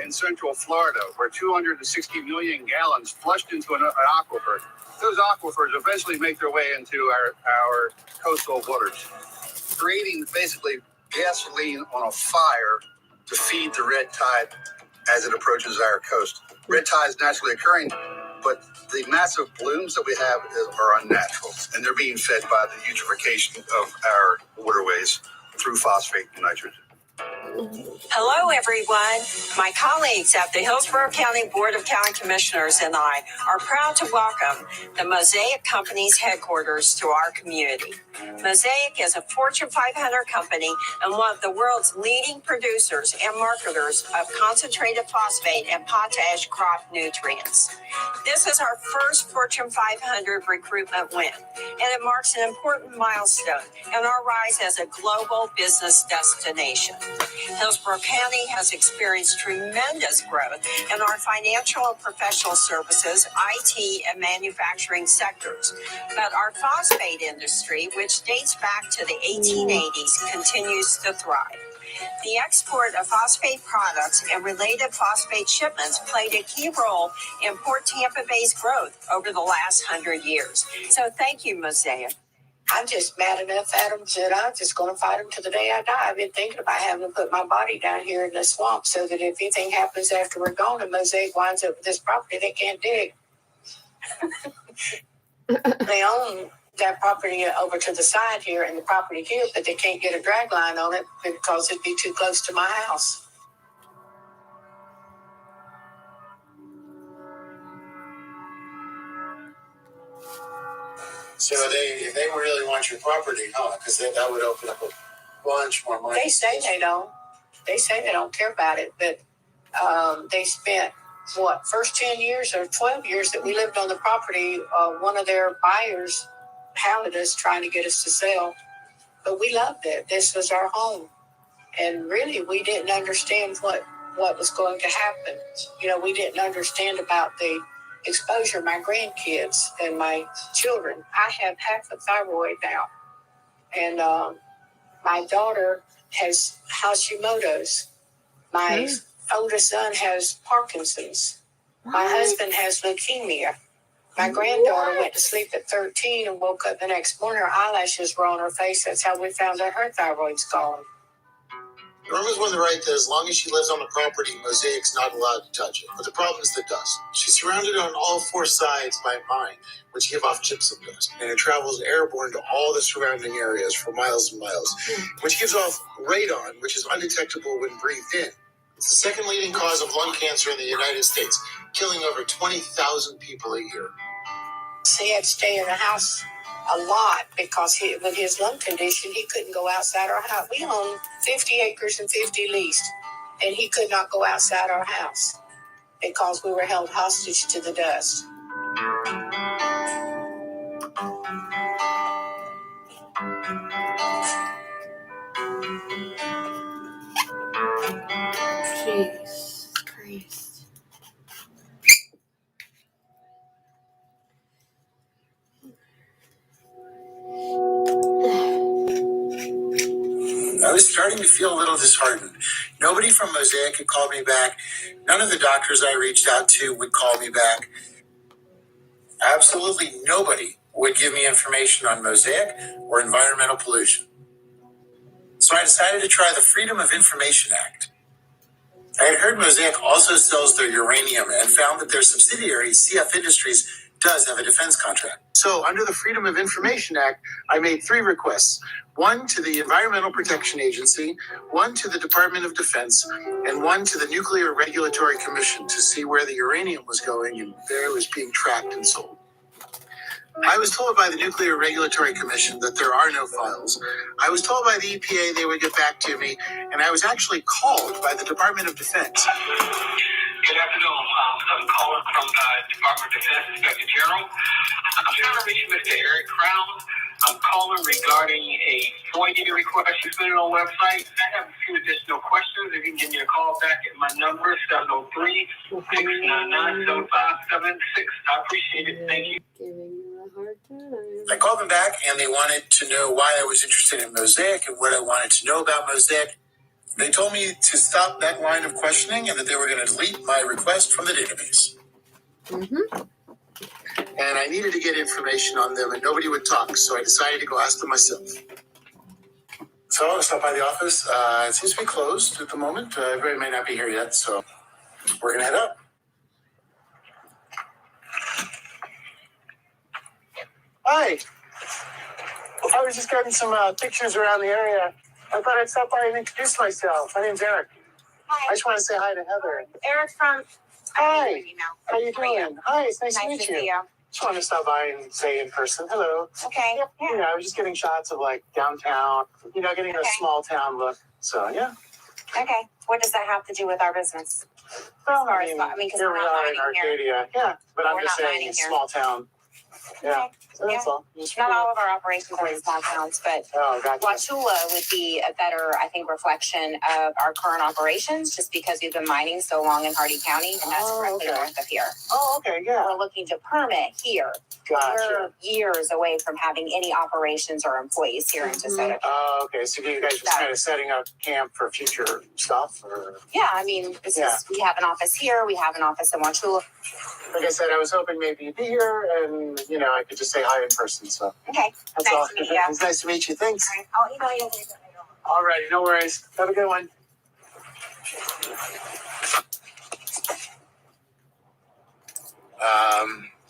in central Florida, where 260 million gallons flushed into an aquifer. Those aquifers eventually make their way into our coastal waters, creating basically gasoline on a fire to feed the red tide as it approaches our coast. Red tide is naturally occurring, but the massive blooms that we have are unnatural, and they're being fed by the eutrophication of our waterways through phosphate and nitrogen. Hello, everyone. My colleagues at the Hillsborough County Board of County Commissioners and I are proud to welcome the Mosaic Company's headquarters to our community. Mosaic is a Fortune 500 company and one of the world's leading producers and marketers of concentrated phosphate and potash crop nutrients. This is our first Fortune 500 recruitment win, and it marks an important milestone in our rise as a global business destination. Hillsborough County has experienced tremendous growth in our financial and professional services, IT, and manufacturing sectors. But our phosphate industry, which dates back to the 1880s, continues to thrive. The export of phosphate products and related phosphate shipments played a key role in Port Tampa Bay's growth over the last 100 years. So thank you, Mosaic. I'm just mad enough at them that I'm just going to fight them to the day I die. I've been thinking about having to put my body down here in the swamp so that if anything happens after we're gone and Mosaic winds up with this property, they can't dig. They own that property over to the side here and the property here, but they can't get a drag line on it because it'd be too close to my house. So if they really want your property, huh? Because that would open up a bunch more money. They say they don't. They say they don't care about it, but they spent first 10 years or 12 years that we lived on the property. One of their buyers hounded us trying to get us to sell, but we loved it. This was our home, and really we didn't understand what was going to happen. We didn't understand about the exposure of my grandkids and my children. I have half a thyroid now, and my daughter has Hashimoto's. My oldest son has Parkinson's. My husband has leukemia. My granddaughter went to sleep at 13 and woke up the next morning. Her eyelashes were on her face. That's how we found out her thyroid's gone. Irma's won the right that as long as she lives on the property, Mosaic's not allowed to touch it. But the problem is the dust. She's surrounded on all four sides by mine, which give off gypsum dust. And it travels airborne to all the surrounding areas for miles and miles, which gives off radon, which is undetectable when breathed in. It's the second leading cause of lung cancer in the United States, killing over 20,000 people a year. He had to stay in the house a lot because with his lung condition, he couldn't go outside our house. We own 50 acres and 50 leased, and he could not go outside our house because we were held hostage to the dust. Jesus Christ. was starting to feel a little disheartened. Nobody from Mosaic had called me back. None of the doctors I reached out to would call me back. Absolutely nobody would give me information on Mosaic or environmental pollution. So I decided to try the Freedom of Information Act. I had heard Mosaic also sells their uranium and found that their subsidiary, CF Industries, does have a defense contract. So under the Freedom of Information Act, I made 3 requests. One to the Environmental Protection Agency, one to the Department of Defense, and one to the Nuclear Regulatory Commission to see where the uranium was going and where it was being tracked and sold. I was told by the Nuclear Regulatory Commission that there are no files. I was told by the EPA they would get back to me, and I was actually called by the Department of Defense. Good afternoon. I'm calling from the Department of Defense Inspector General. I'm trying to reach Mr. Eric Crown. I'm calling regarding a FOIA request you submitted on the website. I have a few additional questions. If you can give me a call back at my number, 703-699-7576. I appreciate it. Thank you. I called them back and they wanted to know why I was interested in Mosaic and what I wanted to know about Mosaic. They told me to stop that line of questioning and that they were going to delete my request from the database. And I needed to get information on them and nobody would talk, so I decided to go ask them myself. So I stopped by the office. It seems to be closed at the moment. Everybody may not be here yet, so we're going to head up. Hi. I was just getting some pictures around the area. I thought I'd stop by and introduce myself. My name's Eric. Hi. I just want to say hi to Heather. Eric from. Hi. How you doing? Hi, it's nice to meet you. Just wanted to stop by and say in person, hello. Okay. Yeah. You know, I was just getting shots of like downtown, getting a small town look. So, yeah. Okay. What does that have to do with our business? Well, because here we're we not are in mining here. Arcadia. Yeah, but I'm We're just not saying mining it's here. small town. Yeah. Okay. So that's all. Not all of our operations are in small towns, but gotcha. Wauchula would be a better, I think, reflection of our current operations, just because we've been mining so long in Hardy County, and that's directly north of here. Oh, okay, yeah. We're looking to permit here. Gotcha. We're years away from having any operations or employees here in DeSoto. Oh, okay. So you guys just kind of setting up camp for future stuff? Or? Yeah, I mean, we have an office here. We have an office in Wauchula. Like I said, I was hoping maybe you'd be here and, I could just say hi in person. So Okay. that's nice all. to meet you. It's nice to meet you. Thanks. All right. I'll email you. All righty. No worries. Have a good one.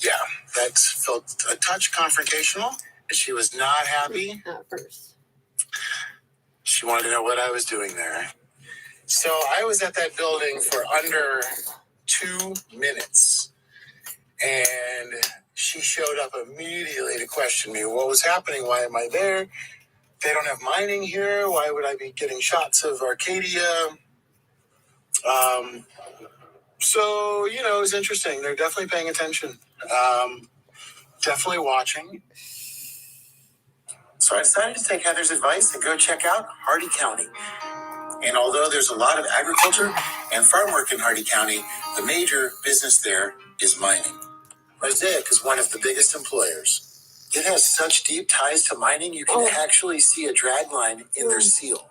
Yeah, that felt a touch confrontational. She was not happy. At first. She wanted to know what I was doing there. So I was at that building for under 2 minutes. And she showed up immediately to question me. What was happening? Why am I there? They don't have mining here. Why would I be getting shots of Arcadia? So, it was interesting. They're definitely paying attention. Definitely watching. So I decided to take Heather's advice and go check out Hardy County. And although there's a lot of agriculture and farm work in Hardy County, the major business there is mining. Mosaic is one of the biggest employers. It has such deep ties to mining, you can actually see a drag line in their seal.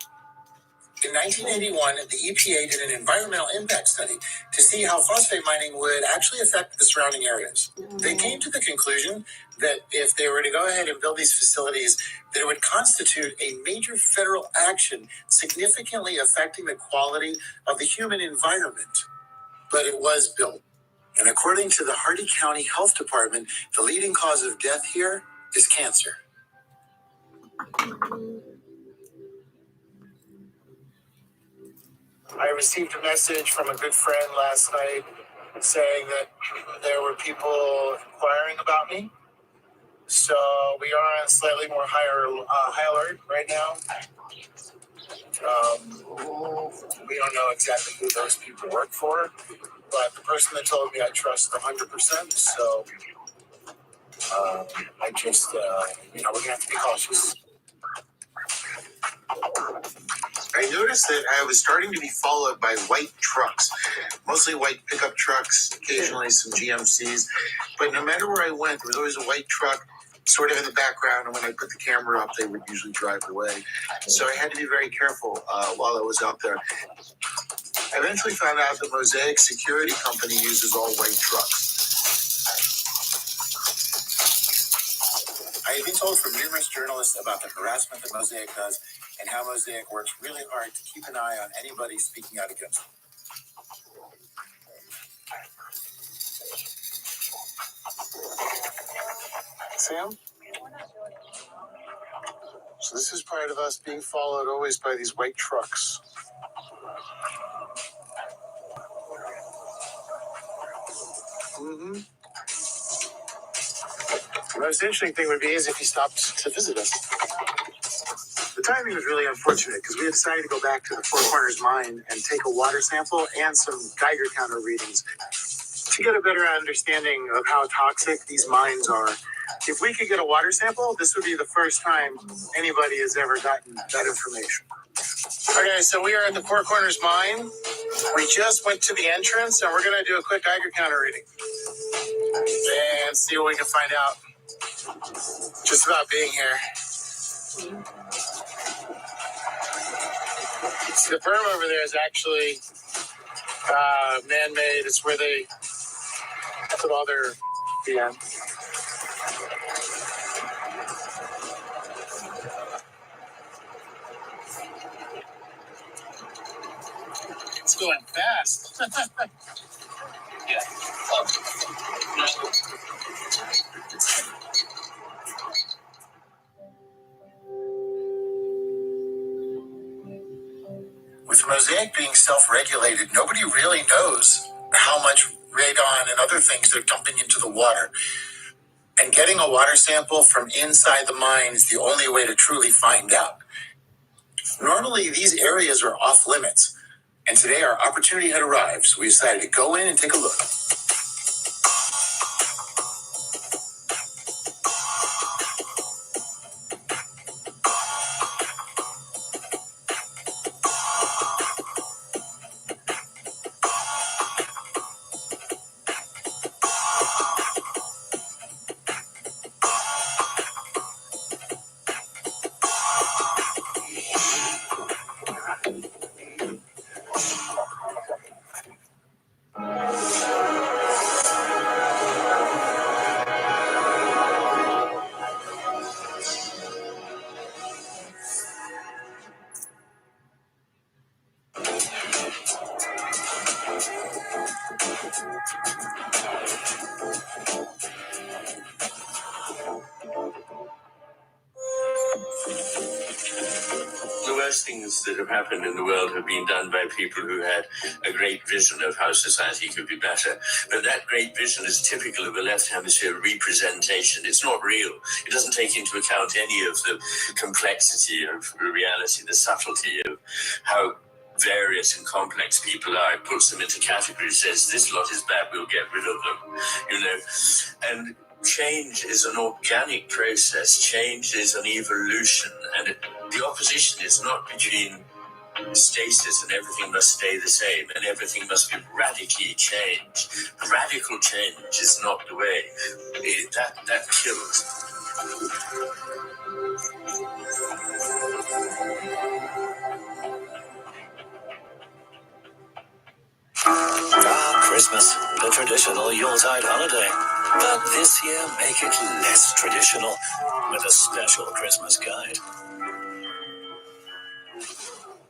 In 1981, the EPA did an environmental impact study to see how phosphate mining would actually affect the surrounding areas. They came to the conclusion that if they were to go ahead and build these facilities, that it would constitute a major federal action significantly affecting the quality of the human environment. But it was built. And according to the Hardy County Health Department, the leading cause of death here is cancer. I received a message from a good friend last night saying that there were people inquiring about me. So we are on slightly more high alert right now. We don't know exactly who those people work for, but the person that told me I trust 100%. So I just, we're going to have to be cautious. I noticed that I was starting to be followed by white trucks, mostly white pickup trucks, occasionally some GMCs. But no matter where I went, there was always a white truck sort of in the background, and when I put the camera up, they would usually drive away. So I had to be very careful while I was out there. I eventually found out that Mosaic Security Company uses all white trucks. I have been told from numerous journalists about the harassment that Mosaic does and how Mosaic works really hard to keep an eye on anybody speaking out against them. Sam? So this is part of us being followed always by these white trucks. Mm-hmm. The most interesting thing would be is if he stopped to visit us. The timing was really unfortunate because we had decided to go back to the Four Corners mine and take a water sample and some Geiger counter readings to get a better understanding of how toxic these mines are. If we could get a water sample, this would be the first time anybody has ever gotten that information. Okay, so we are at the Four Corners mine. We just went to the entrance and we're going to do a quick Geiger counter reading and see what we can find out just about being here. See, the berm over there is actually man-made. It's where they put all their, yeah. It's going fast. Yeah. With Mosaic being self-regulated, nobody really knows how much radon and other things they're dumping into the water. And getting a water sample from inside the mine is the only way to truly find out. Normally, these areas are off limits. And today our opportunity had arrived, so we decided to go in and take a look. The worst things that have happened in the world have been done by people who had a great vision of how society could be better. But that great vision is typical of a left hemisphere representation. It's not real. It doesn't take into account any of the complexity of reality, the subtlety of how various and complex people are. It puts them into categories, says this lot is bad, we'll get rid of them, and change is an organic process. Change is an evolution, and the opposition is not between stasis and everything must stay the same and everything must be radically changed. Radical change is not the way. That kills. Christmas, the traditional Yuletide holiday. But this year, make it less traditional with a special Christmas guide.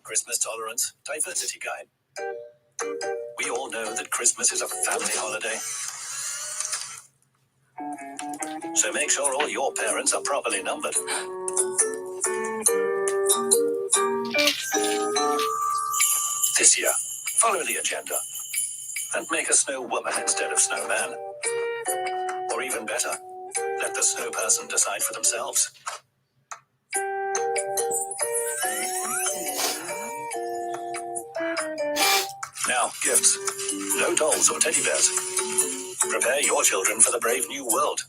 Christmas Tolerance Diversity Guide. We all know that Christmas is a family holiday. So make sure all your parents are properly numbered. This year, follow the agenda and make a snow woman instead of snowman. Or even better, let the snow person decide for themselves. Now, gifts. No dolls or teddy bears. Prepare your children for the brave new world.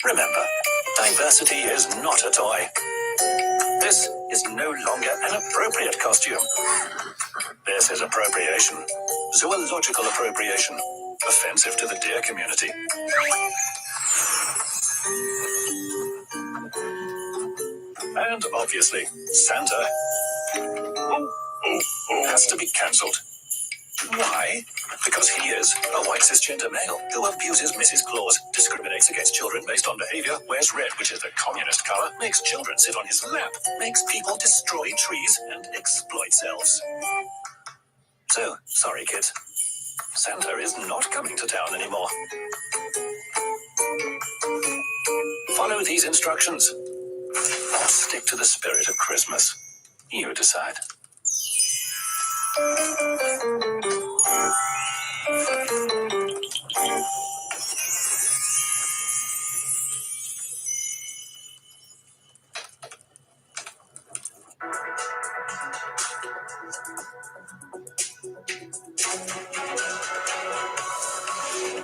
Remember, diversity is not a toy. This is no longer an appropriate costume. This is appropriation. Zoological appropriation. offensive to the deer community. And obviously, Santa has to be cancelled. Why? Because he is a white cisgender male who abuses Mrs. Claus, discriminates against children based on behavior, wears red, which is the communist color, makes children sit on his lap, makes people destroy trees, and exploits elves. So, sorry kids, Santa is not coming to town anymore. Follow these instructions. Or stick to the spirit of Christmas. You decide.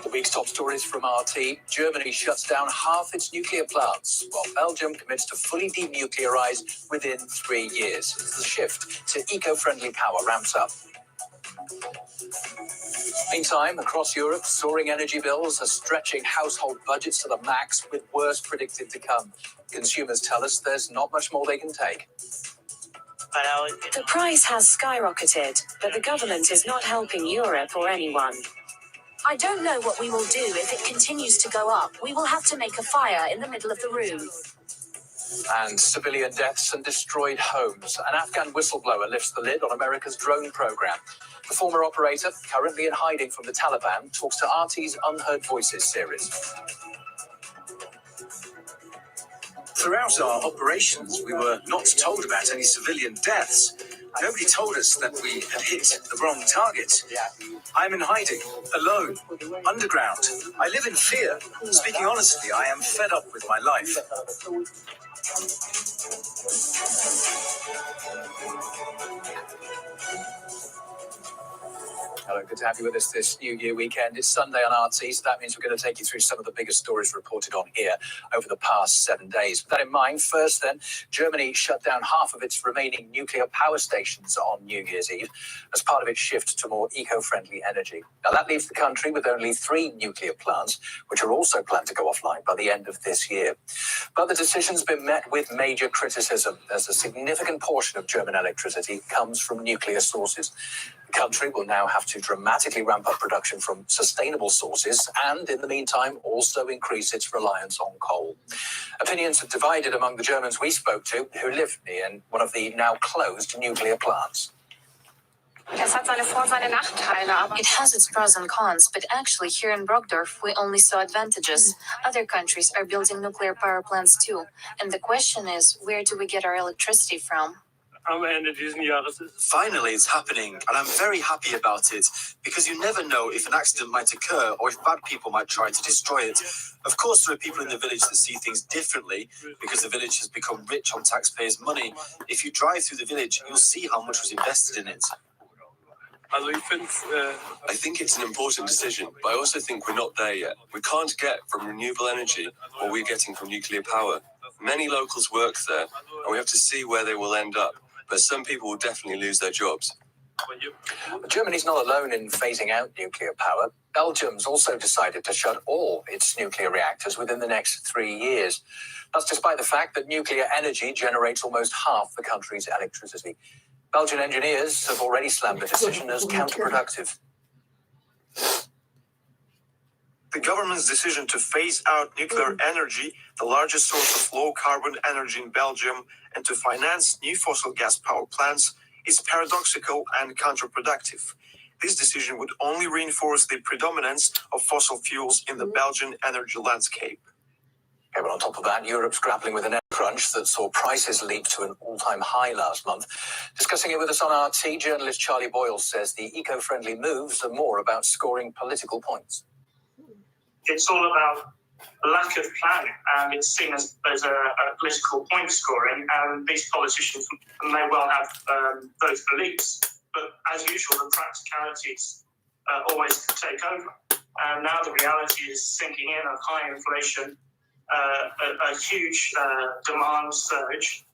The week's top stories from RT. Germany shuts down half its nuclear plants, while Belgium commits to fully denuclearize within 3 years. The shift to eco-friendly power ramps up. Meantime, across Europe, soaring energy bills are stretching household budgets to the max, with worse predicted to come. Consumers tell us there's not much more they can take. The price has skyrocketed, but the government is not helping Europe or anyone. I don't know what we will do if it continues to go up. We will have to make a fire in the middle of the room. And civilian deaths and destroyed homes. An Afghan whistleblower lifts the lid on America's drone program. The former operator, currently in hiding from the Taliban, talks to RT's Unheard Voices series. Throughout our operations, we were not told about any civilian deaths. Nobody told us that we had hit the wrong target. I'm in hiding, alone, underground. I live in fear. Speaking honestly, I am fed up with my life. Hello, good to have you with us this New Year weekend. It's Sunday on RT, so that means we're going to take you through some of the biggest stories reported on here over the past 7 days. With that in mind, first then, Germany shut down half of its remaining nuclear power stations on New Year's Eve as part of its shift to more eco-friendly energy. Now, that leaves the country with only 3 nuclear plants, which are also planned to go offline by the end of this year. But the decision's been met with major criticism, as a significant portion of German electricity comes from nuclear sources. The country will now have to dramatically ramp up production from sustainable sources and, in the meantime, also increase its reliance on coal. Opinions are divided among the Germans we spoke to who live near one of the now closed nuclear plants. It has its pros and cons, but actually here in Brockdorf, we only saw advantages. Other countries are building nuclear power plants too. And the question is, where do we get our electricity from? Finally, it's happening, and I'm very happy about it, because you never know if an accident might occur or if bad people might try to destroy it. Of course, there are people in the village that see things differently, because the village has become rich on taxpayers' money. If you drive through the village, you'll see how much was invested in it. I think it's an important decision, but I also think we're not there yet. We can't get from renewable energy what we're getting from nuclear power. Many locals work there, and we have to see where they will end up. But some people will definitely lose their jobs. Germany's not alone in phasing out nuclear power. Belgium's also decided to shut all its nuclear reactors within the next 3 years. That's despite the fact that nuclear energy generates almost half the country's electricity. Belgian engineers have already slammed the decision as counterproductive. The government's decision to phase out nuclear energy, the largest source of low-carbon energy in Belgium, and to finance new fossil gas power plants is paradoxical and counterproductive. This decision would only reinforce the predominance of fossil fuels in the Belgian energy landscape. Okay, well, on top of that, Europe's grappling with an energy crunch that saw prices leap to an all-time high last month. Discussing it with us on RT, journalist Charlie Boyle says the eco-friendly moves are more about scoring political points. It's all about a lack of planning, and it's seen as a political point scoring, and these politicians may well have those beliefs, but as usual, the practicalities always take over. And now the reality is sinking in of high inflation, a huge demand surge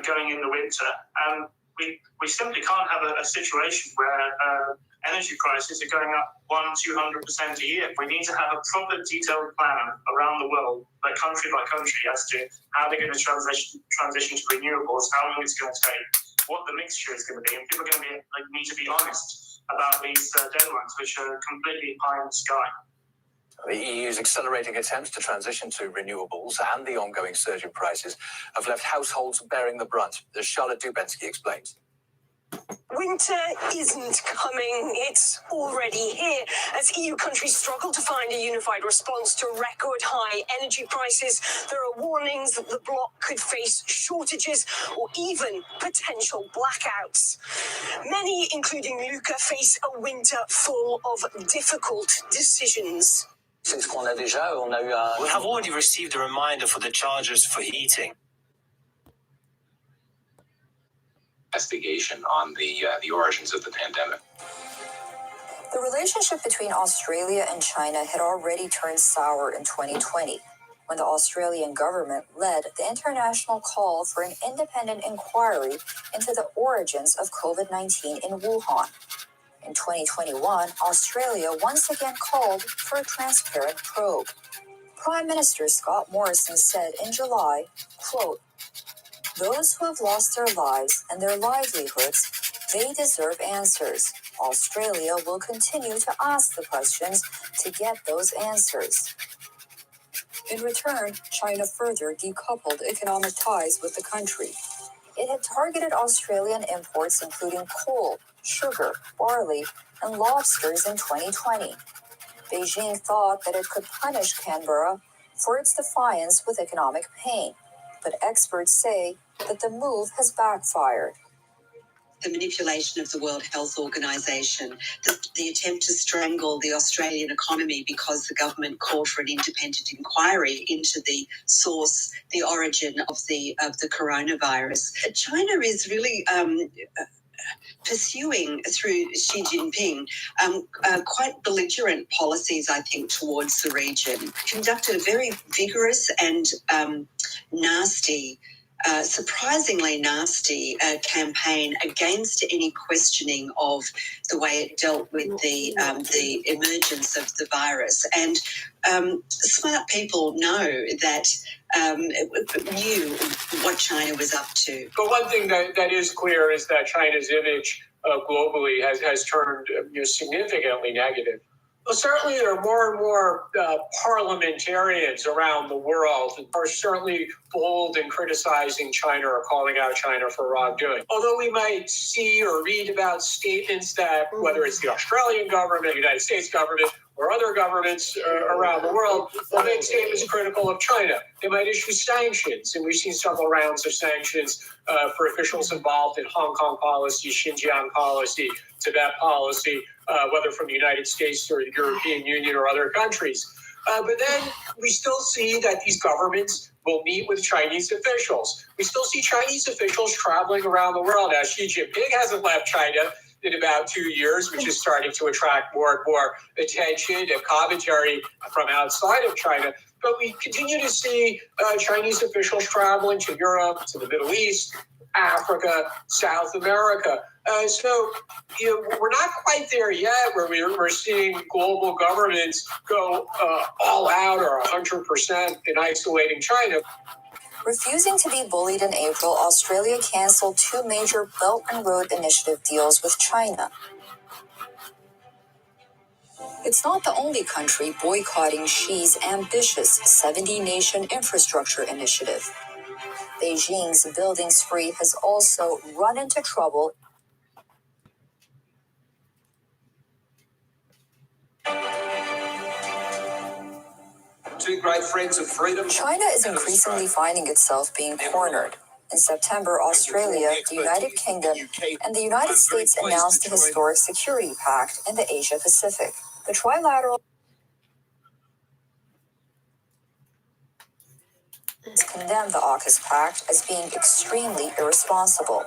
going in the winter, and we simply can't have a situation where energy prices are going up 100-200% a year. We need to have a proper detailed plan around the world, like country by country, as to how they're going to transition to renewables, how long it's going to take, what the mixture is going to be, and people are going to need to be honest about these deadlines, which are completely pie in the sky. The EU's accelerating attempts to transition to renewables and the ongoing surge in prices have left households bearing the brunt, as Charlotte Dubensky explains. Winter isn't coming, it's already here. As EU countries struggle to find a unified response to record high energy prices, there are warnings that the bloc could face shortages or even potential blackouts. Many, including Luca, face a winter full of difficult decisions. We have already received a reminder for the charges for heating. Investigation on the origins of the pandemic. The relationship between Australia and China had already turned sour in 2020, when the Australian government led the international call for an independent inquiry into the origins of COVID-19 in Wuhan. In 2021, Australia once again called for a transparent probe. Prime Minister Scott Morrison said in July, quote, "Those who have lost their lives and their livelihoods, they deserve answers. Australia will continue to ask the questions to get those answers." In return, China further decoupled economic ties with the country. It had targeted Australian imports including coal, sugar, barley, and lobsters in 2020. Beijing thought that it could punish Canberra for its defiance with economic pain, but experts say that the move has backfired. The manipulation of the World Health Organization, the attempt to strangle the Australian economy because the government called for an independent inquiry into the source, the origin of the coronavirus. China is really pursuing through Xi Jinping quite belligerent policies, I think, towards the region. Conducted a very vigorous and nasty, surprisingly nasty campaign against any questioning of the way it dealt with the emergence of the virus. And smart people know that knew what China was up to. But one thing that is clear is that China's image globally has turned significantly negative. Well, certainly there are more and more parliamentarians around the world who are certainly bold in criticizing China or calling out China for wrongdoing. Although we might see or read about statements that, whether it's the Australian government, the United States government, or other governments around the world, will make statements critical of China. They might issue sanctions, and we've seen several rounds of sanctions for officials involved in Hong Kong policy, Xinjiang policy, Tibet policy, whether from the United States or the European Union or other countries. But then we still see that these governments will meet with Chinese officials. We still see Chinese officials traveling around the world. Now, Xi Jinping hasn't left China in about 2 years, which is starting to attract more and more attention and commentary from outside of China. But we continue to see Chinese officials traveling to Europe, to the Middle East, Africa, South America. So we're not quite there yet where we're seeing global governments go all out or 100% in isolating China. Refusing to be bullied in April, Australia canceled 2 major Belt and Road Initiative deals with China. It's not the only country boycotting Xi's ambitious 70-nation infrastructure initiative. Beijing's building spree has also run into trouble. Two great friends of freedom. China is increasingly finding itself being cornered. In September, Australia, the United Kingdom, and the United States announced a historic security pact in the Asia-Pacific. The trilateral condemned the AUKUS pact as being extremely irresponsible.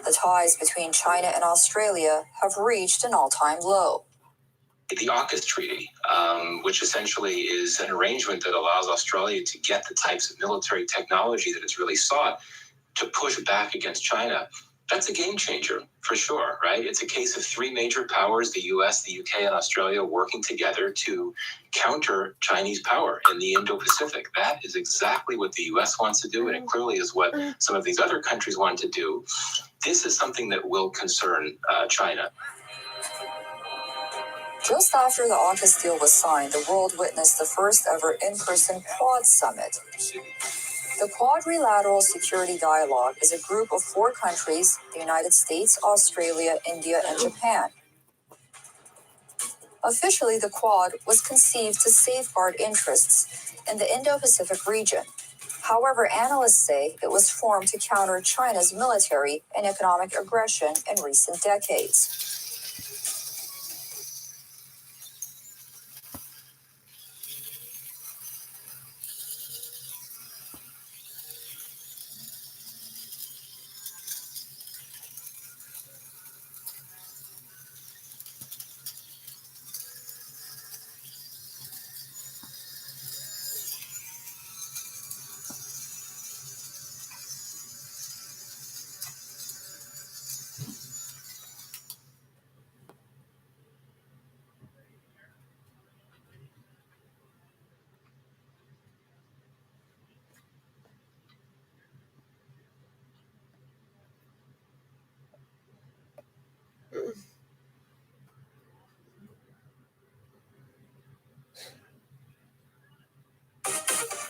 The ties between China and Australia have reached an all-time low. The AUKUS Treaty, which essentially is an arrangement that allows Australia to get the types of military technology that it's really sought to push back against China, That's a game changer, for sure, right? It's a case of three major powers, the US, the UK, and Australia, working together to counter Chinese power in the Indo-Pacific. That is exactly what the US wants to do, and it clearly is what some of these other countries want to do. This is something that will concern China. Just after the AUKUS deal was signed, the world witnessed the first ever in-person Quad summit. The Quadrilateral Security Dialogue is a group of 4 countries, the United States, Australia, India, and Japan. Officially, the Quad was conceived to safeguard interests in the Indo-Pacific region. However, analysts say it was formed to counter China's military and economic aggression in recent decades.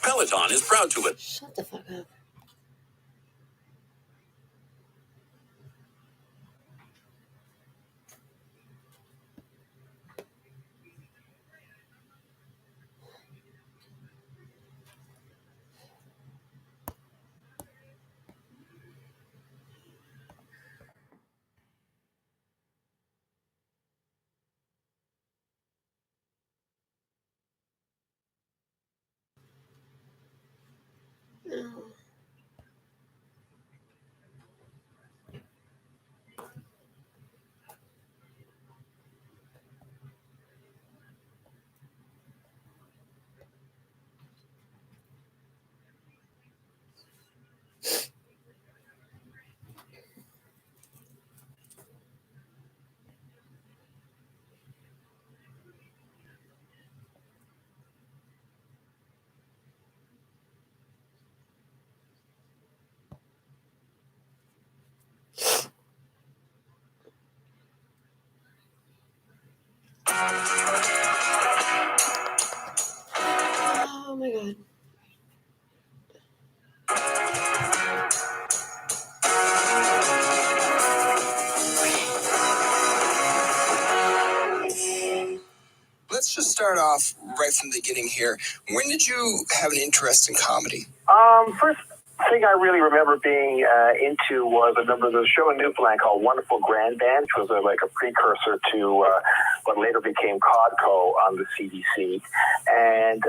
Peloton is proud to it. Shut the fuck up. Oh my god. Let's just start off right from the beginning here. When did you have an interest in comedy? First thing I really remember being into was I remember there was a show in Newfoundland called Wonderful Grand Band, which was like a precursor to what later became Codco on the CBC. And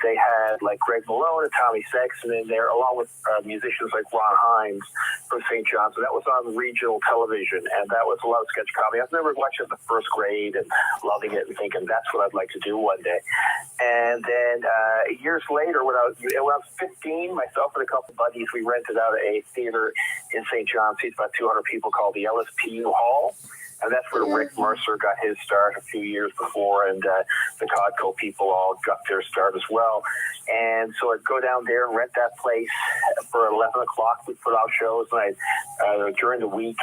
they had like Greg Malone and Tommy Sexton in there, along with musicians like Ron Hines from St. John. So that was on regional television, and that was a lot of sketch comedy. I remember watching it in the first grade and loving it and thinking that's what I'd like to do one day. And then years later, when I was 15, myself and a couple buddies, we rented out a theater in St. John, seats about 200 people, called the LSPU Hall. And that's where Rick Mercer got his start a few years before, and the Codco people all got their start as well. And so I'd go down there and rent that place for 11 o'clock. We'd put out shows, and during the week,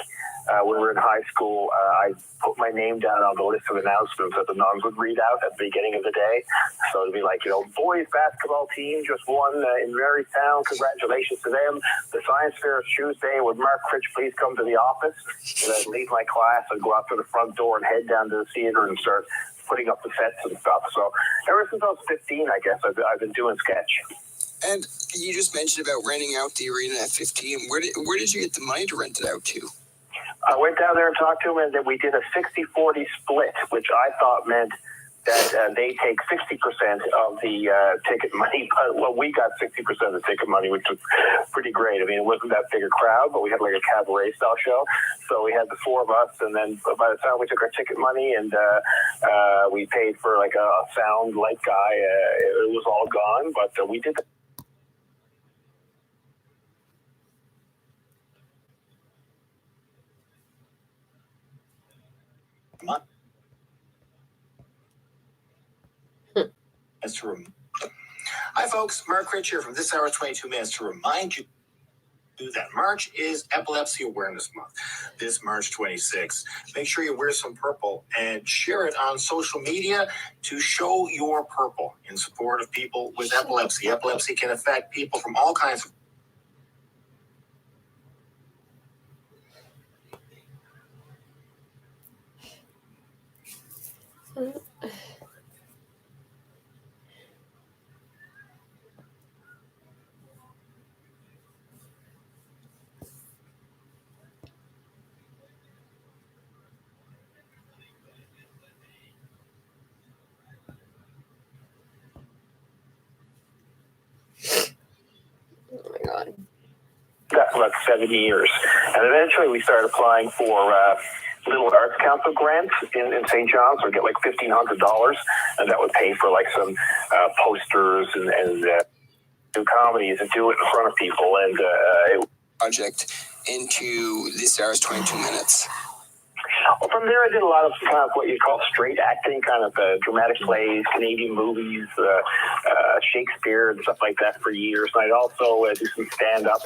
when we were in high school, I put my name down on the list of announcements that the nuns would read out at the beginning of the day. So it'd be like, boys basketball team just won in Marystown. Congratulations to them. The science fair is Tuesday. Would Mark Critch please come to the office? And I'd leave my class and go out to the front door and head down to the theater and start putting up the sets and stuff. So ever since I was 15, I guess, I've been doing sketch. And you just mentioned about renting out the arena at 15. Where did you get the money to rent it out to? I went down there and talked to him, and then we did a 60-40 split, which I thought meant that they take 60% of the ticket money. Well, we got 60% of the ticket money, which was pretty great. I mean, it wasn't that big a crowd, but we had like a cabaret-style show. So we had the 4 of us, and then by the time we took our ticket money and we paid for like a sound light guy, it was all gone. But we did Hi, folks. Mark Rich here from This Hour 22 Minutes to remind you that March is Epilepsy Awareness Month. This March 26th. Make sure you wear some purple and share it on social media to show your purple in support of people with epilepsy. Epilepsy can affect people from all kinds of Oh my god. That for about 7 years. And eventually we started applying for little arts council grants in St. John's. We'd get like $1,500, and that would pay for like some posters and do comedies and do it in front of people. And project into This Hour's 22 Minutes. Well, from there I did a lot of kind of what you call straight acting, kind of dramatic plays, Canadian movies, Shakespeare and stuff like that for years. And I'd also do some stand-up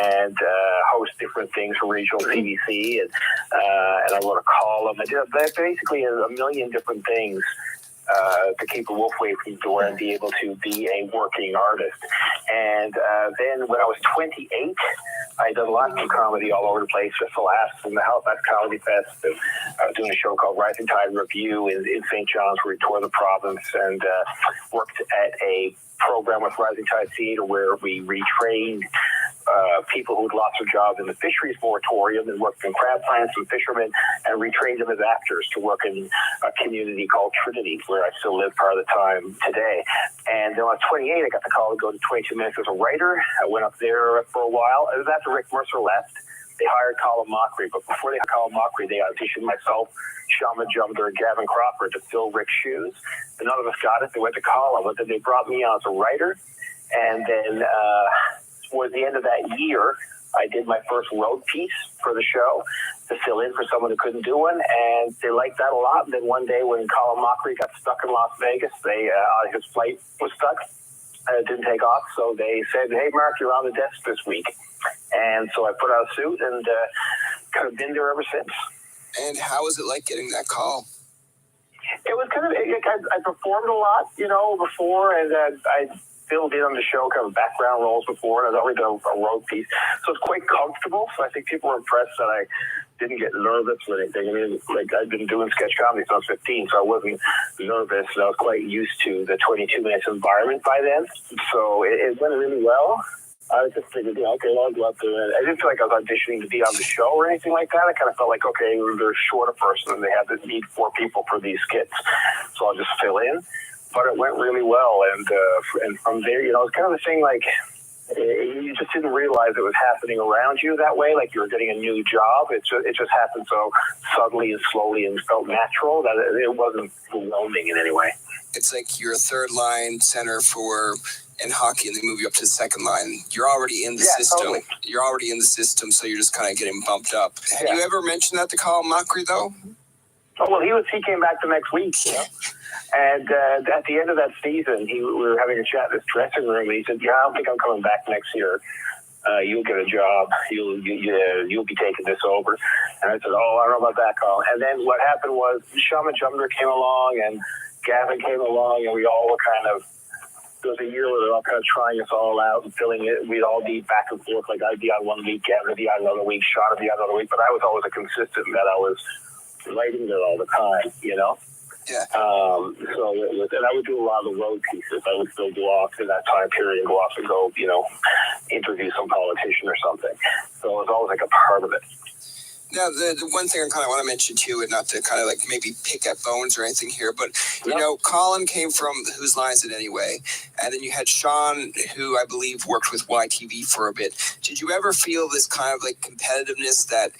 and host different things for regional CBC, and I wrote a column. I did basically a million different things to keep the wolf away from the door and be able to be a working artist. And then when I was 28, I did lots of comedy all over the place, just the last in the Halifax Comedy Fest. And I was doing a show called Rising Tide Review in St. John's, where we toured the province, and worked at a program with Rising Tide Theatre where we retrained people who'd lost their jobs in the fisheries moratorium and worked in crab plants and fishermen, and retrained them as actors to work in a community called Trinity, where I still live part of the time today. And then when I was 28, I got the call to go to 22 Minutes as a writer. I went up there for a while. It was after Rick Mercer left. They hired Colin Mockery, but before they hired Colin Mockery, they auditioned myself, Shama Jumder, and Gavin Crawford to fill Rick's shoes. And none of us got it. They went to Colin, but then they brought me on as a writer. And then towards the end of that year, I did my first road piece for the show to fill in for someone who couldn't do one, and they liked that a lot. And then one day when Colin Mockery got stuck in Las Vegas, his flight was stuck. It didn't take off, so they said, "Hey, Mark, you're on the desk this week." And so I put on a suit and kind of been there ever since. And how was it like getting that call? It was kind of, I performed a lot, before, and I filled in on the show, kind of background roles before, and I'd already done a road piece. So it's quite comfortable. So I think people were impressed that I didn't get nervous or anything. I mean, like, I'd been doing sketch comedy since I was 15, so I wasn't nervous, and I was quite used to the 22 Minutes environment by then. So it went really well. I just figured, okay, well, I'll go out there. I didn't feel like I was auditioning to be on the show or anything like that. I kind of felt like, okay, they're short a person and they have this need 4 people for these skits, so I'll just fill in. But it went really well, and from there, it's kind of the thing, like, you just didn't realize it was happening around you that way, like you were getting a new job. It just happened so subtly and slowly and felt natural that it wasn't overwhelming in any way. It's like you're a third line center in hockey, and they move you up to the second line. You're already in the system. Totally. You're already in the system, so you're just kind of getting bumped up. Have you ever mentioned that to Colin Mockery, though? Oh, well, he came back the next week, And at the end of that season, we were having a chat in his dressing room, and he said, "Yeah, I don't think I'm coming back next year. You'll get a job. You'll be taking this over." And I said, "Oh, I don't know about that, Colin." And then what happened was Shama Jumder came along, and Gavin came along, and we all were kind of, there was a year where they were all kind of trying us all out and filling it. We'd all be back and forth. Like, I'd be on one week, Gavin would be on another week, Sean would be on another week. But I was always a consistent that I was writing there all the time, Yeah. So and I would do a lot of the road pieces. I would still go off in that time period, go off and go, interview some politician or something. So it was always like a part of it. Now, the one thing I kind of want to mention too, and not to kind of like maybe pick at bones or anything here, but Colin came from Whose Line Is It Anyway? And then you had Sean, who I believe worked with YTV for a bit. Did you ever feel this kind of like competitiveness that,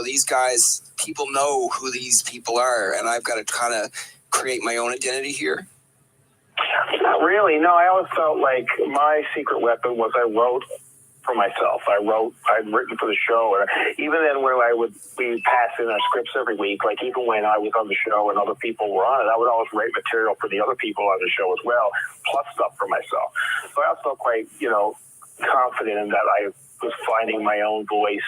these guys, people know who these people are, and I've got to kind of create my own identity here? Not really. No, I always felt like my secret weapon was I wrote for myself. I'd written for the show, or even then when we pass in our scripts every week, like even when I was on the show and other people were on it, I would always write material for the other people on the show as well, plus stuff for myself. So I felt quite, confident in that I was finding my own voice.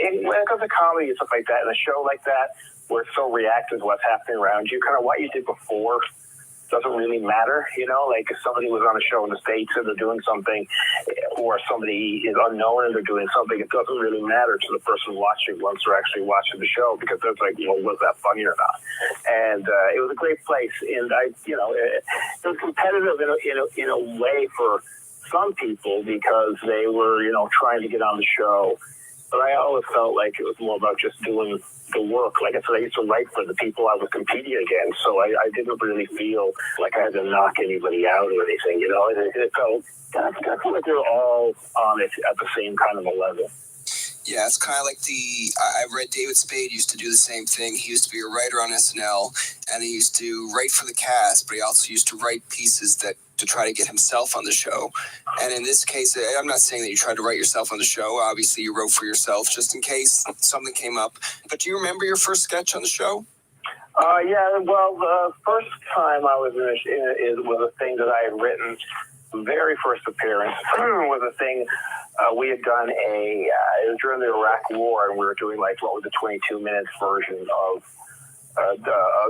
And when it comes to comedy and stuff like that, and a show like that, where it's so reactive to what's happening around you, kind of what you did before doesn't really matter, like if somebody was on a show in the States and they're doing something, or somebody is unknown and they're doing something, it doesn't really matter to the person watching once they're actually watching the show, because it's like, was that funny or not? And it was a great place, and it was competitive in a way for some people because they were, trying to get on the show. But I always felt like it was more about just doing the work. Like I said, I used to write for the people I was competing against, so I didn't really feel like I had to knock anybody out or anything, It felt like they were all on it at the same kind of a level. Yeah, it's kind of like I read David Spade used to do the same thing. He used to be a writer on SNL, and he used to write for the cast, but he also used to write pieces to try to get himself on the show. And in this case, I'm not saying that you tried to write yourself on the show. Obviously, you wrote for yourself just in case something came up. But do you remember your first sketch on the show? Yeah, well, the first time I was was a thing that I had written. The very first appearance was a thing we had done it was during the Iraq War, and we were doing what was the 22 minutes version of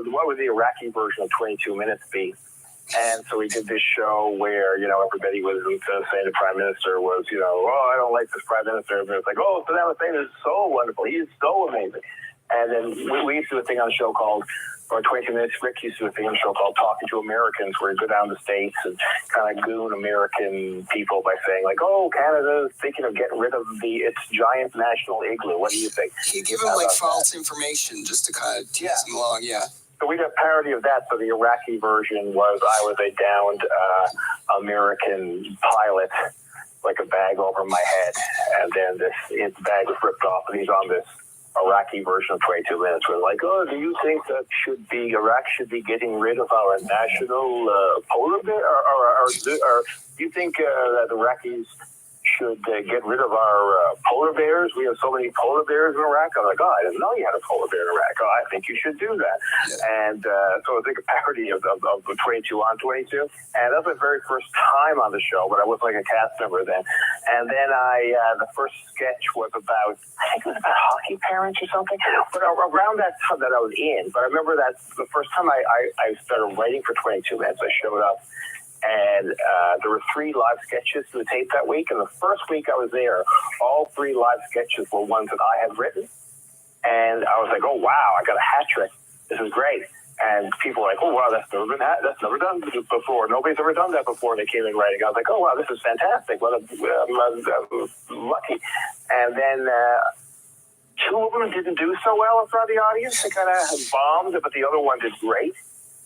what would the Iraqi version of 22 minutes be? And so we did this show where, everybody was saying the prime minister was, I don't like this prime minister. And it was like, oh, Saddam Hussein is so wonderful. He is so amazing. And then we used to do a thing on the show called, or 22 minutes, Rick used to do a thing on the show called Talking to Americans, where you go down the States and kind of goon American people by saying oh, Canada's thinking of getting rid of its giant national igloo. What do you think? You give them false information just to kind of tease them along, yeah. So we did a parody of that. So the Iraqi version was I was a downed American pilot, like a bag over my head, and then his bag was ripped off, and he's on this Iraqi version of 22 minutes. We're like, oh, do you think that Iraq should be getting rid of our national polar bear, or do you think that the Iraqis should get rid of our polar bears? We have so many polar bears in Iraq. I'm like, oh, I didn't know you had a polar bear in Iraq. Oh, I think you should do that. Yeah. And so it was like a parody of the 22 on 22. And that was my very first time on the show, but I was like a cast member then. And then the first sketch was about, I think it was about hockey parents or something, but around that time that I was in. But I remember that the first time I started writing for 22 minutes, I showed up. And there were 3 live sketches to the tape that week. And the first week I was there, all 3 live sketches were ones that I had written. And I was like, oh, wow, I got a hat trick. This is great. And people were like, oh, wow, that's never done before. Nobody's ever done that before. And they came in writing. I was like, oh, wow, this is fantastic. Well, I'm lucky. And then 2 of them didn't do so well in front of the audience. They kind of bombed, but the other one did great.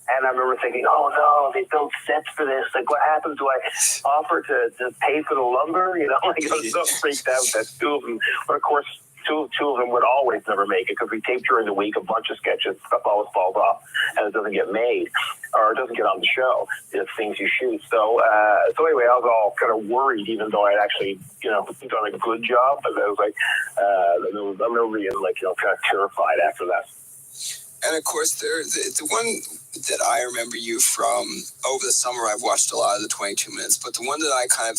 And I remember thinking, oh, no, they built sets for this. Like, what happens? Do I offer to pay for the lumber? I was so freaked out that 2 of them, but of course, two of them would always never make it because we tape during the week a bunch of sketches. Stuff always falls off and it doesn't get made or it doesn't get on the show. It's things you shoot. So anyway, I was all kind of worried, even though I'd actually, done a good job. But I was like, I remember being kind of terrified after that. And of course, the one that I remember you from over the summer, I've watched a lot of the 22 minutes, but the one that I kind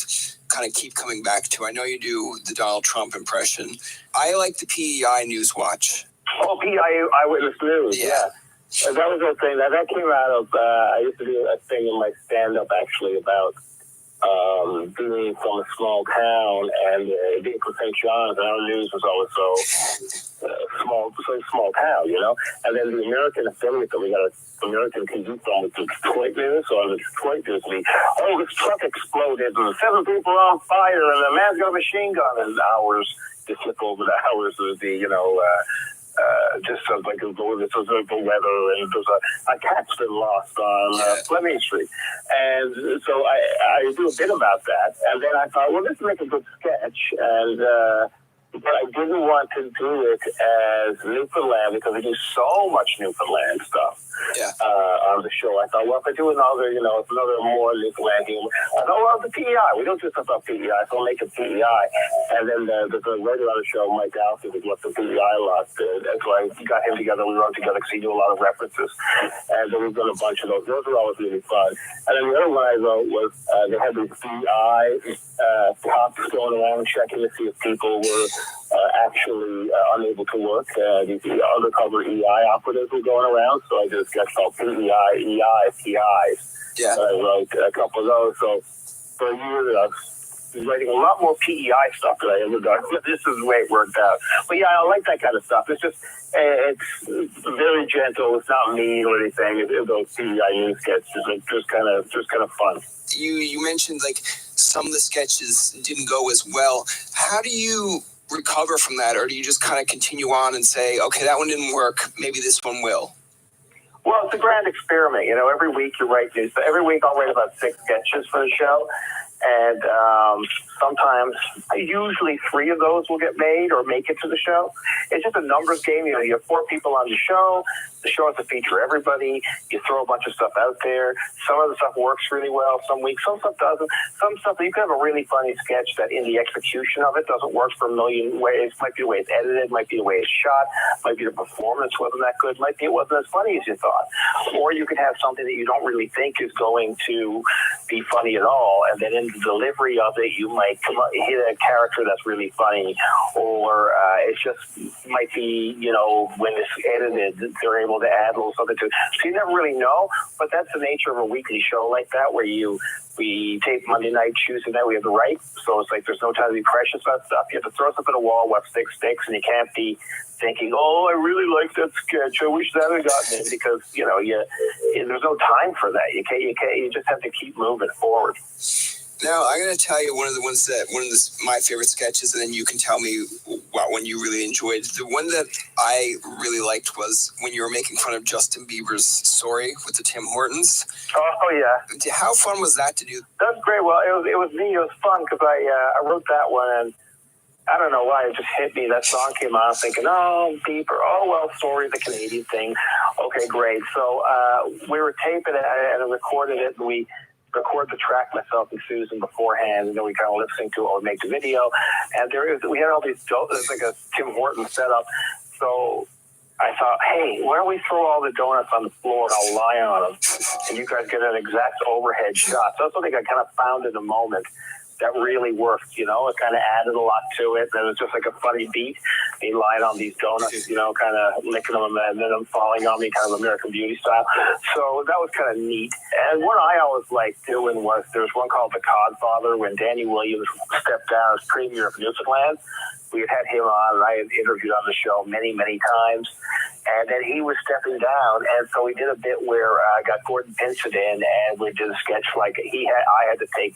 of keep coming back to, I know you do the Donald Trump impression. I like the PEI News Watch. Oh, PEI Eyewitness News, yeah. That was a thing that came out of, I used to do a thing in my stand-up actually about being from a small town and being from St. John's, and our news was always so small town, And then the American affiliate that we got, American TV from was the Detroit News. So on the Detroit News, this truck exploded and 7 people are on fire and the man's got a machine gun. And hours, just flip over the hours of the, just sounds like this was the weather, and there's a cat's been lost on Fleming Street. And so I do a bit about that. And then I thought, well, this will make a good sketch. And but I didn't want to do it as Newfoundland because we do so much Newfoundland stuff on the show. I thought, well, if I do another, another more Newfoundland humor, I thought, well, the PEI. We don't do stuff about PEI, so I'll make it PEI. And then the writer on the show, Mike Allison, who looked at PEI a lot. And so I got him together. We wrote together because he knew a lot of references. And then we've done a bunch of those. Those are always really fun. And then the other one I wrote was they had these PEI cops going around checking to see if people were actually unable to work. These undercover EI operatives were going around, so I did a sketch called PEI, EI, PIs. Yeah. I wrote a couple of those. So for a year, I was writing a lot more PEI stuff than I ever done. This is the way it worked out. But yeah, I like that kind of stuff. It's just, it's very gentle. It's not mean or anything. Those PEI news sketches are just kind of fun. You mentioned like some of the sketches didn't go as well. How do you recover from that, or do you just kind of continue on and say, okay, that one didn't work, maybe this one will? Well, it's a grand experiment. Every week you write news. Every week I'll write about 6 sketches for the show. And sometimes, usually 3 of those will get made or make it to the show. It's just a numbers game. You have 4 people on the show. The show has to feature everybody. You throw a bunch of stuff out there. Some of the stuff works really well. Some weeks, some stuff doesn't. Some stuff, you can have a really funny sketch that in the execution of it doesn't work for a million ways. Might be the way it's edited. Might be the way it's shot. Might be the performance wasn't that good. Might be it wasn't as funny as you thought. Or you could have something that you don't really think is going to be funny at all, and then in the delivery of it, you might hit a character that's really funny, or it just might be, when it's edited, they're able to add a little something to it. So you never really know, but that's the nature of a weekly show like that, where we tape Monday night, Tuesday night, we have to write, so it's like there's no time to be precious about stuff. You have to throw stuff at a wall, what sticks, and you can't be thinking, oh, I really like that sketch, I wish that had gotten in, because, there's no time for that. You just have to keep moving forward. Now, I'm going to tell you one of my favorite sketches, and then you can tell me what one you really enjoyed. The one that I really liked was when you were making fun of Justin Bieber's Sorry with the Tim Hortons. Oh, yeah. How fun was that to do? That was great. Well, it was neat. It was fun because I wrote that one, and I don't know why, it just hit me. That song came on, thinking, oh, Bieber, oh, well, sorry, the Canadian thing. Okay, great. So we were taping it and I recorded it, and we record the track, myself and Susan, beforehand, and then we kind of lip sync to it or make the video. And we had all these, it's like a Tim Hortons setup. So I thought, hey, why don't we throw all the donuts on the floor and I'll lie on them, and you guys get an exact overhead shot. So that's something I kind of found in a moment that really worked, It kind of added a lot to it. And it was just like a funny beat. He lying on these donuts, kind of licking them and then them falling on me, kind of American Beauty style. So that was kind of neat. And what I always liked doing was there was one called The Codfather when Danny Williams stepped down as Premier of Newfoundland. We had him on, and I had interviewed on the show many, many times. And then he was stepping down, and so we did a bit where I got Gordon Pinsett in, and we did a sketch like I had to take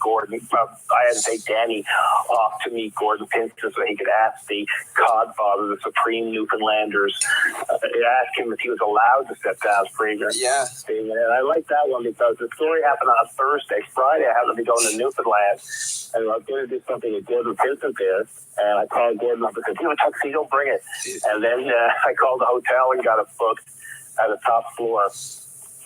Danny off to meet Gordon Pinsett so he could ask the Codfather, the Supreme Newfoundlanders, ask him if he was allowed to step down as Premier. Yeah. And I like that one because the story happened on Thursday. Friday, I happened to be going to Newfoundland, and I was going to do something with Gordon Pinsett there. And I called Gordon up and said, do you have a tuxedo? Bring it. And then I called the hotel and got a book at the top floor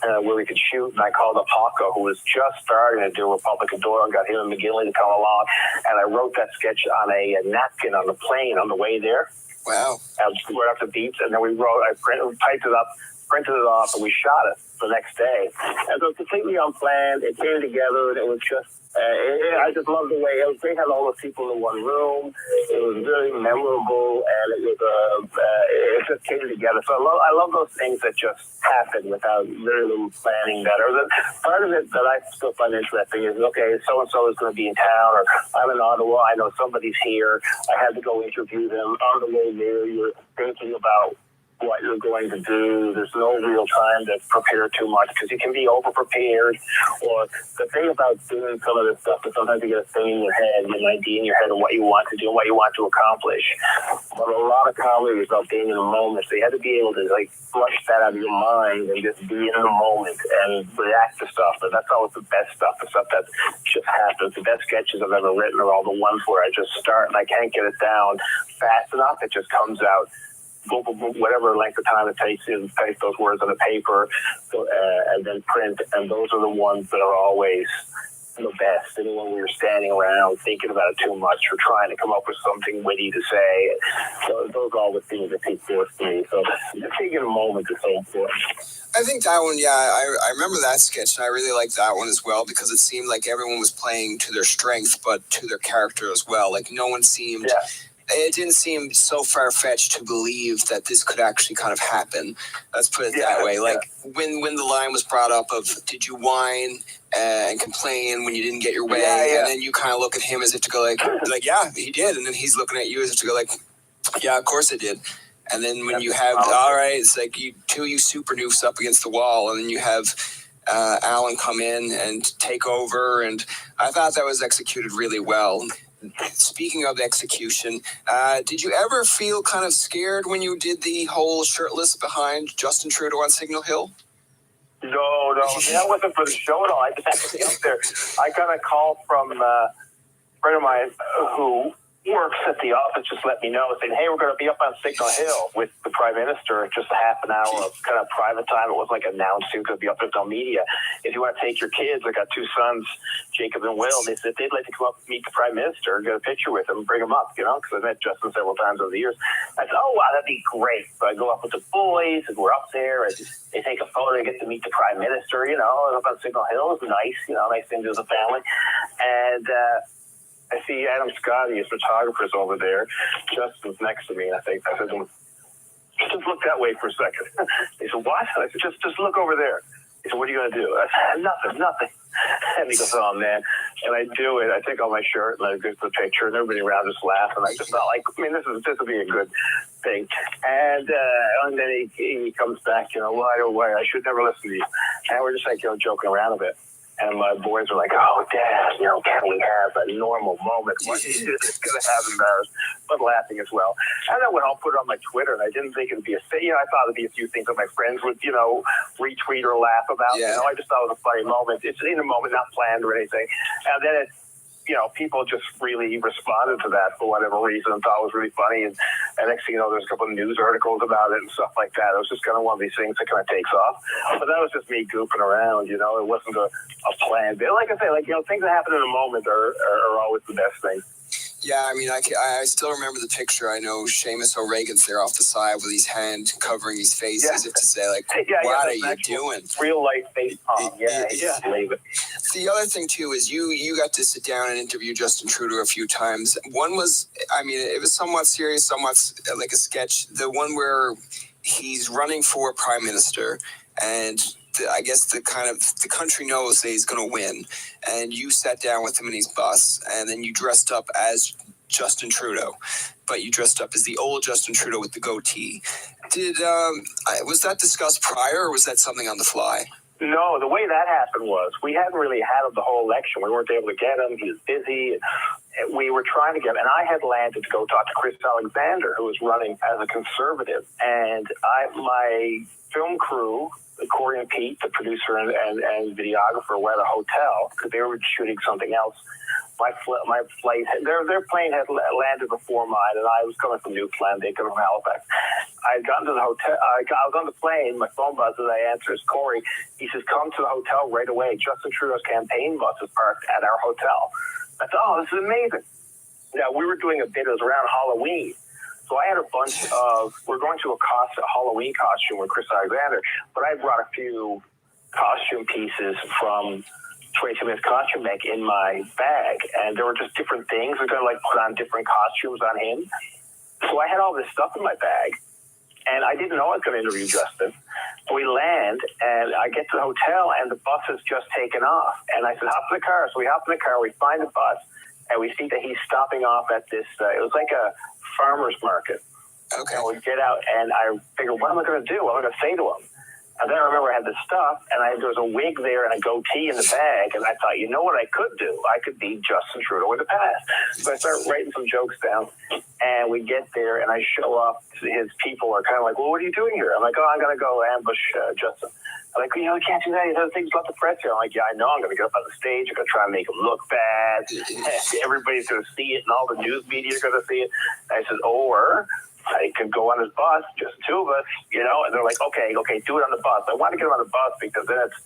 where we could shoot. And I called up Hawko, who was just starting to do Republic of Doyle, and got him and McGinley to come along. And I wrote that sketch on a napkin on the plane on the way there. Wow. Right off the beats. And then I typed it up, printed it off, and we shot it the next day. And so it was completely unplanned. It came together, and it was just, I just loved the way they had all the people in one room. It was very memorable, and it just came together. So I love those things that just happen without very little planning. Part of it that I still find interesting is, okay, so-and-so is going to be in town, or I'm in Ottawa, I know somebody's here, I had to go interview them. On the way there, you're thinking about what you're going to do. There's no real time to prepare too much because you can be over-prepared. Or the thing about doing some of this stuff is sometimes you get a thing in your head, an idea in your head of what you want to do and what you want to accomplish. But a lot of comedy is about being in the moment. So you have to be able to flush that out of your mind and just be in the moment and react to stuff. And that's always the best stuff, the stuff that just happens. the best sketches I've ever written are all the ones where I just start and I can't get it down fast enough. It just comes out. Whatever length of time it takes to type those words on the paper and then print, and those are the ones that are always the best. And when we were standing around thinking about it too much or trying to come up with something witty to say, so those are all the things that take force to me. So taking a moment is so important. I think that one, I remember that sketch, and I really liked that one as well because it seemed like everyone was playing to their strength, but to their character as well. Like no one seemed... Yeah. It didn't seem so far-fetched to believe that this could actually kind of happen. Let's put it that way. Like when the line was brought up of, did you whine and complain when you didn't get your way? Yeah. And then you kind of look at him as if to go like, yeah, he did. And then he's looking at you as if to go like, yeah, of course I did. And then when you have, all right, it's like you super noofs up against the wall, and then you have Alan come in and take over. And I thought that was executed really well. Speaking of execution, did you ever feel kind of scared when you did the whole shirtless behind Justin Trudeau on Signal Hill? No, that wasn't for the show at all. I just had to be up there. I got a call from a friend of mine who works at the office, just let me know, saying, hey, we're going to be up on Signal Hill with the Prime Minister, just a half an hour of kind of private time. It wasn't like announced who's going to be up. There's no media. If you want to take your kids, I got two sons, Jacob and Will. They said they'd like to come up and meet the Prime Minister and get a picture with him and bring him up, because I met Justin several times over the years. I said, oh, wow, that'd be great. So I go up with the boys, and we're up there, and they take a photo and get to meet the Prime Minister, up on Signal Hill. It was nice, nice thing to the family. And I see Adam Scotty, his photographer's over there. Justin's next to me, and I said to him, just look that way for a second. He said, what? I said, just look over there. He said, what are you going to do? I said, nothing. And he goes, oh, man. And I do it. I take off my shirt, and I get the picture, and everybody around just laughs. And I just felt like, this will be a good thing. And then he comes back, why? I should never listen to you. And we're just joking around a bit. And my boys were like, oh, Dad, can we have a normal moment? What is this going to have embarrassed, but laughing as well. And then when I'll put it on my Twitter, and I didn't think it would be I thought it would be a few things that my friends would, retweet or laugh about. Yeah. I just thought it was a funny moment. It's in a moment, not planned or anything. And then people just really responded to that for whatever reason and thought it was really funny. And next thing you know, there's a couple of news articles about it and stuff like that. It was just kind of one of these things that kind of takes off. But that was just me goofing around, It wasn't a plan. But like I say, things that happen in a moment are always the best things. Yeah, I still remember the picture. I know Seamus O'Regan's there off the side with his hand covering his face as if to say, what are you doing? Real life face palm. Yeah. Believe it. The other thing, too, is you got to sit down and interview Justin Trudeau a few times. One was, it was somewhat serious, somewhat like a sketch. The one where he's running for Prime Minister, and I guess the country knows that he's going to win, and you sat down with him in his bus, and then you dressed up as Justin Trudeau, but you dressed up as the old Justin Trudeau with the goatee. Was that discussed prior, or was that something on the fly? No, the way that happened was we hadn't really had him the whole election. We weren't able to get him. He was busy. We were trying to get him, and I had landed to go talk to Chris Alexander, who was running as a Conservative, and my film crew, Corey and Pete, the producer and videographer, were at a hotel because they were shooting something else. My flight, their plane had landed before mine, and I was coming from Newfoundland, they come from Halifax. I had gotten to the hotel. I was on the plane. My phone buzzes. I answer. It's Corey. He says, "Come to the hotel right away. Justin Trudeau's campaign bus is parked at our hotel." I thought, "Oh, this is amazing." Now we were doing a bit. It was around Halloween. So I had a bunch of, we're going to a Halloween costume with Chris Alexander, but I brought a few costume pieces from 22 Minutes Costume Make in my bag, and there were just different things. We're going to put on different costumes on him. So I had all this stuff in my bag, and I didn't know I was going to interview Justin. We land, and I get to the hotel, and the bus has just taken off. And I said, hop in the car. So we hop in the car, we find the bus, and we see that he's stopping off at this, it was like a farmer's market. Okay. And we get out, and I figure, what am I going to do? What am I going to say to him? And then I remember I had this stuff, and there was a wig there and a goatee in the bag, and I thought, you know what I could do? I could be Justin Trudeau in the past. So I started writing some jokes down, and we get there, and I show up. His people are kind of like, well, what are you doing here? I'm like, oh, I'm going to go ambush Justin. I'm like, you know, we can't do that. He does things about the press here. I'm like, yeah, I know. I'm going to get up on the stage. I'm going to try and make him look bad. Everybody's going to see it, and all the news media are going to see it. And I said, or I could go on his bus, just the two of us, you know, and they're like, okay, do it on the bus. I want to get him on the bus because then it's,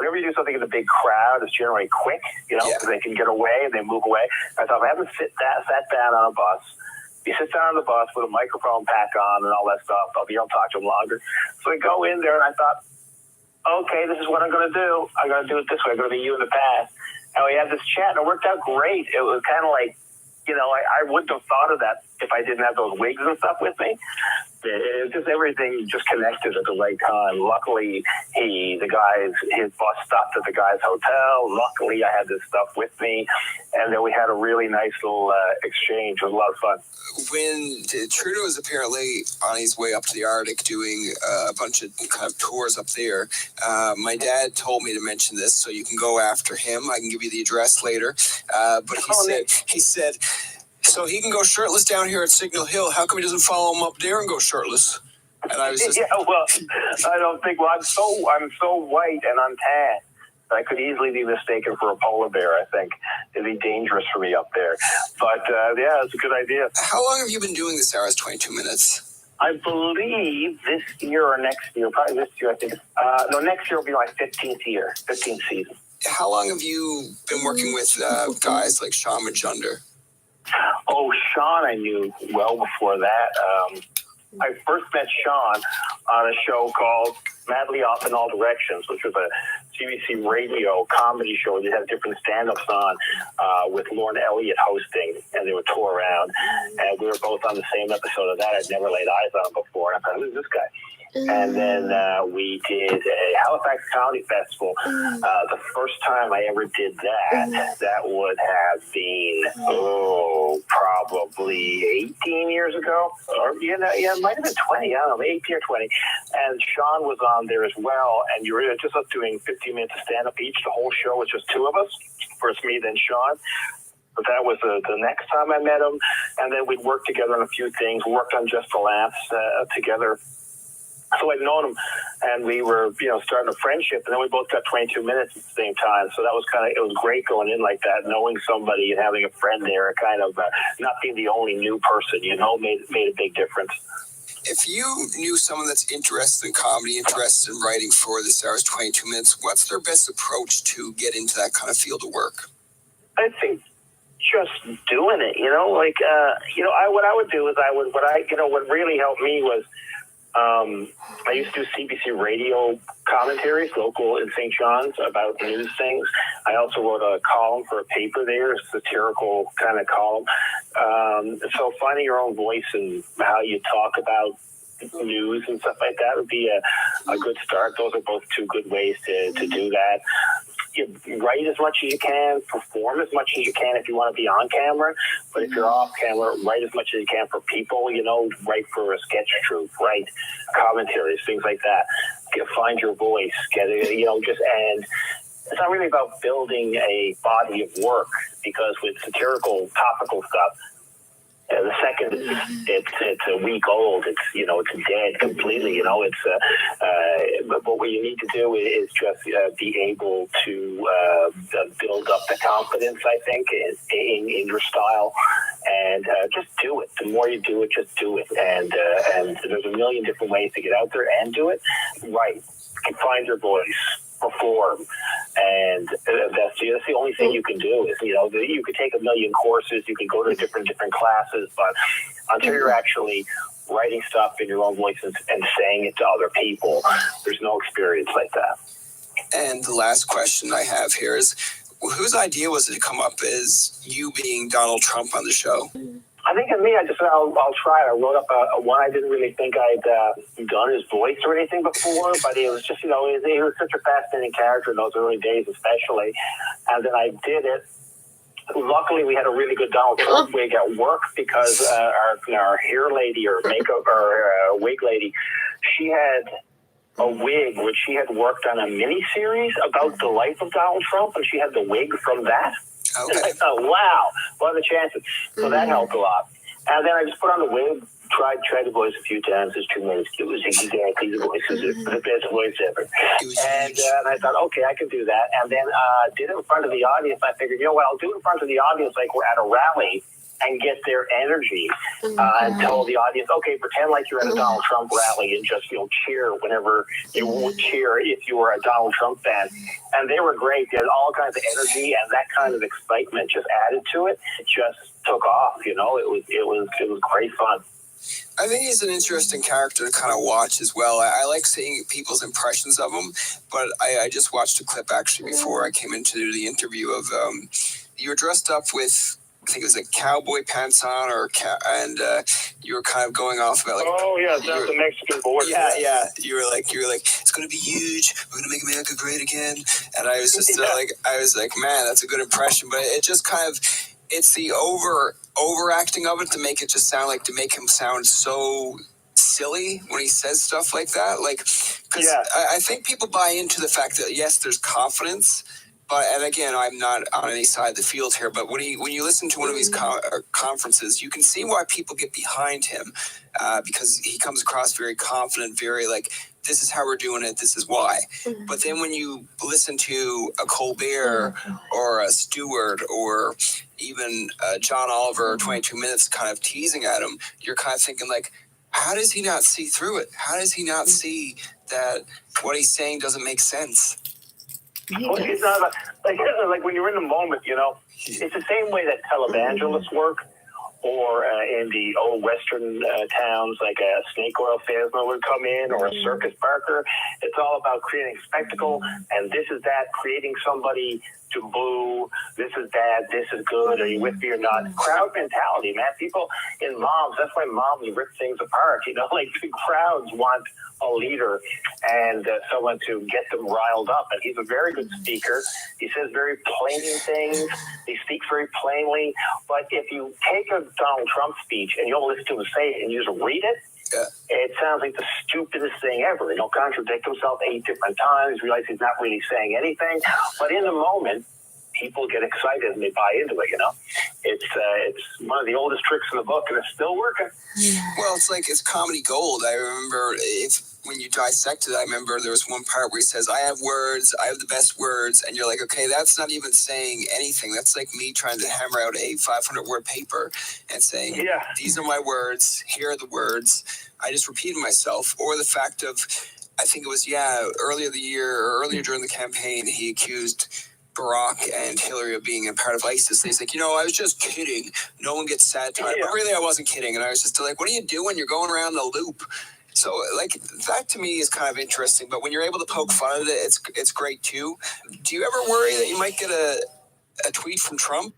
whenever you do something in a big crowd, it's generally quick, you know, because they can get away and they move away. I thought, if I haven't sat down on a bus, you sit down on the bus with a microphone pack on and all that stuff, I'll be able to talk to him longer. So I go in there and I thought, okay, this is what I'm going to do. I'm going to do it this way. I'm going to be you in the past. And we had this chat and it worked out great. It was kind of like, you know, I wouldn't have thought of that if I didn't have those wigs and stuff with me. It was just everything just connected at the right time. Luckily, his bus stopped at the guy's hotel. Luckily, I had this stuff with me, and then we had a really nice little exchange. It was a lot of fun. When Trudeau was apparently on his way up to the Arctic doing a bunch of kind of tours up there, my dad told me to mention this, so you can go after him. I can give you the address later. But he said, so he can go shirtless down here at Signal Hill. How come he doesn't follow him up there and go shirtless? And I was just, yeah, well, I don't think. Well, I'm so white and untanned. I could easily be mistaken for a polar bear. I think it'd be dangerous for me up there. But yeah, it's a good idea. How long have you been doing this hour? 22 minutes. I believe this year or next year. Probably this year. I think. No, next year will be my 15th season. How long have you been working with guys like Sean Majunder? Oh, Sean, I knew well before that. I first met Sean on a show called Madly Off in All Directions, which was a CBC radio comedy show that had different stand-ups on with Lorne Elliott hosting, and they would tour around. And we were both on the same episode of that. I'd never laid eyes on him before. And I thought, who's this guy? And then we did a Halifax Comedy Festival. The first time I ever did that would have been, probably 18 years ago. Or, it might have been 20, I don't know, 18 or 20. And Sean was on there as well. And you were just us doing 15 minutes of stand-up each. The whole show was just two of us. First me, then Sean. But that was the next time I met him. And then we'd work together on a few things. We worked on Just for Laughs together. So I'd known him, and we were, starting a friendship, and then we both got 22 minutes at the same time. So that was it was great going in like that, knowing somebody and having a friend there, and kind of not being the only new person, made a big difference. If you knew someone that's interested in comedy, interested in writing for this hour's 22 minutes, what's their best approach to get into that kind of field of work? I think just doing it, what I would do is what really helped me was, I used to do CBC radio commentaries, local in St. John's, about news things. I also wrote a column for a paper there, a satirical kind of column. So finding your own voice and how you talk about news and stuff like that would be a good start. Those are both two good ways to do that. You write as much as you can, perform as much as you can if you want to be on camera. But if you're off camera, write as much as you can for people, write for a sketch troupe, write commentaries, things like that. Find your voice, and it's not really about building a body of work, because with satirical, topical stuff, the second it's a week old, it's dead completely. But what you need to do is just be able to build up the confidence, I think, in your style, and just do it. The more you do it, just do it. And there's a million different ways to get out there and do it. Right. Find your voice. Perform, and that's the only thing you can do. Is you could take a million courses, you could go to different classes, but until you're actually writing stuff in your own voice and saying it to other people, there's no experience like that. And the last question I have here is, whose idea was it to come up as you being Donald Trump on the show? I think of me, I'll try it. I wrote up one. I didn't really think I'd done his voice or anything before, but it was just, he was such a fascinating character in those early days, especially. And then I did it. Luckily, we had a really good Donald Trump wig at work, because our hair lady or makeup or wig lady, she had a wig, which she had worked on a mini-series about the life of Donald Trump, and she had the wig from that. Okay. And I thought, wow, what are the chances? So that helped a lot. And then I just put on the wig, tried the voice a few times. It's 2 minutes. It was exactly the voice. It was the best voice ever. And I thought, okay, I can do that. And then did it in front of the audience. I figured, you know what, I'll do it in front of the audience like we're at a rally and get their energy and tell the audience, okay, pretend like you're at a Donald Trump rally and just, cheer whenever you would cheer if you were a Donald Trump fan. And they were great. They had all kinds of energy, and that kind of excitement just added to it. It just took off, It was great fun. I think he's an interesting character to kind of watch as well. I like seeing people's impressions of him, but I just watched a clip actually before I came into the interview of you were dressed up with, I think it was cowboy pants on, and you were kind of going off about like, oh yeah, that's the Mexican border. Yeah. You were like, it's going to be huge. We're going to make America great again. And I was just like, man, that's a good impression. But it just kind of, it's the overacting of it to make him sound so silly when he says stuff like that. Like, because I think people buy into the fact that yes, there's confidence. But, and again, I'm not on any side of the field here, but when you listen to one of these conferences, you can see why people get behind him because he comes across very confident, very like, this is how we're doing it, this is why. But then when you listen to a Colbert or a Stewart or even John Oliver, 22 Minutes kind of teasing at him, you're kind of thinking like, how does he not see through it? How does he not see that what he's saying doesn't make sense? Well, it's not like when you're in the moment, it's the same way that televangelists work, or in the old Western towns, like a snake oil salesman would come in, or a circus barker. It's all about creating spectacle, and this is that, creating somebody to boo, this is bad, this is good, are you with me or not? Crowd mentality, man. People in mobs, that's why mobs rip things apart, like the crowds want a leader and someone to get them riled up. And he's a very good speaker. He says very plain things. He speaks very plainly. But if you take a Donald Trump speech and you don't listen to him say it and you just read it, it sounds like the stupidest thing ever. He'll contradict himself 8 different times, realize he's not really saying anything. But in the moment, people get excited and they buy into it, It's one of the oldest tricks in the book, and it's still working. Well, it's comedy gold. I remember when you dissected it, I remember there was one part where he says, I have words, I have the best words, and you're like, okay, that's not even saying anything. That's like me trying to hammer out a 500-word paper and saying, these are my words, here are the words. I just repeated myself. Or the fact of, I think it was, earlier during the campaign, he accused Barack and Hillary of being a part of ISIS. And he's like, I was just kidding. No one gets satire. But really, I wasn't kidding. And I was just like, what are you doing? You're going around the loop. So, that to me is kind of interesting. But when you're able to poke fun at it, it's great, too. Do you ever worry that you might get a tweet from Trump?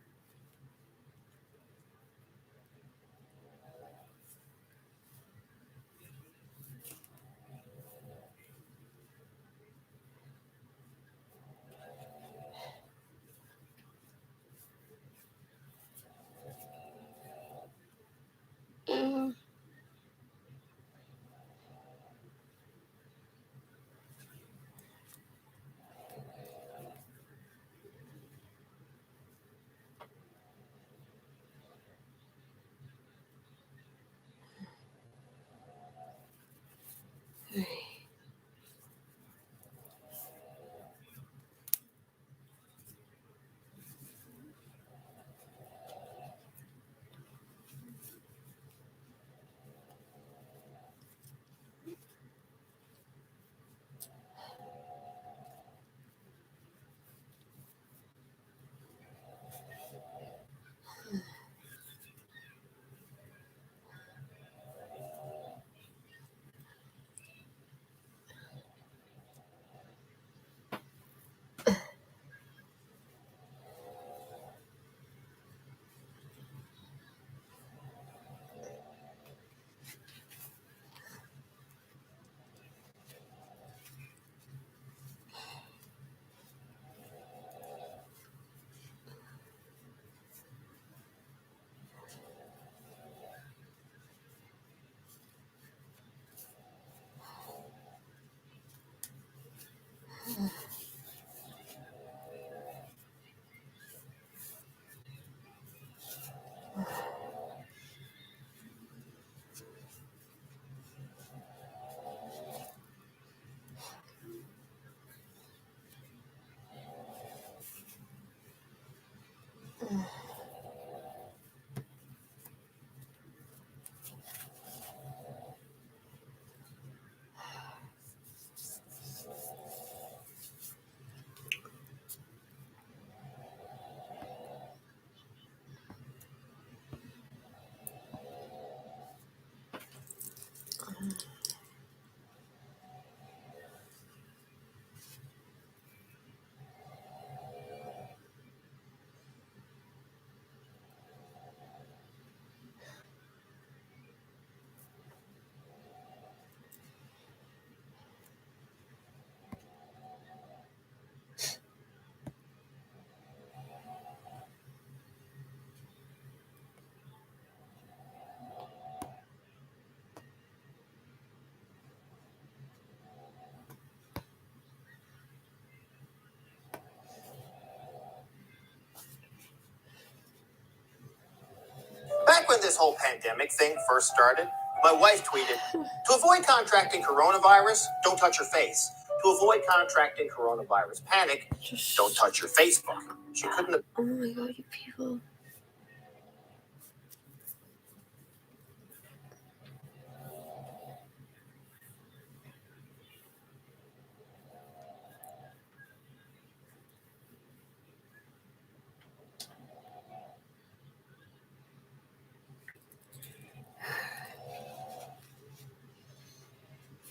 this whole pandemic thing first started, my wife tweeted, to avoid contracting coronavirus, don't touch your face. To avoid contracting coronavirus panic, don't touch your Facebook. She couldn't have. Oh my god, you people.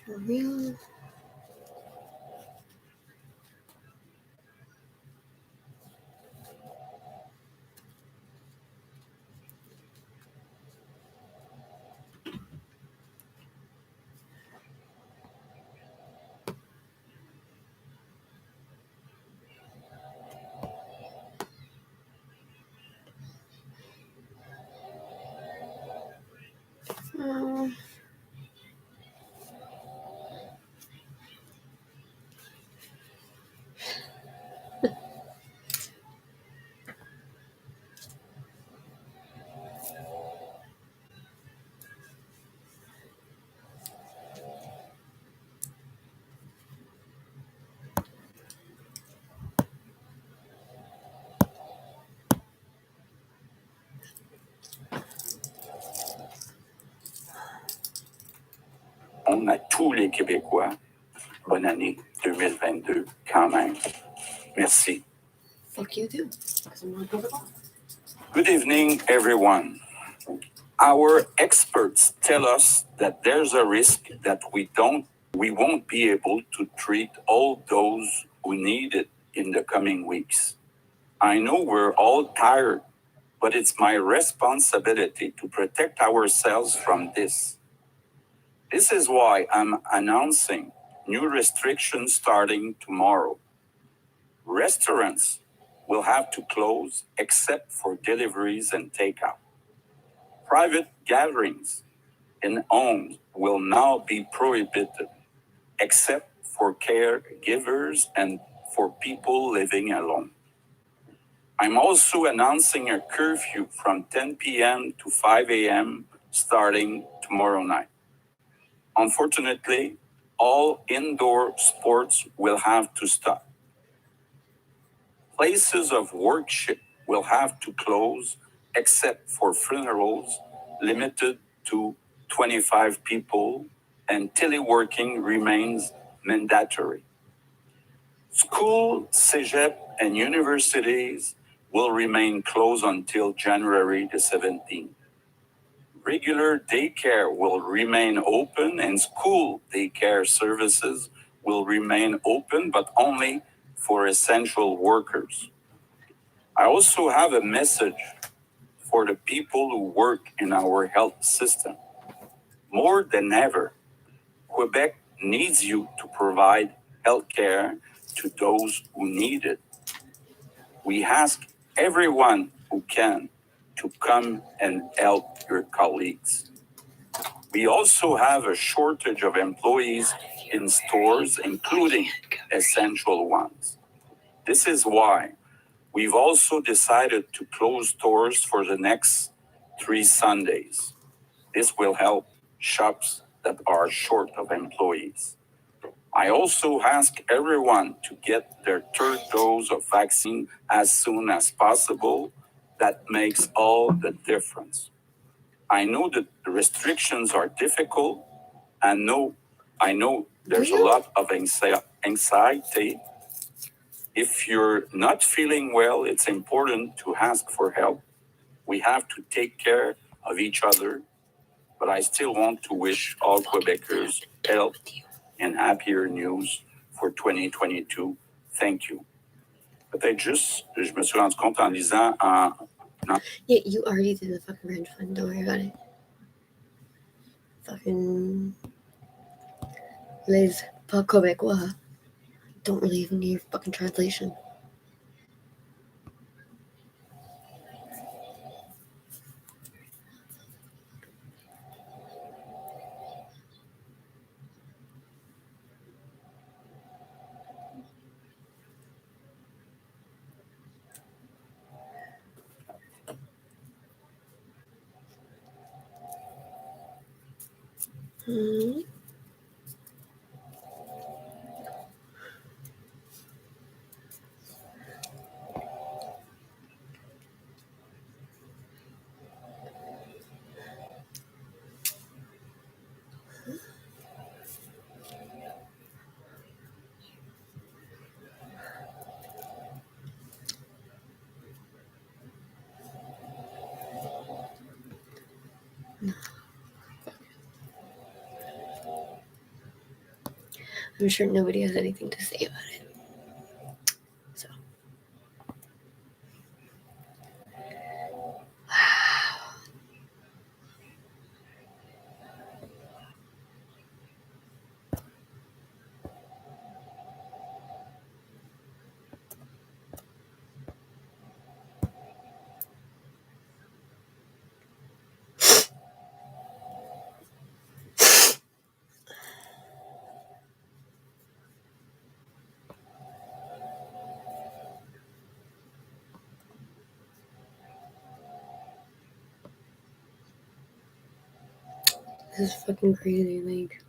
For real? Oh. On a tous les Québécois. Bonne année 2022 quand même. Merci. Fuck you too. Good evening, everyone. Our experts tell us that there's a risk that we won't be able to treat all those who need it in the coming weeks. I know we're all tired, but it's my responsibility to protect ourselves from this. This is why I'm announcing new restrictions starting tomorrow. Restaurants will have to close except for deliveries and takeout. Private gatherings in homes will now be prohibited except for caregivers and for people living alone. I'm also announcing a curfew from 10 p.m. to 5 a.m. starting tomorrow night. Unfortunately, all indoor sports will have to stop. Places of worship will have to close except for funerals limited to 25 people, and teleworking remains mandatory. School, CEGEP, and universities will remain closed until January the 17th. Regular daycare will remain open and school daycare services will remain open, but only for essential workers. I also have a message for the people who work in our health system. More than ever, Quebec needs you to provide health care to those who need it. We ask everyone who can to come and help your colleagues. We also have a shortage of employees in stores, including essential ones. This is why we've also decided to close stores for the next 3 Sundays. This will help shops that are short of employees. I also ask everyone to get their third dose of vaccine as soon as possible. That makes all the difference. I know that the restrictions are difficult, and I know there's a lot of anxiety. If you're not feeling well, it's important to ask for help. We have to take care of each other, but I still want to wish all Quebecers health and happier news for 2022. Thank you. Peut-être juste, je me suis rendu compte en lisant Yeah, you already did the fucking range fund. Don't worry about it. Fucking les pas Québécois. Don't really even need fucking translation. Mm-hmm. I'm sure nobody has anything to say about it. So. This is fucking crazy, like.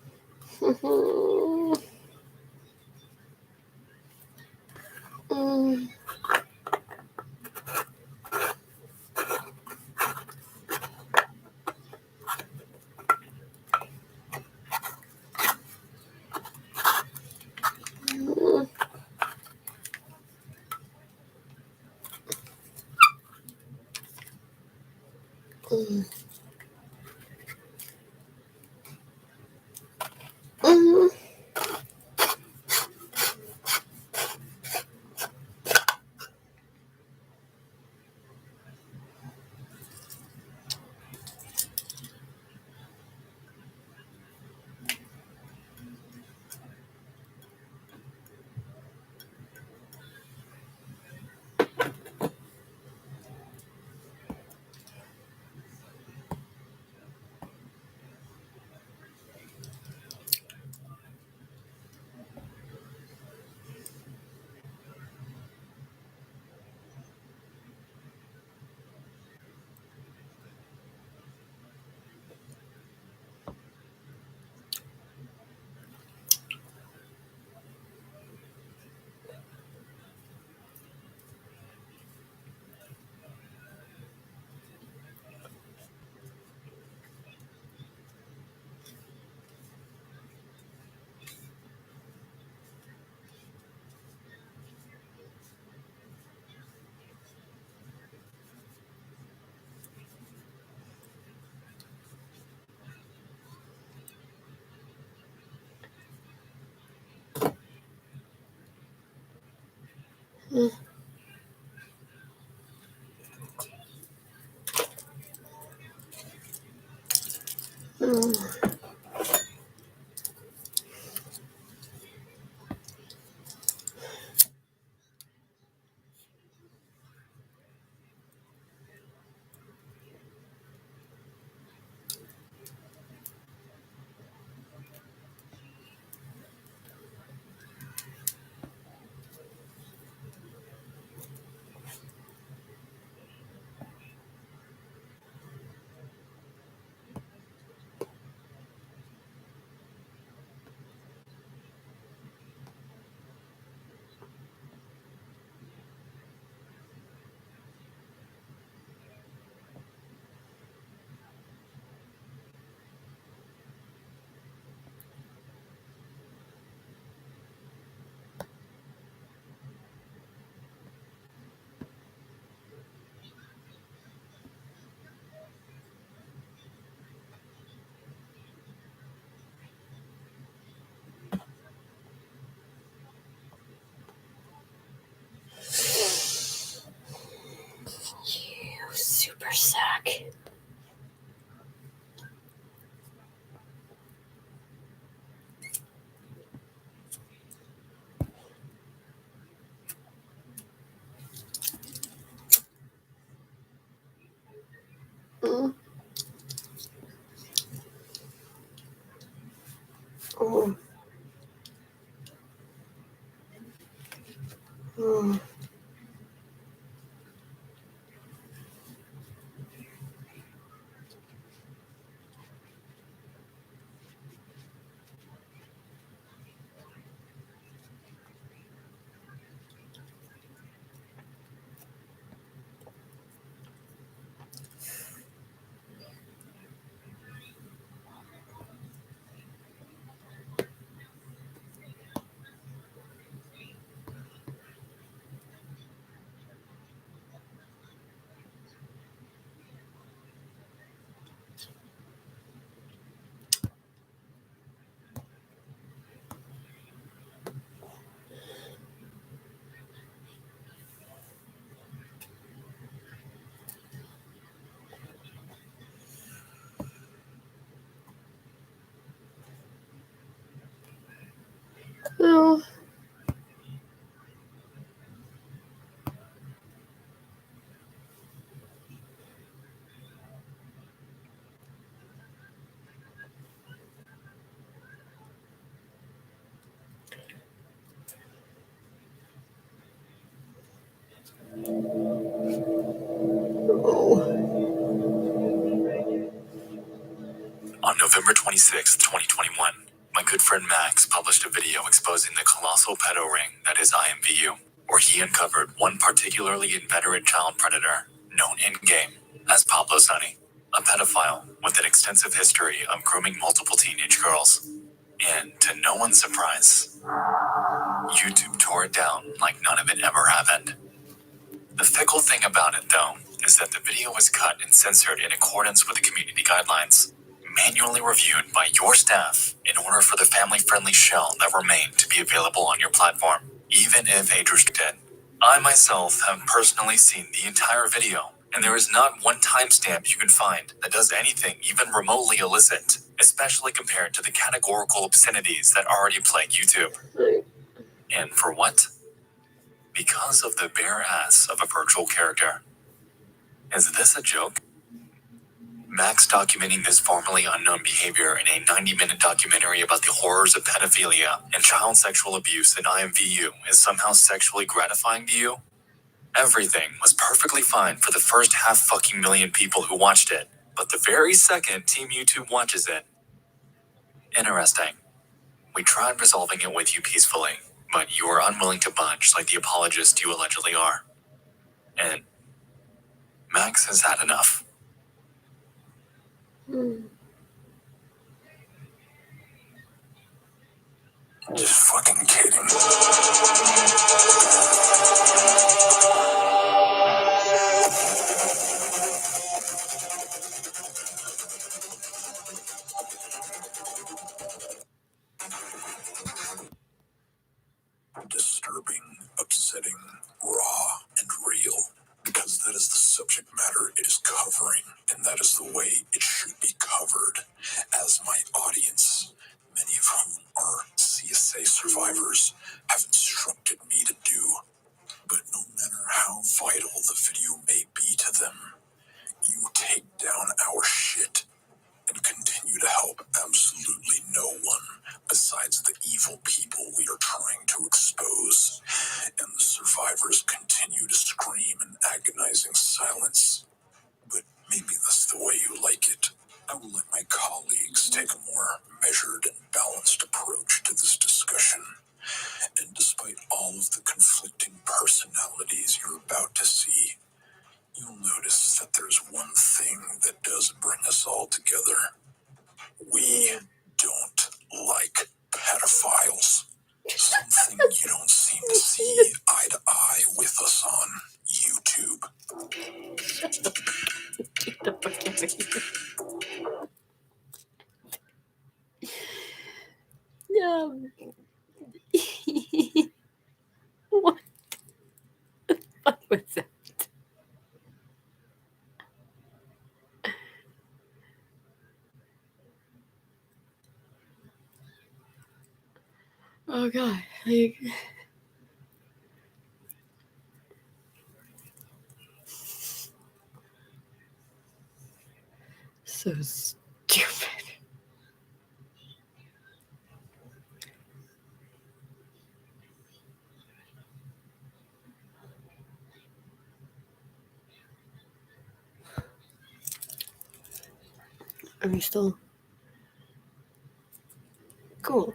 Mm-hmm. Mm-hmm. Mm-hmm. Mm-hmm. Mm-hmm. for sack. Mm. Mm. Mm. Well, On November 26, 2021, my good friend Max published a video exposing the colossal pedo ring that is IMVU, where he uncovered one particularly inveterate child predator, known in-game as Pablo Sonny, a pedophile with an extensive history of grooming multiple teenage girls. And to no one's surprise, YouTube tore it down like none of it ever happened. The fickle thing about it, though, is that the video was cut and censored in accordance with the community guidelines, manually reviewed by your staff in order for the family-friendly shell that remained to be available on your platform, even if age restricted. I myself have personally seen the entire video, and there is not one timestamp you can find that does anything even remotely illicit, especially compared to the categorical obscenities that already plague YouTube. And for what? Because of the bare ass of a virtual character. Is this a joke? Max documenting this formerly unknown behavior in a 90-minute documentary about the horrors of pedophilia and child sexual abuse in IMVU is somehow sexually gratifying to you? Everything was perfectly fine for the first $500,000 people who watched it, but the very second Team YouTube watches it. Interesting. We tried resolving it with you peacefully, but you were unwilling to budge like the apologist you allegedly are. And Max has had enough. Just fucking kidding. Disturbing, upsetting, raw, and real. Because that is the subject matter it is covering, and that is the way it should be covered. As my audience, many of whom are CSA survivors, have instructed me to do. But no matter how vital the video may be to them, you take down our shit and continue to help absolutely no one besides the evil people we are trying to expose. And the survivors continue to scream in agonizing silence. But maybe that's the way you like it. I will let my colleagues take a more measured and balanced approach to this discussion. And despite all of the conflicting personalities you're about to see, you'll notice that there's one thing that does bring us all together. We don't like pedophiles. Something you don't seem to see eye to eye with us on YouTube. What the fuck was that? Oh god, like so stupid. Are we still cool?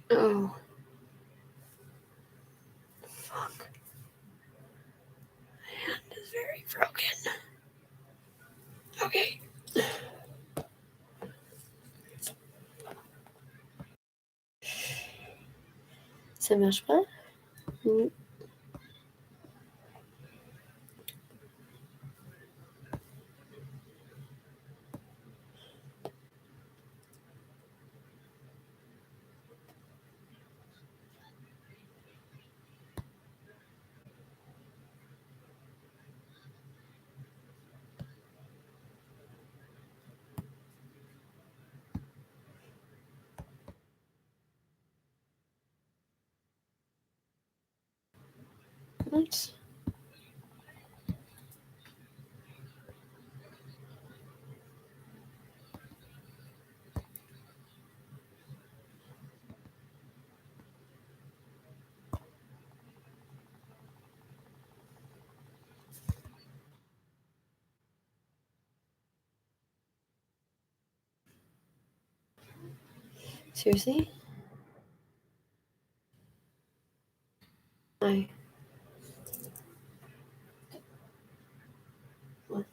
Oh, fuck. My hand is very broken. Okay. Ça marche pas? What? Seriously? Why? What?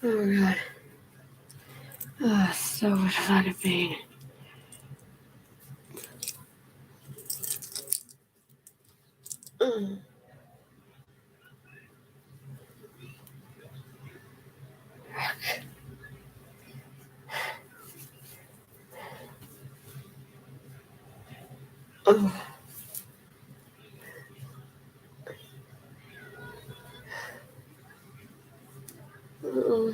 Oh god. Oh, so much fucking pain. Oh. Oh. Oh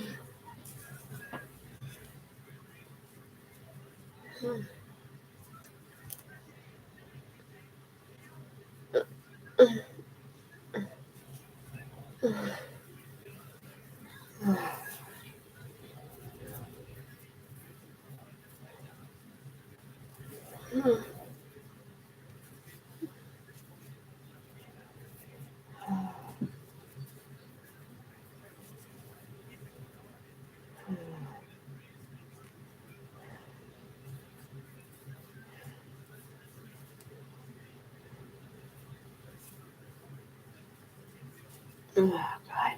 god.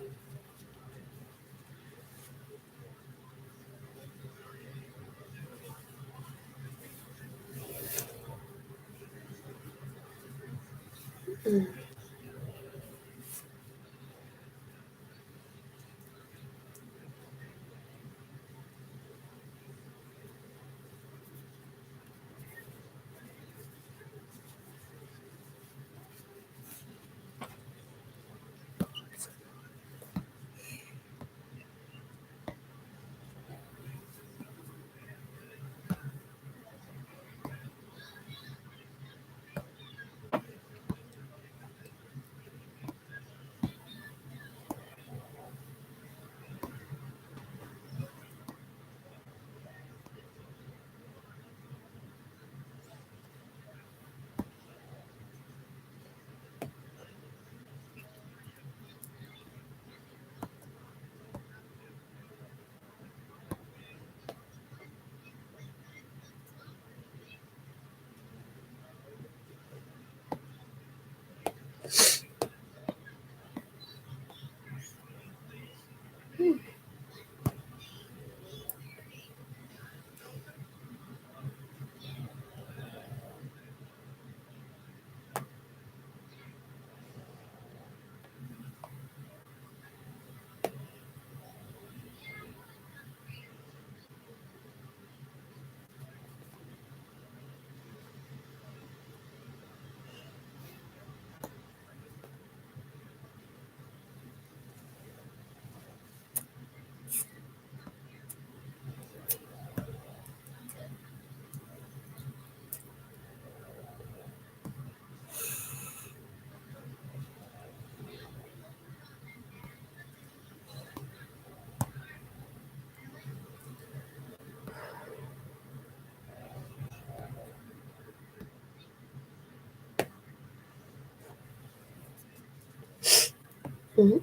Mhm.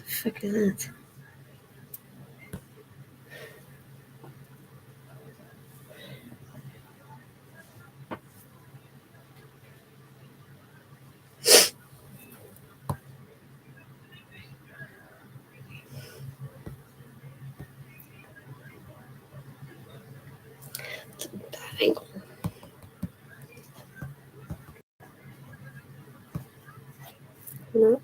Fuck is that? Bad angle. No.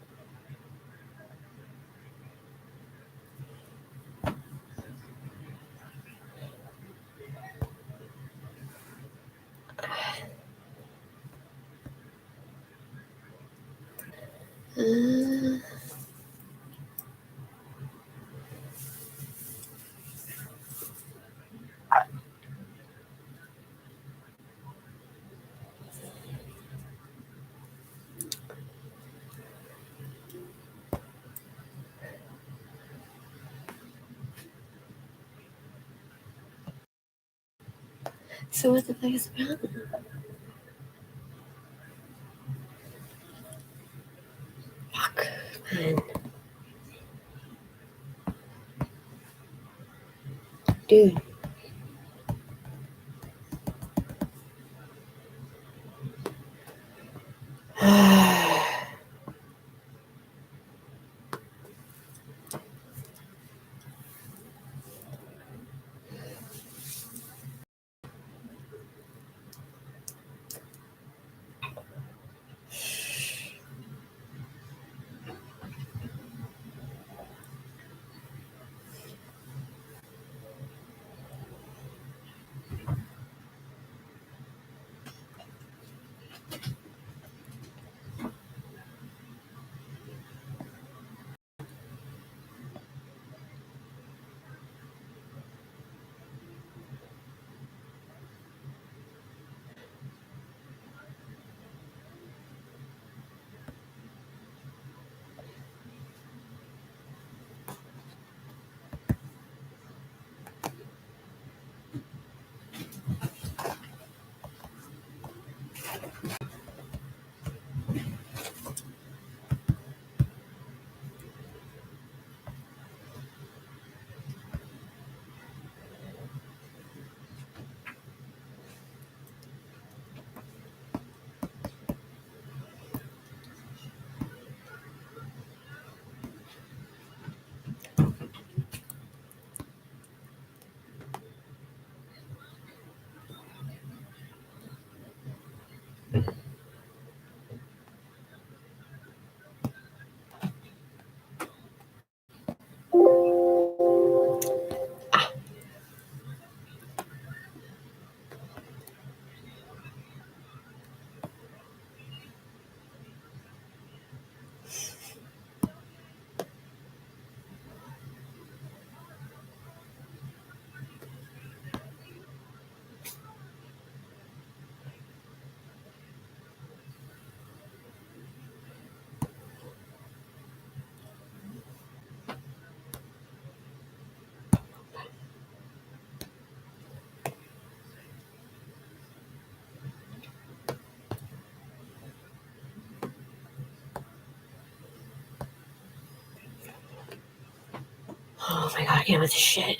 So what the fuck is the problem? Fuck, man. Dude. Oh my god, I can't with this shit.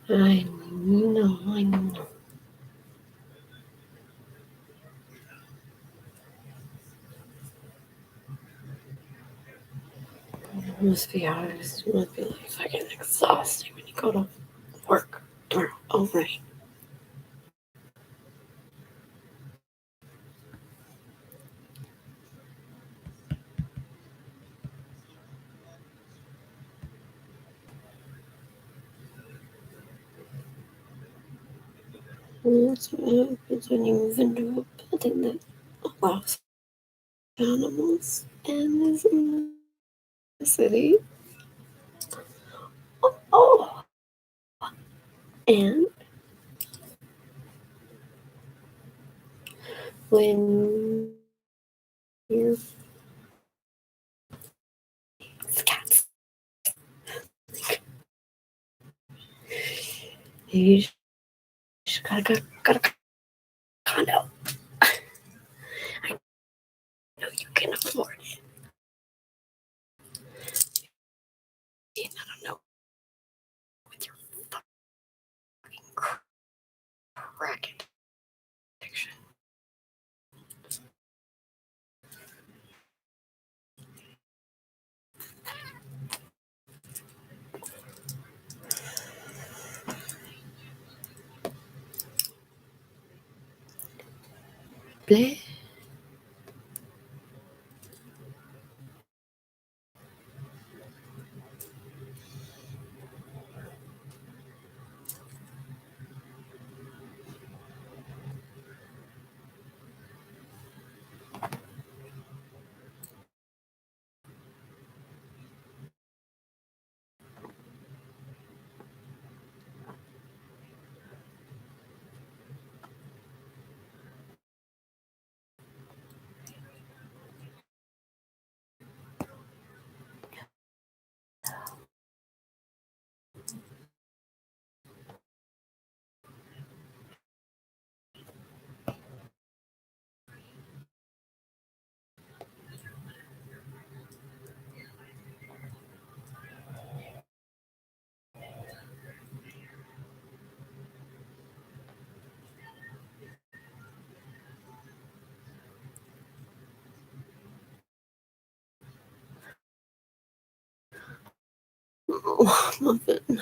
I know. It must be honest. It must be like fucking exhausting when you go to work tomorrow. Oh, right. That's what happens when you move into a building that allows animals and is in the city. Oh, and when you're cats, you just gotta condo. I know you can afford it. And I don't know with your fucking crack addiction. Bleh. Oh, muffin.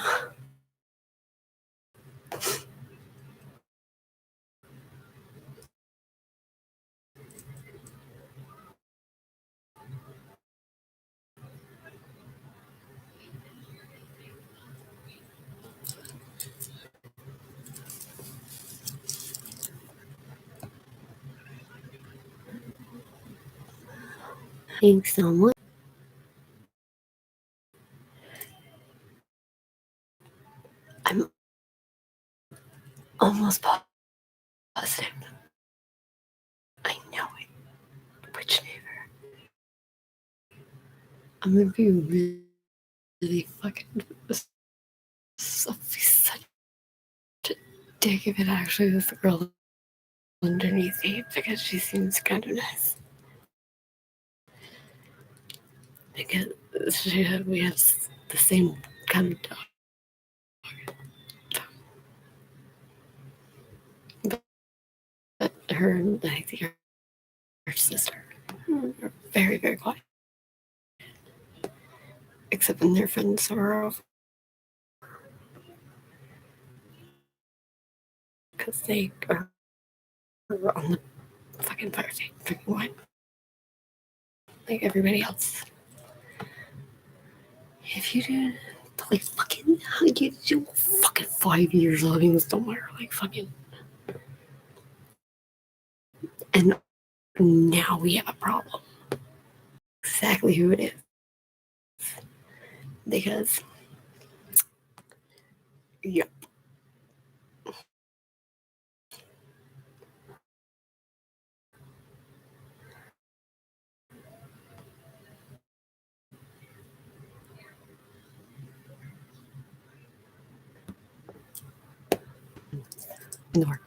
Thanks so much. I'm almost positive. I know it. Which neighbor? I'm gonna be really fucking such a dick if it actually was the girl underneath me, because she seems kind of nice. Because we have the same kind of dog. But her and I think her sister are very, very quiet. Except when their friends are over. Because they are on the fucking fire escape drinking wine. Like everybody else. If you did, like fucking, you do fucking 5 years living somewhere, like fucking. And now we have a problem. Exactly who it is. Because, yep. North.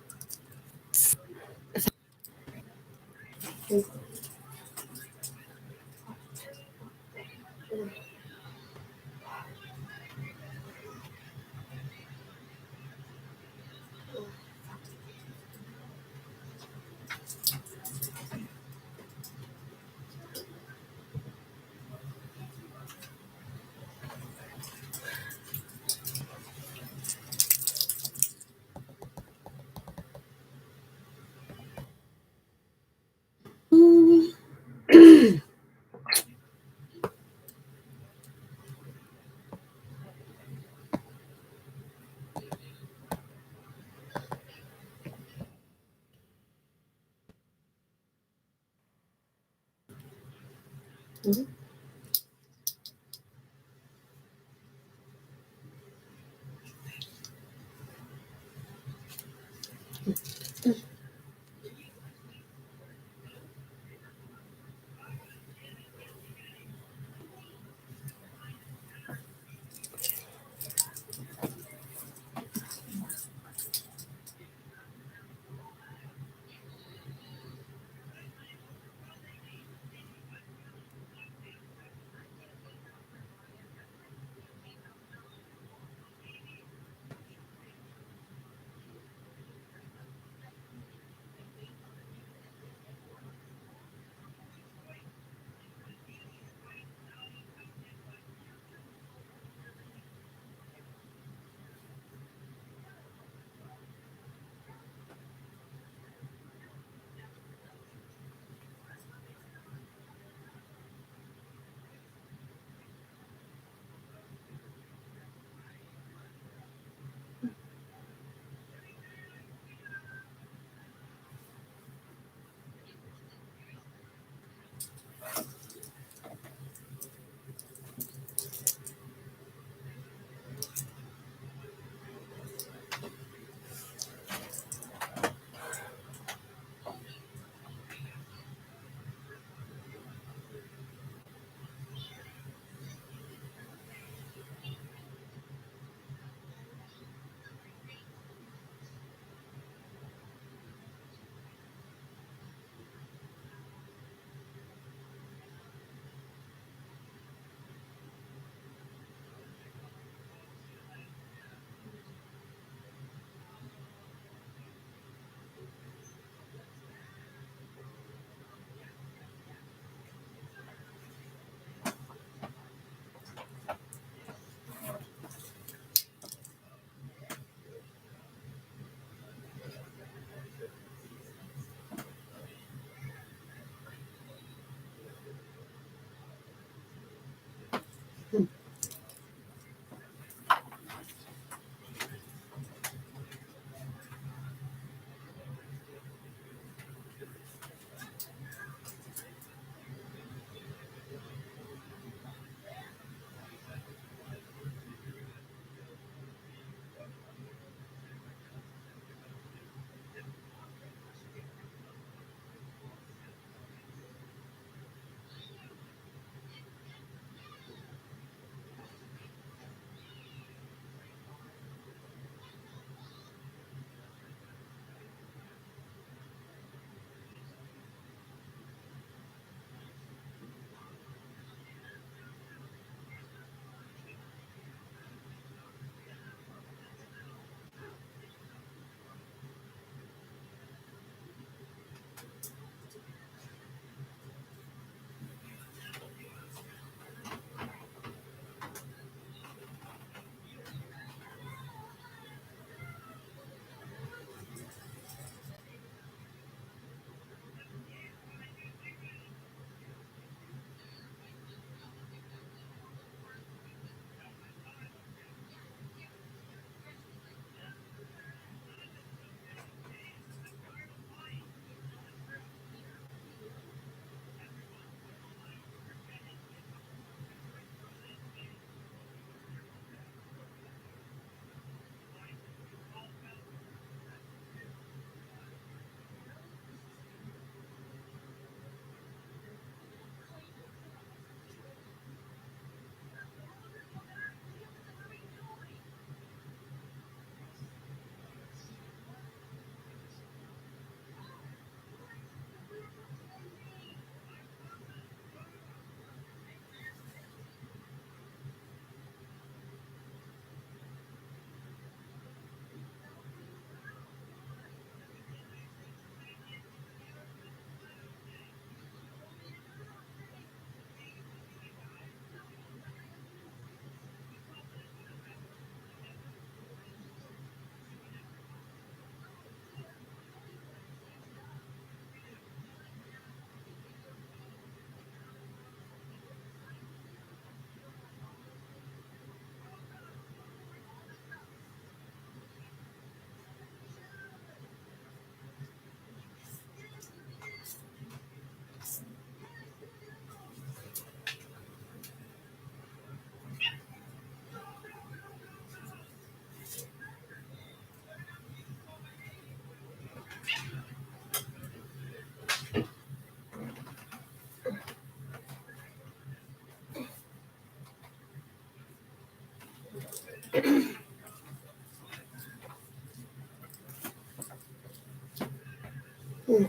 Mm.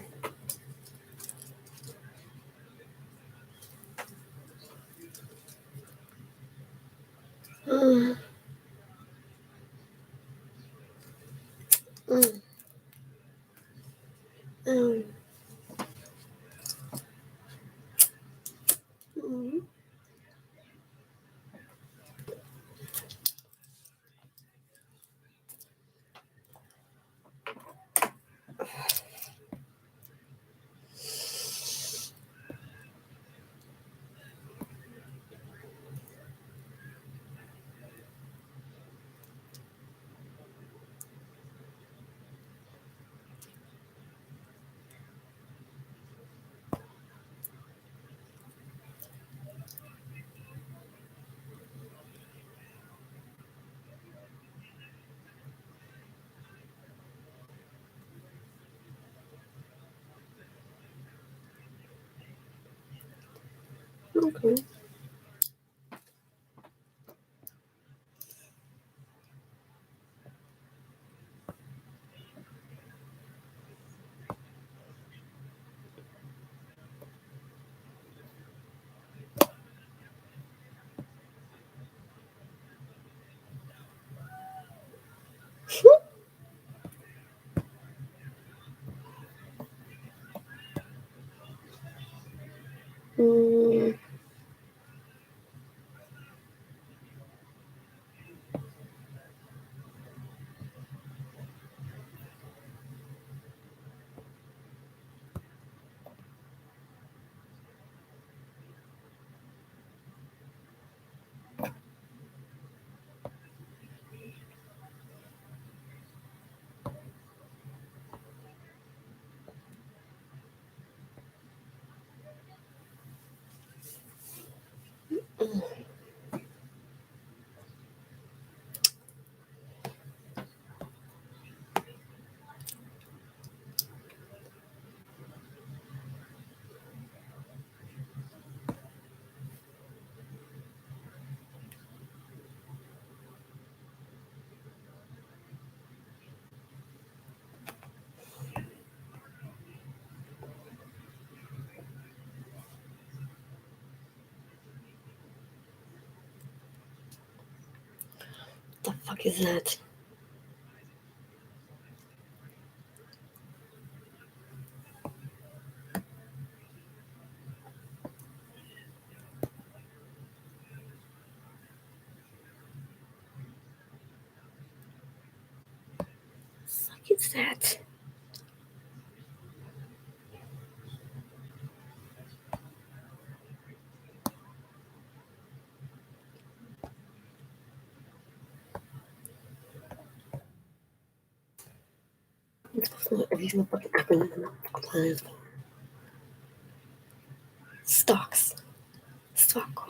Mm. Mm. Mm. Mm. Okay. Mm. What the fuck is that? What is that? I'm supposed to know every single fucking acronym in the planet. Stocks. Stock.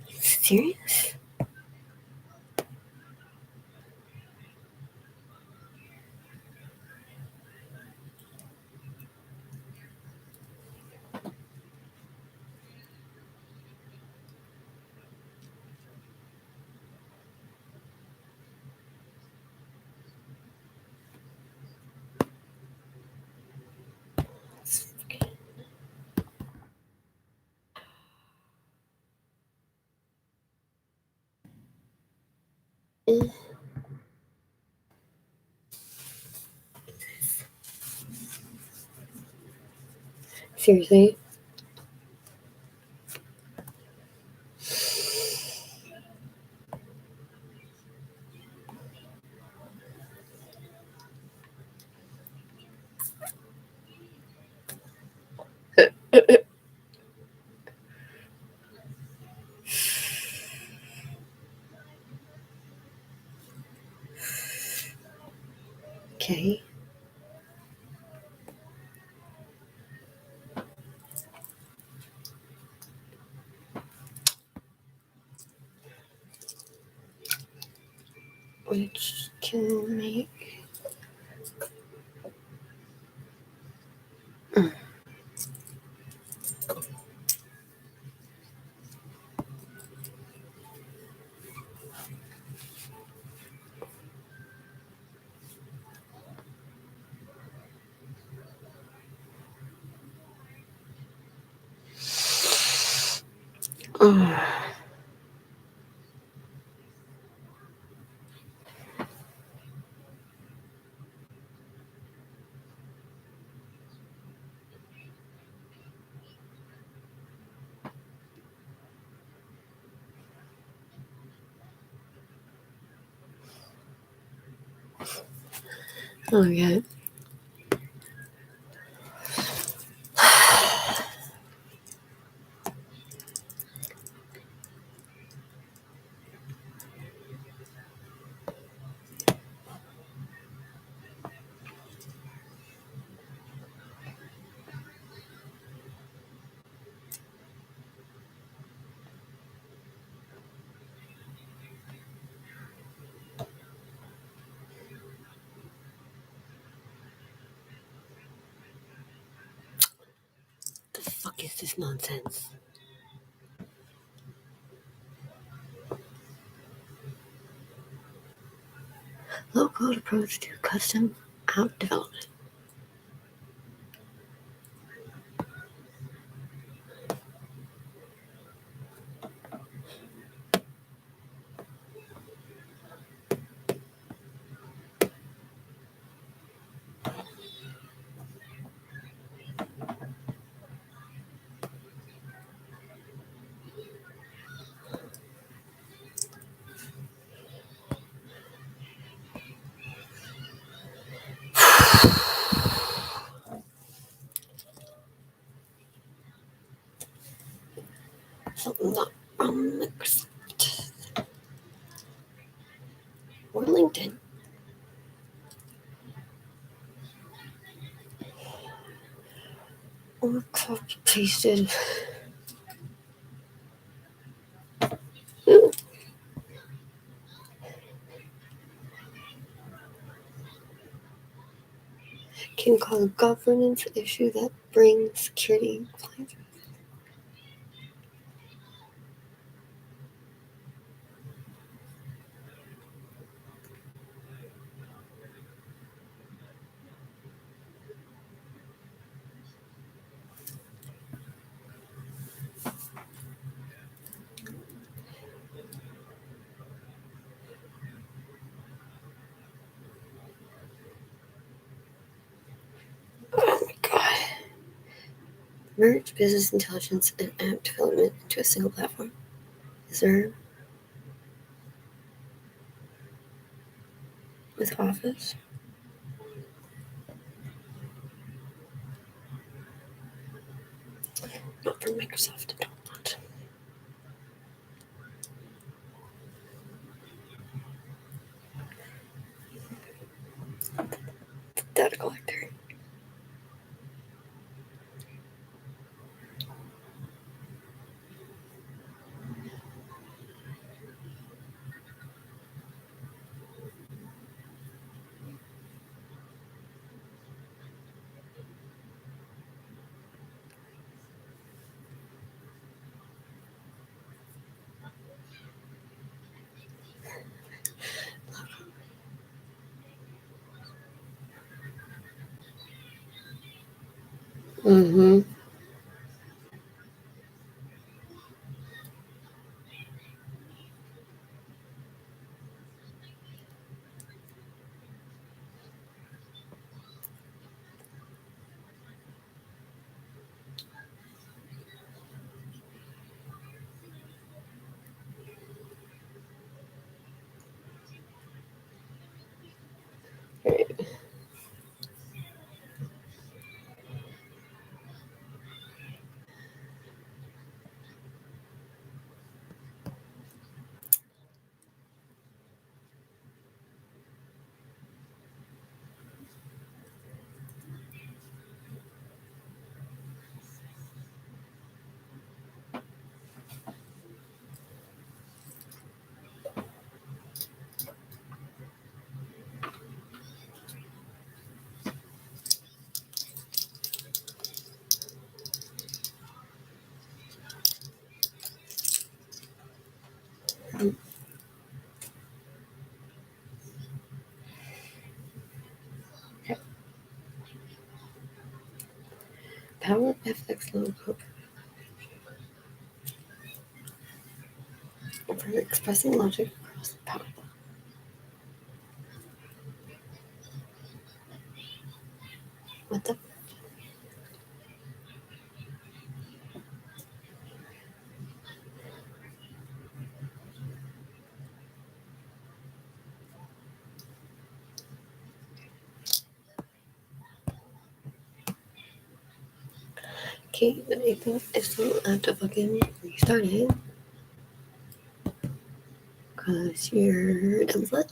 You serious? Seriously? Okay. Which can make. Okay. The fuck is this nonsense? Low-code approach to custom app development. Something not from Microsoft or LinkedIn. Or copy pasted. Can cause a governance issue that brings security compliance. Oh my god. Merge business intelligence and app development into a single platform. Is there with Office? Not from Microsoft. I don't want. Data collector. Mm-hmm. Right. Power FX logo. For expressing logic across the power. What the? Okay, then I think I still have to fucking restart it. Because you're a dumb slut.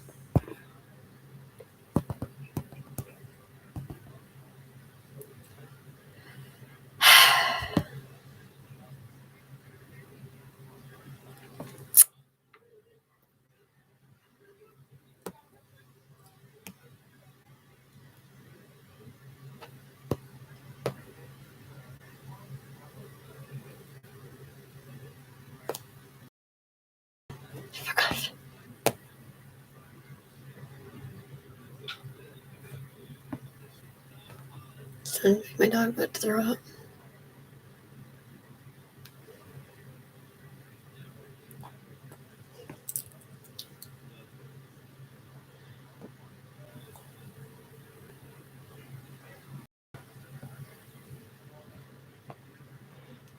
Sounds like my dog about to throw up.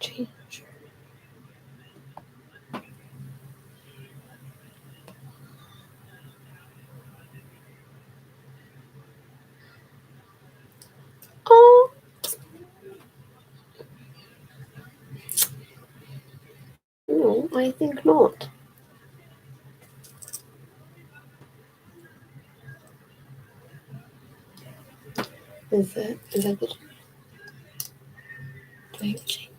Change. Oh. No, I think not. Is that the change?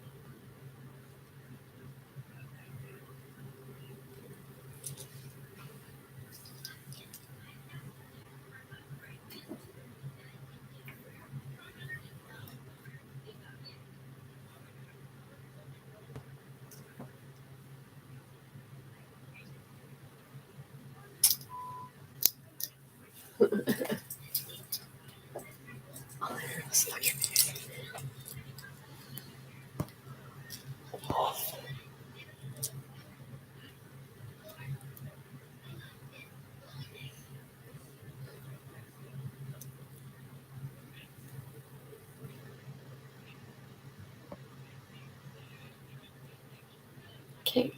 Okay.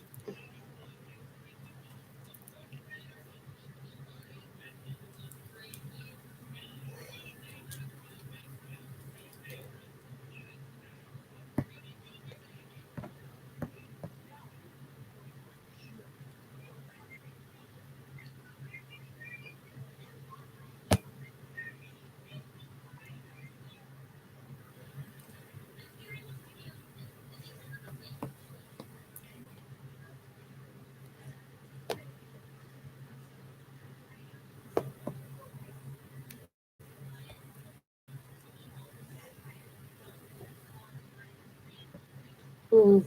Mm.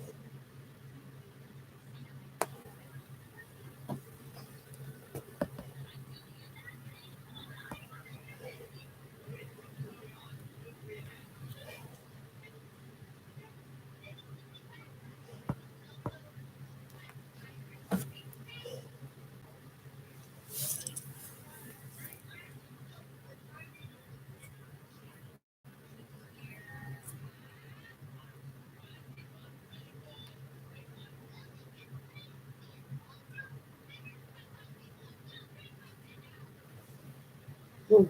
Mm.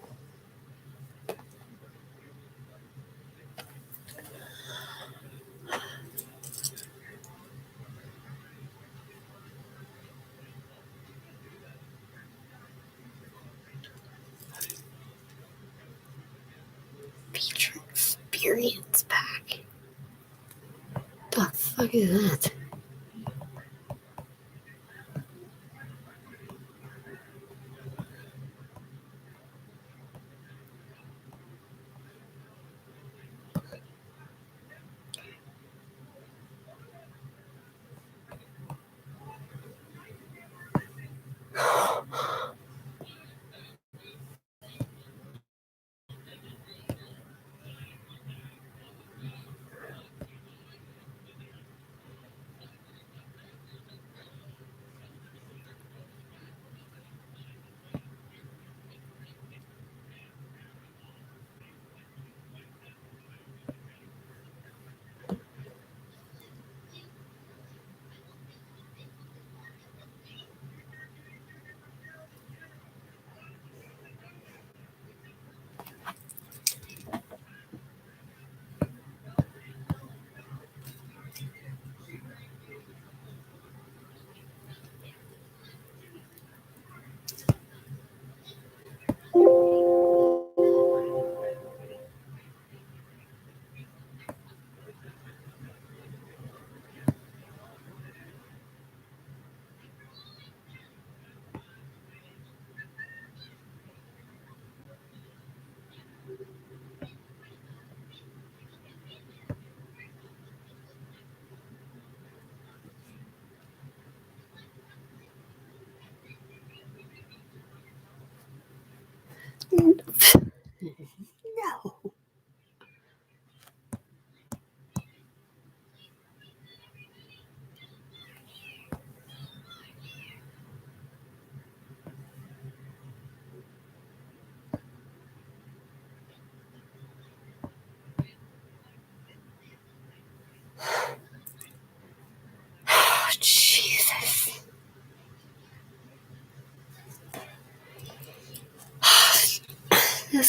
Feature experience pack. The fuck is that?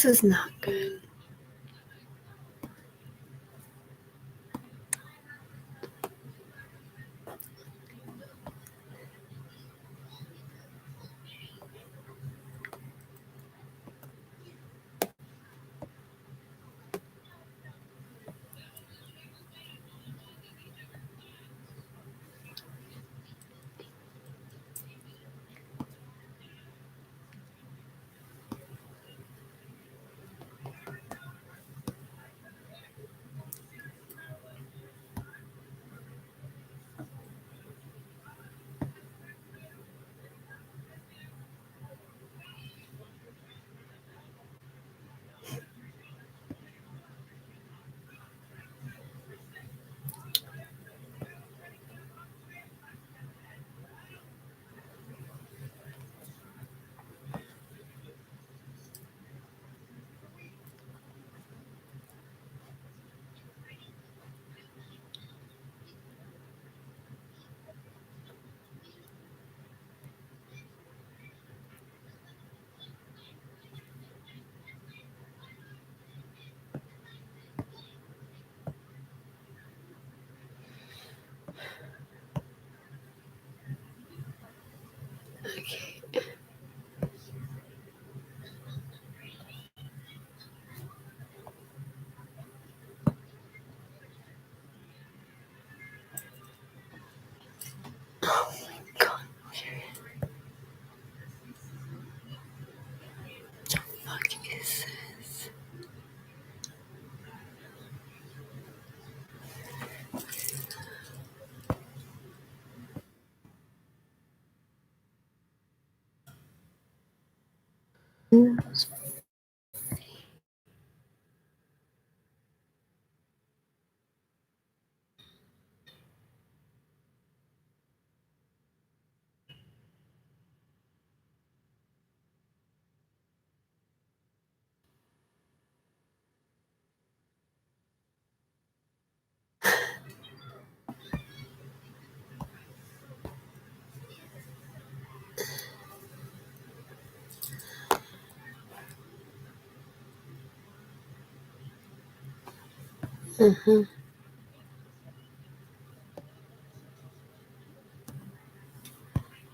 This is not good.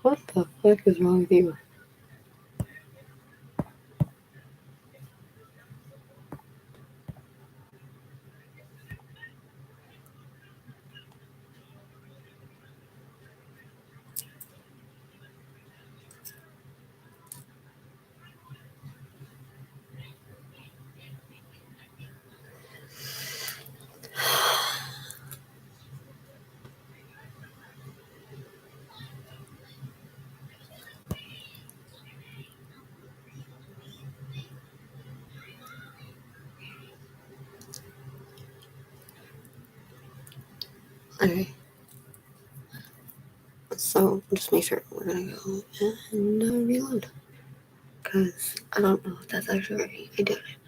What the fuck is wrong with you? Alright. So just make sure we're gonna go and reload. Because I don't know if that's actually right. I did it.